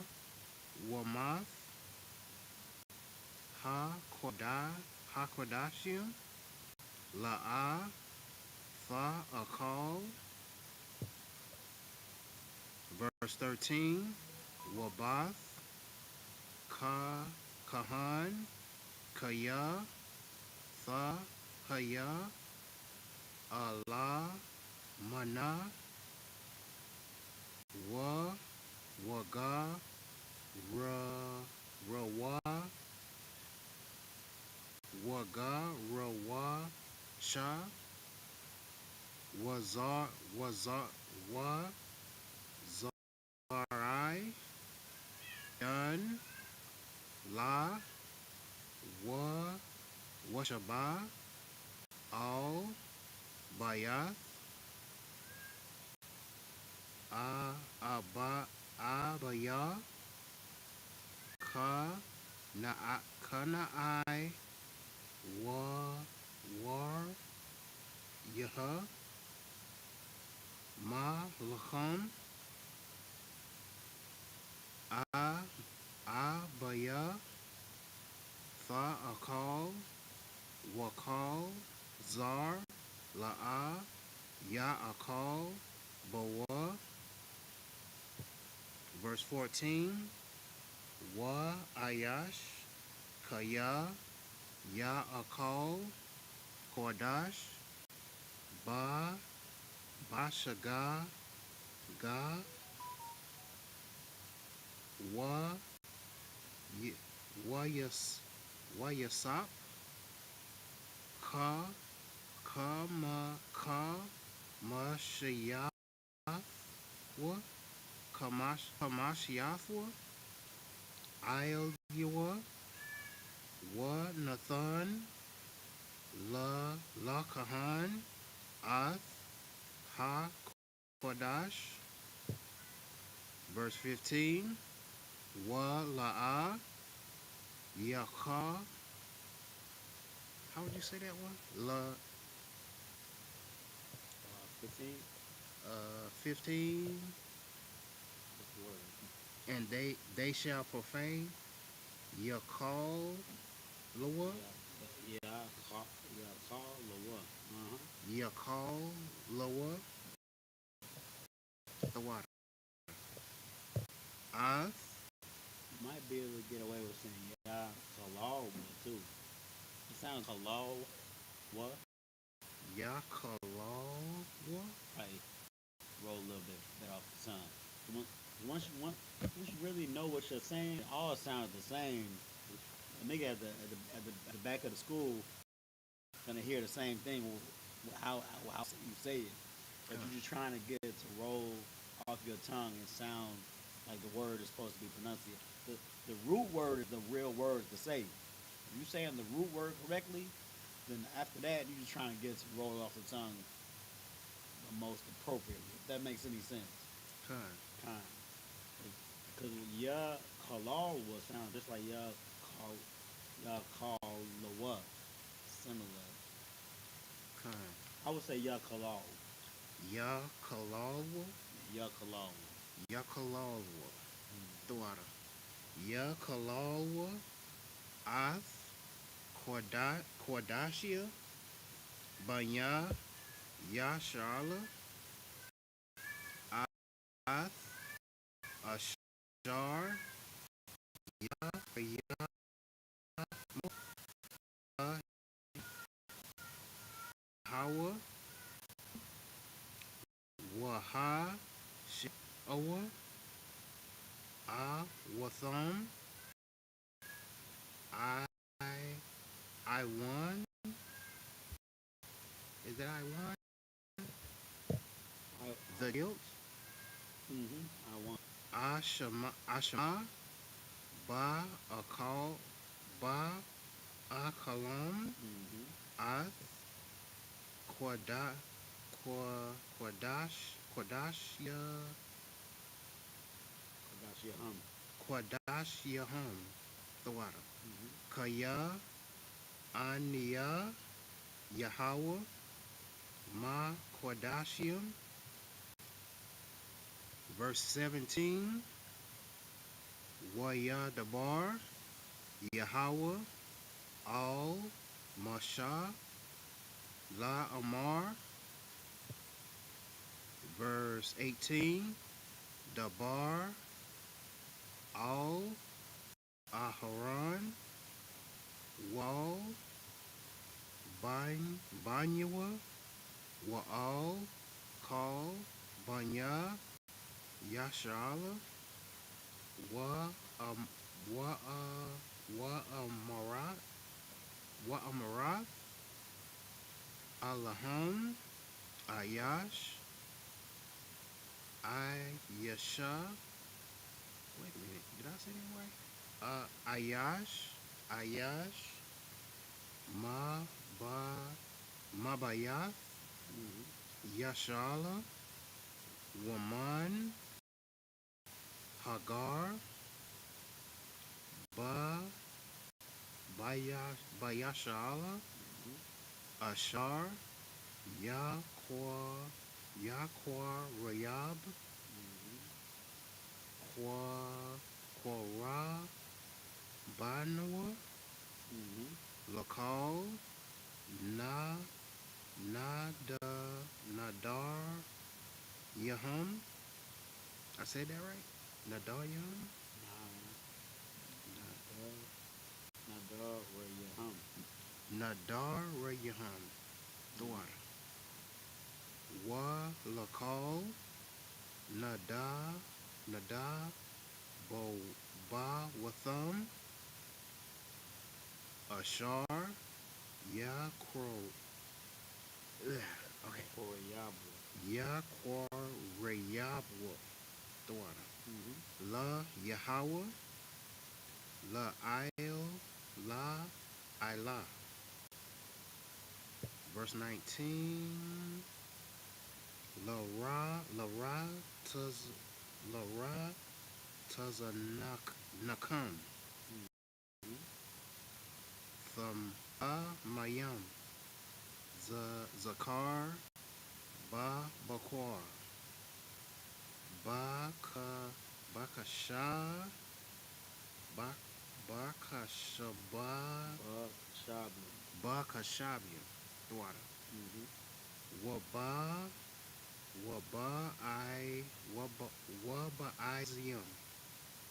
Wamath, Kardashian, La'a, Akal. Verse 13, Wabath, Kahan, Kaya, Haya, Allah, Mana, Waga, Rawa, Sha, Zarai, Yan, La, Washaba, Al, Bayath, Abaya, Kanai, War, Yaha, Ma, Lacham, Abaya, Akal, Wakal, Zar, La'a, Ya, Akal, Bawa. Verse 14, Ayash, Kaya, Ya, Akal, Kordash, Bashaga, Ga, Wa, Yasap, Mashiyathwa, Kamashiyathwa, Ayelwa, Wa Nathan, La Kahan, Ath, Ha Kodash. Verse 15. Wa La'a, Yaka. How would you say that one? 15. 15. What's the word? And they shall profane Yakal Loa. Call Loa. Yakal Loa. The water. Ath. Might be able to get away with saying Kalal too. It sounds Kalal. What? Yakalal. Right. Roll a little bit off the tongue. Once you really know what you're saying, it all sounds the same. A nigga at the back of the school gonna hear the same thing. How you say it, but you're just trying to get it to roll off your tongue and sound like the word is supposed to be pronounced. The root word is the real word to say. If you saying the root word correctly, then after that you're just trying to get it to roll off the tongue the most appropriately. If that makes any sense. Kind. Because Ya Kalal will sound just like Ya Kalawa. Similar. Kind. I would say Ya Kalal. Yakalal. Ya Kalal. Yakalal. The water. Yakalal. Ath. Kordashia. Banya. Yashala. Ath. Ashar. Hawa. Waha. Owa. Watham. I won. Is that I won? The guilt. I want. Ashama. Ba Akal. Ba Akalam. Ath. Quadash Yaham. The water. Kaya. Ania. Yahweh. Ma Quadashium. Verse 17. Waya Dabar. Yahweh. Al. Masha. La Amar. Verse 18. Dabar. Al. Aharon. Wal. Banyawa. Wa'al. Kal. Banya. Yashala. Amarat. Allaham. Ayash. Ayasha. Wait a minute. Did I say that right? Ayash. Mabayath. Yashala. Waman. Hagar. Bayashala. Ashar. Yaqua Rayab. Quara. Banua. Lakal. Nadar. Yaham. I said that right? Nadar Yaham? Nadar Rayaham. The water. Wa Lakal. Nada. Ba Watham. Ashar. Yakro. Okay. Yakwa Rayabwa. The water. La Yahweh. La La Ilah. Verse 19. La Ra Tuz La Ra Tazanakum. From Mayam. Zakar Ba Bakwar. Bakasha Bakashaba Shabu. Bakashabia. Thwada. Mm-hmm. Waba Izium.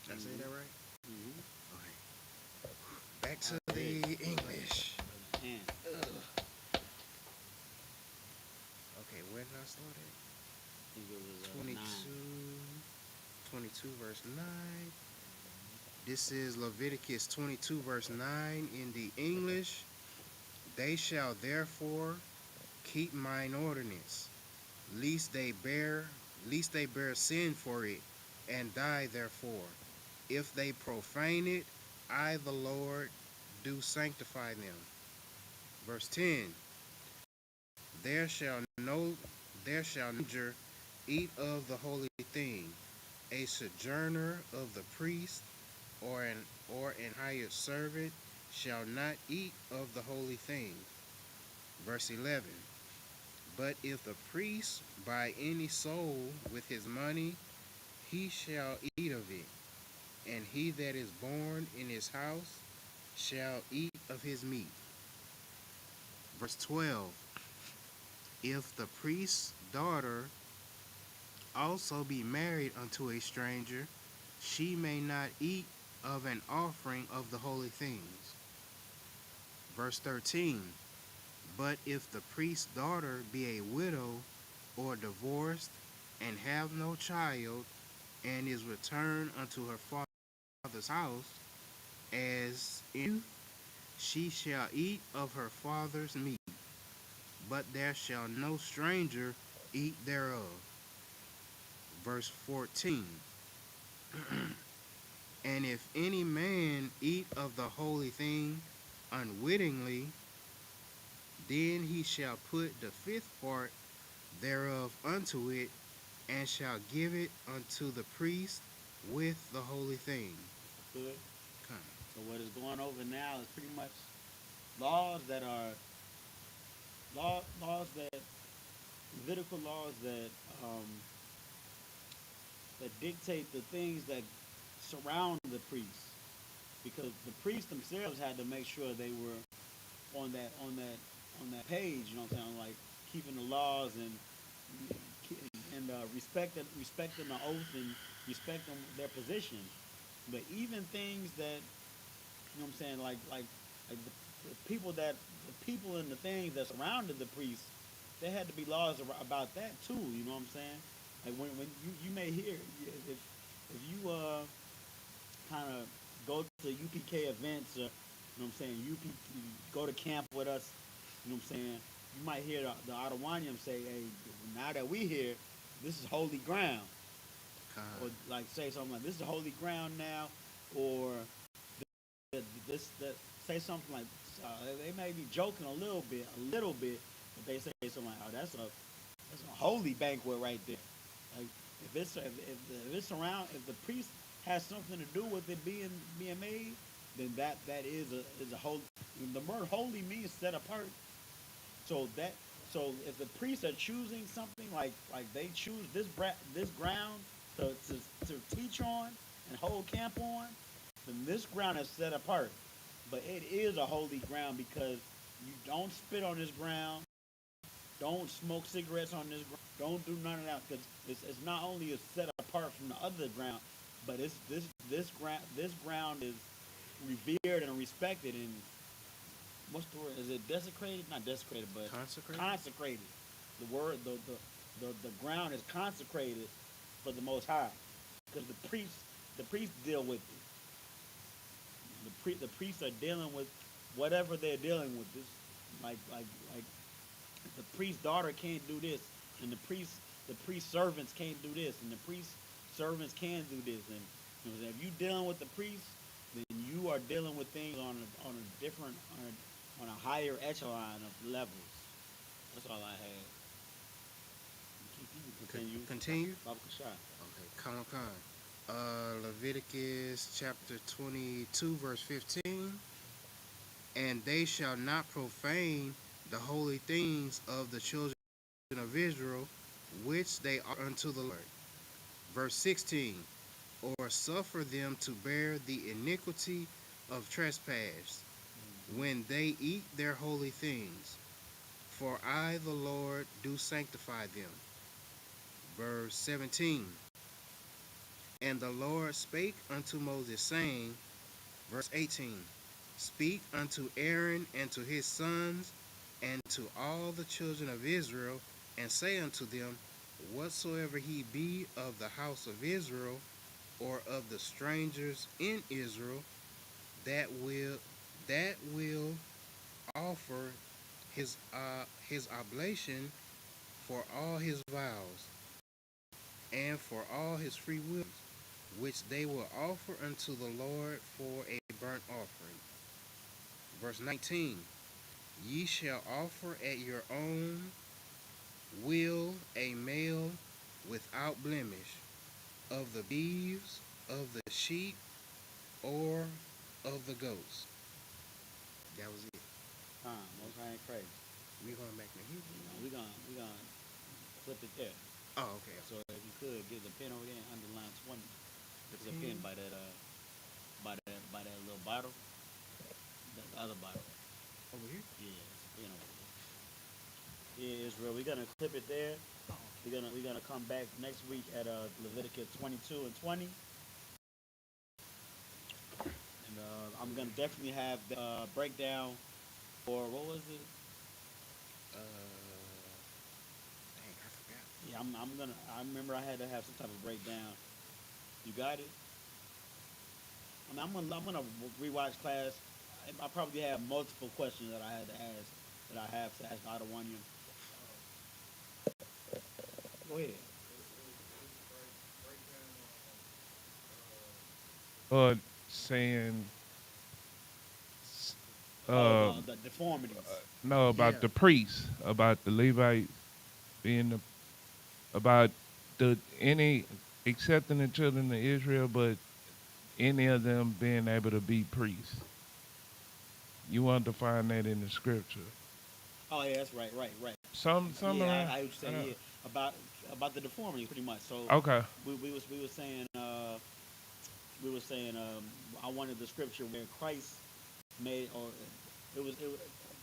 Did I say that right? Mm-hmm. Okay. Back to the English. And Okay, where did I start at? I think it was 22, 9. 22 verse 9. This is Leviticus 22 verse 9 in the English. They shall therefore keep mine ordinance, lest they bear sin for it, and die therefore. If they profane it, I the Lord do sanctify them. Verse 10. There shall no stranger eat of the holy thing, a sojourner of the priest, or an hired servant shall not eat of the holy thing. Verse 11. But if the priest buy any soul with his money, he shall eat of it, and he that is born in his house shall eat of his meat. Verse 12. If the priest's daughter also be married unto a stranger, she may not eat of an offering of the holy things. Verse 13. But if the priest's daughter be a widow or divorced, and have no child, and is returned unto her father's house, as in youth, she shall eat of her father's meat, but there shall no stranger eat thereof. Verse 14. And if any man eat of the holy thing unwittingly, then he shall put the fifth part thereof unto it, and shall give it unto the priest with the holy thing. Good. Come. So what is going over now is pretty much laws that are laws that Levitical laws that dictate the things that surround the priests, because the priests themselves had to make sure they were on that page. You know what I'm saying? Like keeping the laws and respecting the oath and respecting their position. But even things that you know what I'm saying, like the people and the things that surrounded the priests, there had to be laws about that too. You know what I'm saying? Like when you may hear if you kind of go to UPK events, or you know what I'm saying, you go to camp with us, you know what I'm saying, you might hear the Ottawanium say, hey, now that we here, this is holy ground. Or like say something like, this is holy ground now, or that say something like, they may be joking a little bit, but they say something like, oh, that's a holy banquet right there. Like if the priest has something to do with it being made, then that is a holy. The word holy means set apart. So if the priests are choosing something, like they choose this ground to teach on and hold camp on, then this ground is set apart. But it is a holy ground because you don't spit on this ground, don't smoke cigarettes on this ground, don't do none of that, because it's not only is set apart from the other ground, but it's this ground is revered and respected, and what's the word? Is it desecrated? Not desecrated, but consecrated. The ground is consecrated for the Most High, because the priests deal with it. The priests are dealing with whatever they're dealing with. This like the priest's daughter can't do this, and the priest servants can't do this, and the priest servants can do this, and you know, if you dealing with the priest, then you are dealing with things on a different on a higher echelon of levels. That's all I had. You continue. Continue. Baba Kashai. Okay, come. Leviticus chapter 22, verse 15. And they shall not profane the holy things of the children of Israel, which they are unto the Lord. Verse 16. Or suffer them to bear the iniquity of trespass when they eat their holy things. For I, the Lord, do sanctify them. Verse 17. And the Lord spake unto Moses, saying, verse 18, Speak unto Aaron and to his sons and to all the children of Israel, and say unto them, Whatsoever he be of the house of Israel, or of the strangers in Israel, that will offer his oblation for all his vows, and for all his free wills, which they will offer unto the Lord for a burnt offering. Verse 19, Ye shall offer at your own will a male without blemish, of the beeves, of the sheep, or of the goats. That was it. Most High ain't crazy. We going back to Hebrew. We gonna flip it there. Oh, okay. So if you could get the pen over there and underline 20. There's a pen by that little bottle. The other bottle. Over here? Yeah, it's a pen over there. Yeah, Israel. We're gonna clip it there. We're gonna come back next week at Leviticus 22 and 20. And I'm gonna definitely have the breakdown for what was it? Dang, I forgot. Yeah, I remember I had to have some type of breakdown. You got it? I mean, I'm gonna rewatch class. I probably have multiple questions that I had to ask that I have to ask either one of you. Go ahead. Saying The deformities. no about Yeah. the priests, about the Levites being about the any accepting the children of Israel, but any of them being able to be priests. You want to find that in the scripture. Oh yeah, that's right. Some Yeah, around. I was saying about the deformities pretty much. So Okay. we were saying I wanted the scripture where Christ made, or it was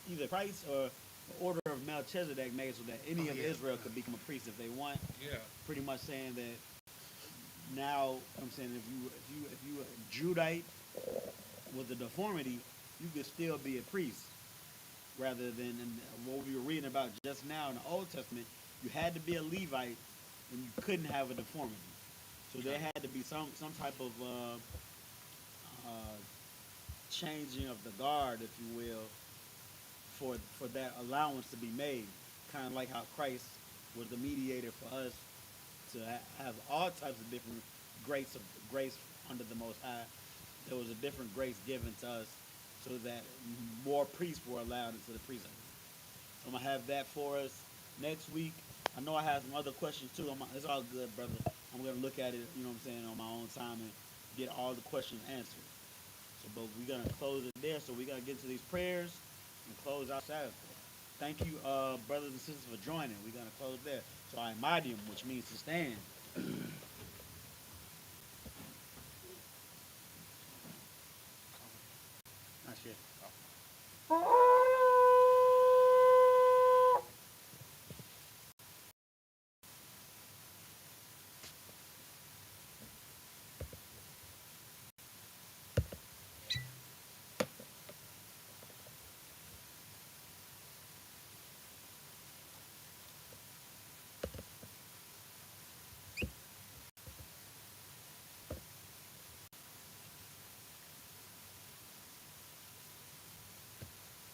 either Christ or the order of Melchizedek made so that any of Israel could become a priest if they want. Yeah. Pretty much saying that now I'm saying if you a Judite with a deformity, you could still be a priest. Rather than what we were reading about just now in the Old Testament, you had to be a Levite and you couldn't have a deformity. So there had to be some type of changing of the guard, if you will, for that allowance to be made. Kind of like how Christ was the mediator for us to have all types of different grace under the Most High. There was a different grace given to us so that more priests were allowed into the priesthood. So I'm going to have that for us next week. I know I have some other questions too. It's all good, brother. I'm going to look at it, you know what I'm saying, on my own time and get all the questions answered. So, but we're going to close it there. So we're going to get to these prayers and close our Sabbath. Thank you, brothers and sisters, for joining. We're going to close there. So I imadium, which means to stand. Not sure.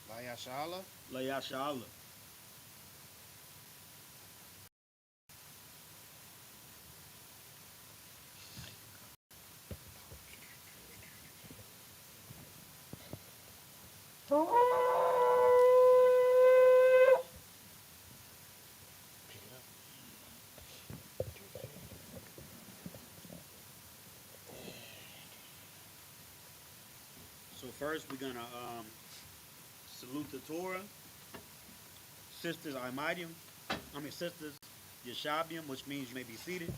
Layashala. Layashala. First, we're gonna salute the Torah. Sisters, sisters, Yeshabium, which means you may be seated.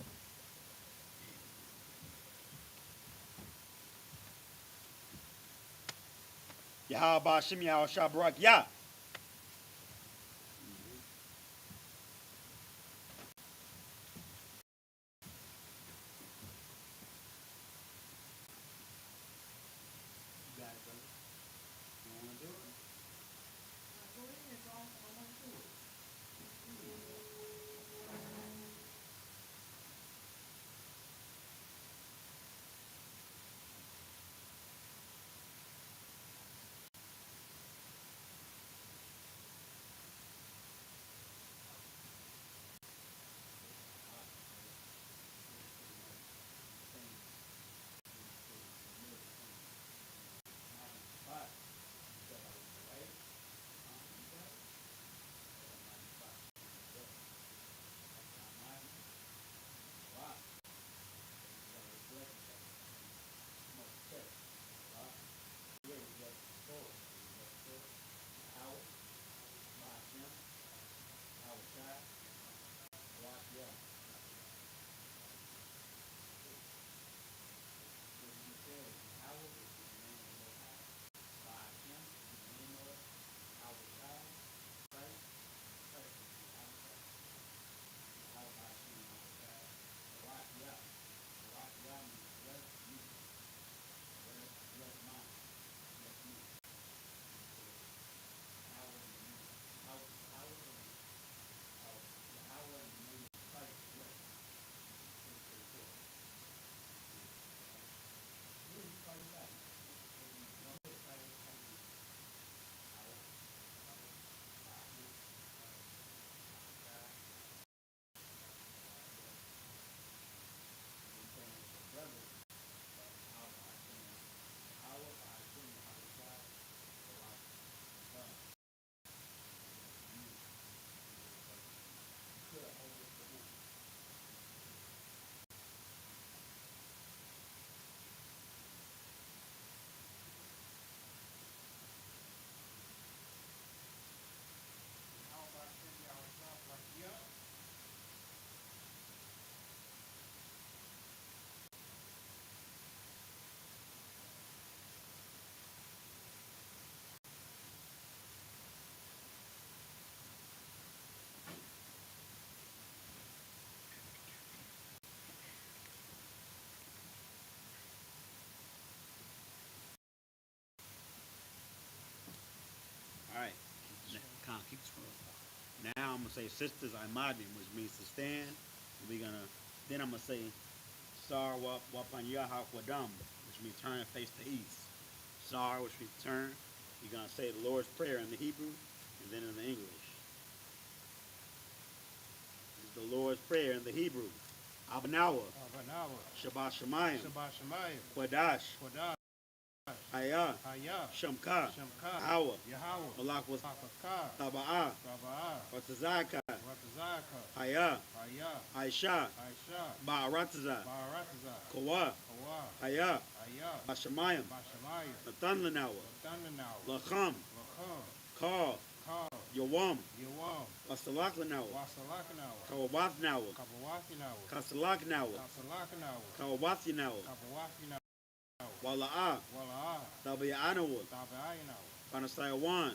Yahweh Ba'Shem Yahweh Shabarak Yah. All right. Keep scrolling. Now I'm gonna say sisters Imadim, which means to stand. Then I'm gonna say Sar Wapan Yahakwadam, which means turn and face the east. Sar, which means turn. You're gonna say the Lord's Prayer in the Hebrew and then in the English. This is the Lord's Prayer in the Hebrew. Abanawa. Shabbat Shemayim. Quadash. Shamka. Hawa. Malak was Taba'ah. Watazaka. Haya. Aisha. Ba'arataza. Kawa. Haya. Bashamayim. Natanlanawa. Lacham. Call. Yawam. Wasalaklanawa. Kawawathnawa. Kasalaknawa. Kawawathinawa. Wala'ah. Tabi'anawa. Panasayawan.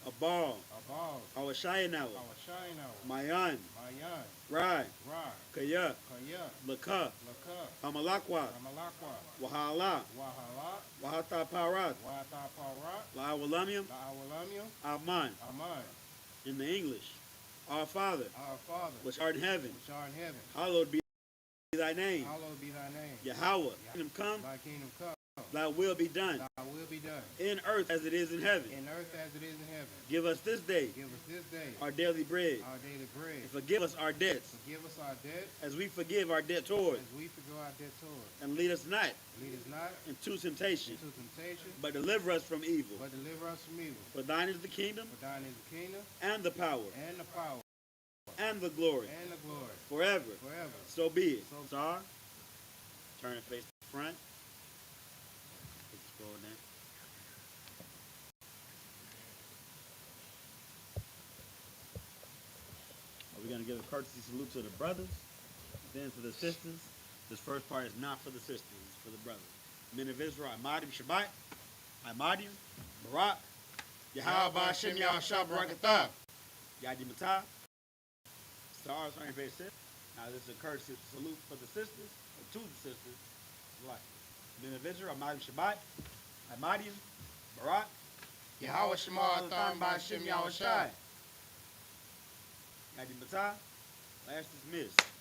Abal. Awashayanawa. Mayan. Rai. Kaya. Laka. Hamalakwa. Wahala. Wahata Parat. La'awalamium. Aman. In the English. Our Father, which art in heaven, hallowed be thy name. Yahweh, kingdom come, thy will be done. In earth as it is in heaven. Give us this day our daily bread. And forgive us our debts as we forgive our debtors. And lead us not into temptation, but deliver us from evil. For thine is the kingdom, and the power, and the glory, forever. So be it. Sar, turn and face the front. Scroll down. going to give a courtesy salute to the brothers, then to the sisters. This first part is not for the sisters, it's for the brothers. Men of Israel, Ahmadim Shabbat, Ahmadim, Barak, Yahweh Hashem Yahushua Barakatah, Yadi Matah, stars on your face. Now this is a courtesy salute for the sisters, or to the sisters. Like Men of Israel, Ahmadim Shabbat, Ahmadim, Barak, Yahweh Shema Atam Ba'Shem Yahushua. Yadi Matah, last is Miss.